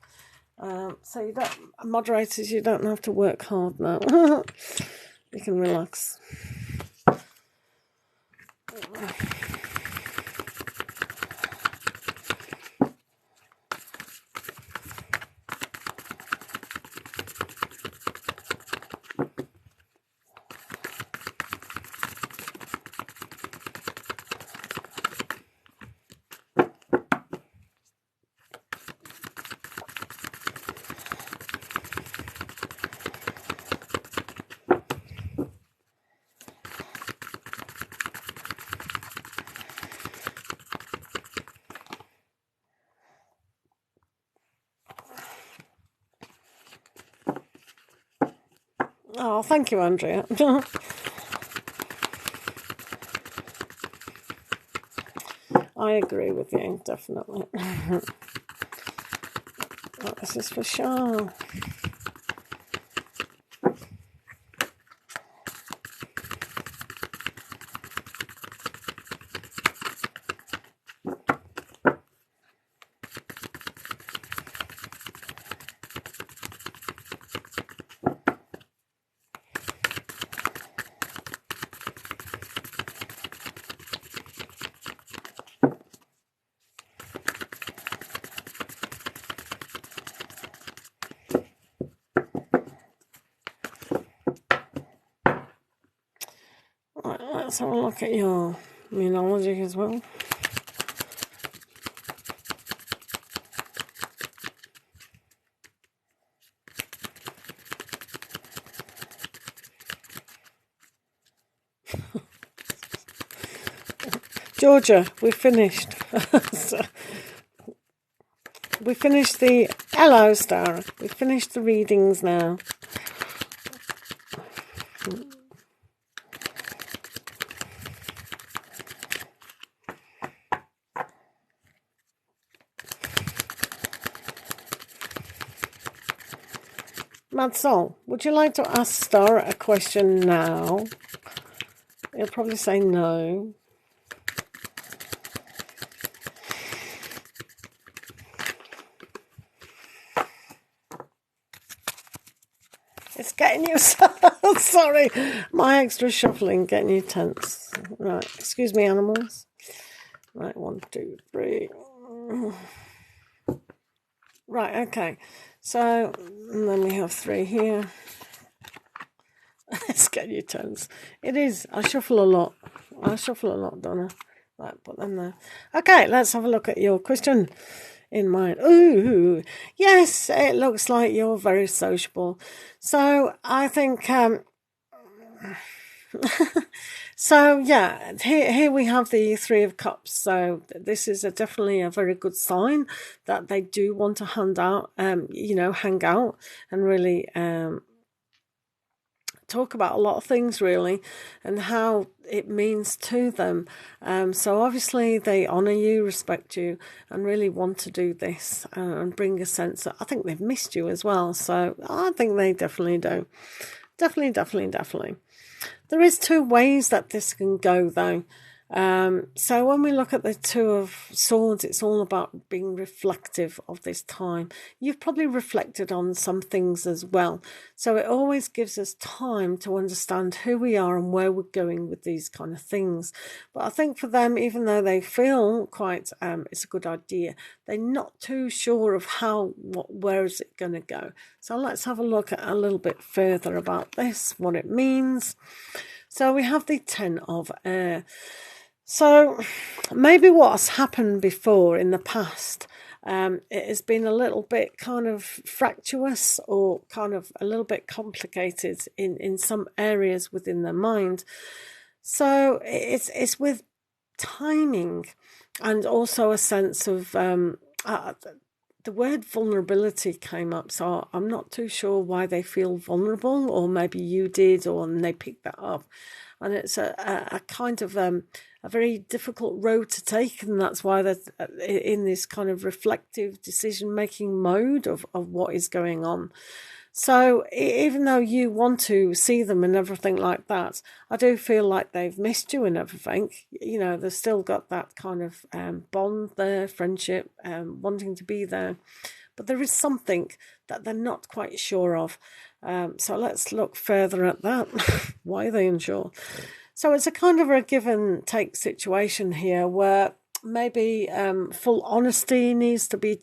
Speaker 1: So you don't, moderators, you don't have to work hard now. You can relax. Oh, thank you, Andrea. I agree with you, definitely. This is for sure. Right, let's have a look at your immunology as well. Georgia, we finished. So, we finished the... Hello, Star. We finished the readings now. Mad Soul, would you like to ask Star a question now? He'll probably say no. It's getting you... Sorry, my extra shuffling getting you tense. Right, excuse me, animals. Right, 1, 2, 3. Right, okay. So, and then we have 3 here. It's getting you tense. It is. I shuffle a lot. Donna. Right, put them there. Okay, let's have a look at your question in mind. Ooh, yes, it looks like you're very sociable. So I think, so yeah, here we have the 3 of Cups. So this is definitely a very good sign that they do want to hang out and really talk about a lot of things, really, and how it means to them. So obviously they honour you, respect you, and really want to do this and bring a sense that I think they've missed you as well. So I think they definitely do. Definitely. There is 2 ways that this can go, though. So when we look at the 2 of Swords, it's all about being reflective of this time. You've probably reflected on some things as well. So it always gives us time to understand who we are and where we're going with these kind of things. But I think for them, even though they feel quite, it's a good idea, they're not too sure of where is it going to go. So let's have a look at a little bit further about this, what it means. So we have the 10 of Air. So maybe what's happened before in the past, it has been a little bit kind of fractious or kind of a little bit complicated in some areas within their mind. So it's with timing and also a sense of the word vulnerability came up, so I'm not too sure why they feel vulnerable, or maybe you did, and they picked that up. And it's a kind of a very difficult road to take, and that's why they're in this kind of reflective decision-making mode of what is going on. So even though you want to see them and everything like that, I do feel like they've missed you and everything. You know, they've still got that kind of bond there, friendship, wanting to be there. But there is something that they're not quite sure of. So let's look further at that. Why are they unsure? So it's a kind of a give and take situation here where maybe full honesty needs to be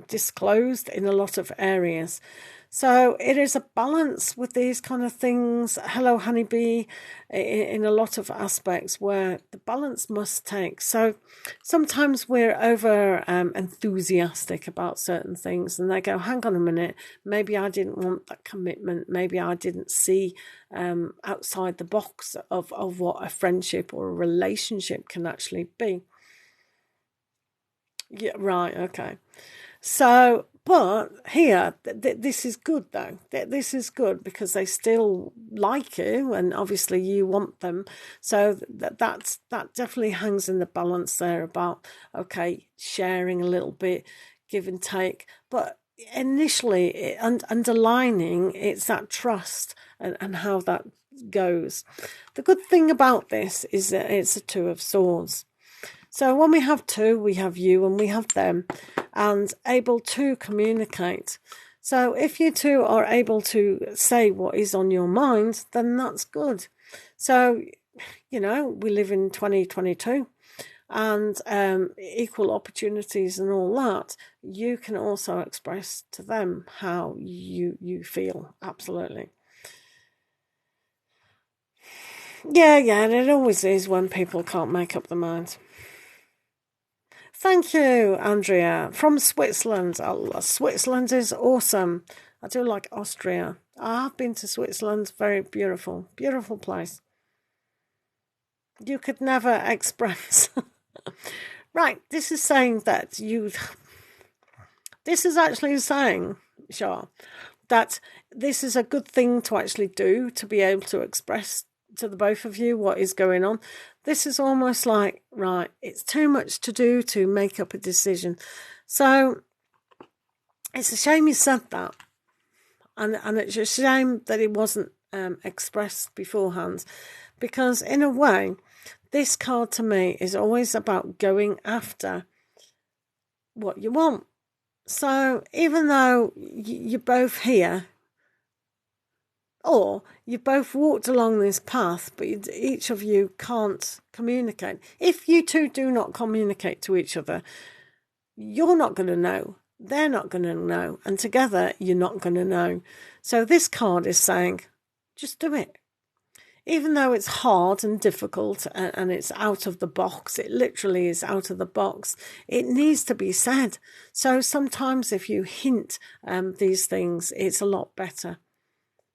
Speaker 1: disclosed in a lot of areas. So it is a balance with these kind of things. Hello, honeybee, in a lot of aspects where the balance must take. So sometimes we're over enthusiastic about certain things, and they go, hang on a minute, maybe I didn't want that commitment. Maybe I didn't see outside the box of what a friendship or a relationship can actually be. Yeah, right, okay. So, But here, this is good though. This is good because they still like you, and obviously you want them. So that definitely hangs in the balance there about, okay, sharing a little bit, give and take. But initially, underlining, it's that trust and how that goes. The good thing about this is that it's a Two of Swords. So when we have two, we have you and we have them, and able to communicate. So if you two are able to say what is on your mind, then that's good. So, we live in 2022 and equal opportunities and all that. You can also express to them how you feel. Absolutely. Yeah, and it always is when people can't make up their minds. Thank you, Andrea, from Switzerland. Switzerland is awesome. I do like Austria. I have been to Switzerland. Very beautiful, beautiful place. You could never express. Right, this is saying that you. This is actually saying, Shah, that this is a good thing to actually do, to be able to express to the both of you what is going on. This is almost like, right, it's too much to do to make up a decision. So it's a shame you said that. And it's a shame that it wasn't expressed beforehand. Because in a way, this card to me is always about going after what you want. So even though you're both here, or you both walked along this path, but each of you can't communicate. If you two do not communicate to each other, you're not going to know. They're not going to know. And together, you're not going to know. So this card is saying, just do it. Even though it's hard and difficult and it's out of the box, it literally is out of the box, it needs to be said. So sometimes if you hint these things, it's a lot better.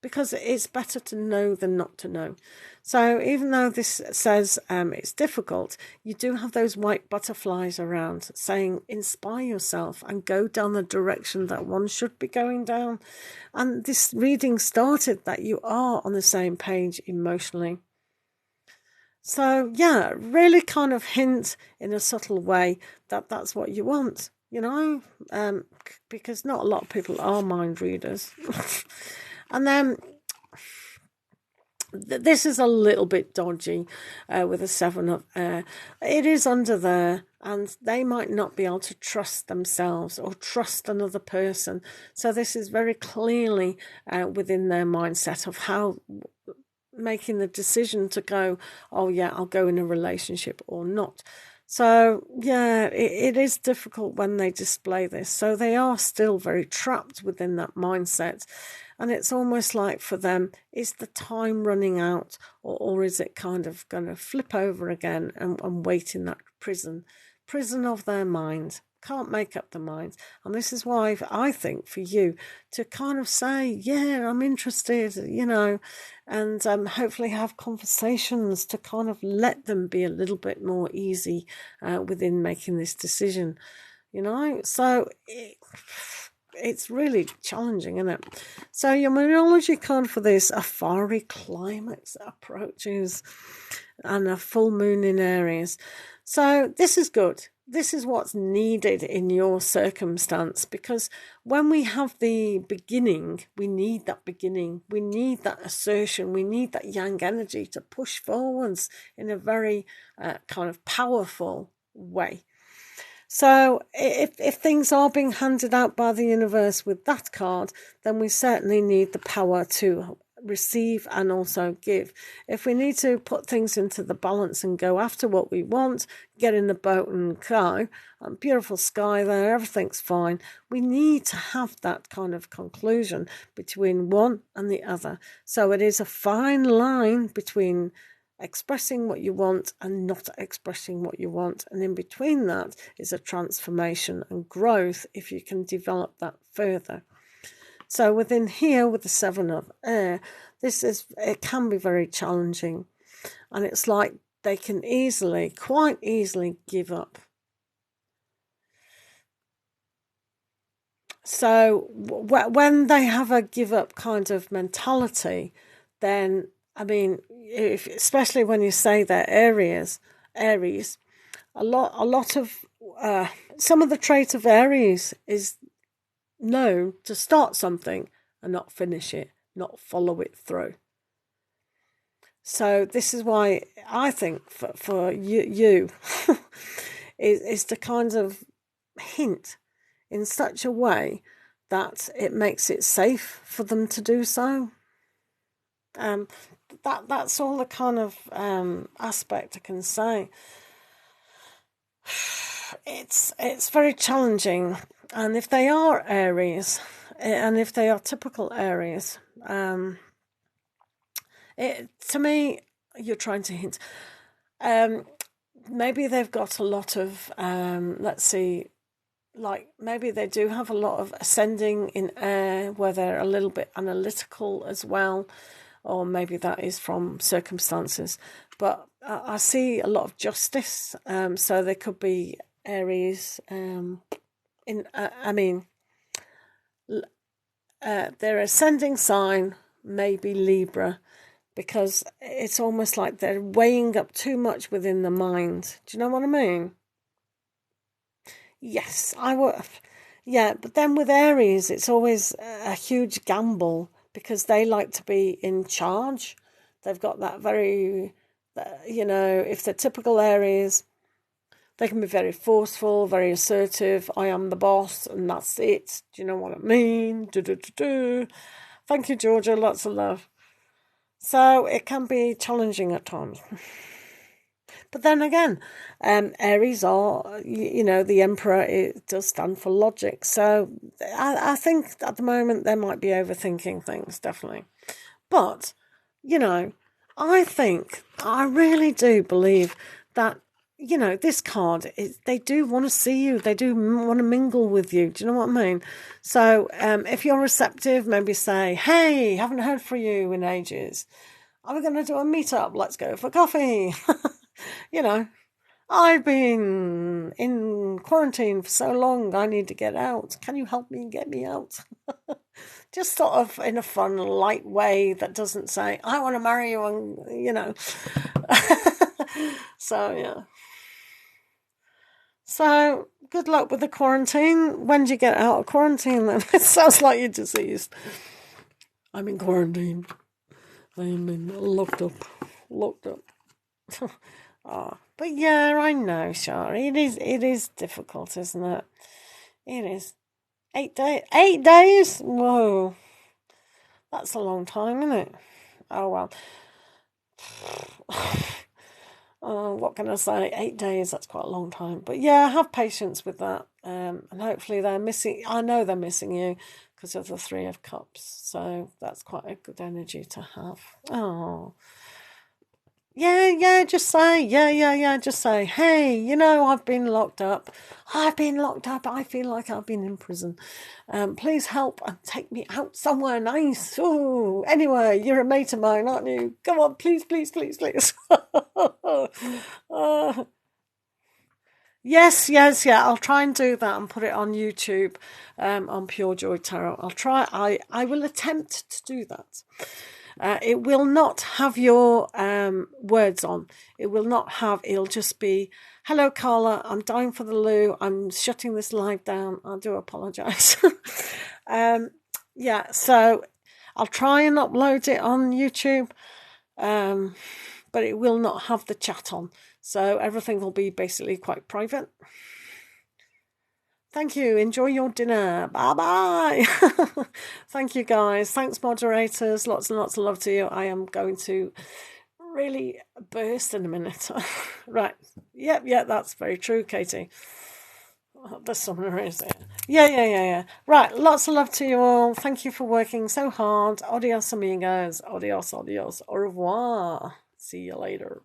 Speaker 1: Because it's better to know than not to know. So even though this says it's difficult, you do have those white butterflies around saying inspire yourself and go down the direction that one should be going down. And this reading started that you are on the same page emotionally. So yeah, really kind of hint in a subtle way that that's what you want, because not a lot of people are mind readers. And then this is a little bit dodgy with a 7 of air. It is under there, and they might not be able to trust themselves or trust another person. So this is very clearly within their mindset of how making the decision to go, oh yeah, I'll go in a relationship or not. So, yeah, it is difficult when they display this. So they are still very trapped within that mindset. And it's almost like for them, is the time running out, or is it kind of going to flip over again and wait in that prison of their mind? Can't make up the mind. And this is why I think for you to kind of say, yeah, I'm interested, and hopefully have conversations to kind of let them be a little bit more easy within making this decision, So it's really challenging, isn't it? So your Moonology card for this, a fiery climax approaches and a full moon in Aries. So this is good. This is what's needed in your circumstance, because when we have the beginning, we need that beginning. We need that assertion. We need that yang energy to push forwards in a very kind of powerful way. So if things are being handed out by the universe with that card, then we certainly need the power to receive and also give. If we need to put things into the balance and go after what we want, get in the boat and go, beautiful sky there, everything's fine. We need to have that kind of conclusion between one and the other. So it is a fine line between expressing what you want and not expressing what you want. And in between that is a transformation and growth if you can develop that further. So within here with the 7 of air, it can be very challenging. And it's like they can quite easily give up. So when they have a give up kind of mentality, then I mean, especially when you say they're Aries, a lot of some of the trait of Aries is known to start something and not finish it, not follow it through. So this is why I think for you is to kind of hint in such a way that it makes it safe for them to do so. That's all the kind of aspect I can say. It's very challenging, and if they are Aries, and if they are typical Aries, to me, you're trying to hint. Maybe they've got a lot of let's see, like maybe they do have a lot of ascending in air where they're a little bit analytical as well, or maybe that is from circumstances. But I see a lot of justice, so they could be Aries. Their ascending sign may be Libra, because it's almost like they're weighing up too much within the mind. Do you know what I mean? Yes, I would. Yeah, but then with Aries, it's always a huge gamble because they like to be in charge. They've got that very, if they're typical Aries, they can be very forceful, very assertive. I am the boss, and that's it. Do you know what I mean? Do. Thank you, Georgia. Lots of love. So it can be challenging at times. But then again, Aries are, the Emperor, it does stand for logic. So I think at the moment they might be overthinking things, definitely. But, I really do believe that, this card, they do want to see you. They do want to mingle with you. Do you know what I mean? So if you're receptive, maybe say, hey, haven't heard from you in ages. Are we going to do a meetup? Let's go for coffee. I've been in quarantine for so long, I need to get out. Can you help me get me out? Just sort of in a fun, light way that doesn't say, I want to marry you, and, So, yeah. So, good luck with the quarantine. When do you get out of quarantine then? It sounds like you're deceased. I'm in quarantine. I'm in locked up. But yeah, I know, Shari. It is difficult, isn't it? It is. 8 days. 8 days? Whoa. That's a long time, isn't it? Oh well. What can I say? 8 days, that's quite a long time. But yeah, have patience with that. And hopefully they're missing, I know they're missing you because of the Three of Cups. So that's quite a good energy to have. Oh. Yeah, just say, just say, hey, I've been locked up. I feel like I've been in prison. Please help and take me out somewhere nice. Oh, anyway, you're a mate of mine, aren't you? Come on, please. Yes, yeah. I'll try and do that and put it on YouTube, on Pure Joy Tarot. I'll try. I will attempt to do that. It will not have your words on. It'll just be, hello, Carla, I'm dying for the loo. I'm shutting this live down. I do apologise. So I'll try and upload it on YouTube, but it will not have the chat on. So everything will be basically quite private. Thank you. Enjoy your dinner. Bye-bye. Thank you, guys. Thanks, moderators. Lots and lots of love to you. I am going to really burst in a minute. Right. Yep, that's very true, Katie. The summoner is it. Yeah. Right. Lots of love to you all. Thank you for working so hard. Adios, amigos. Adios. Au revoir. See you later.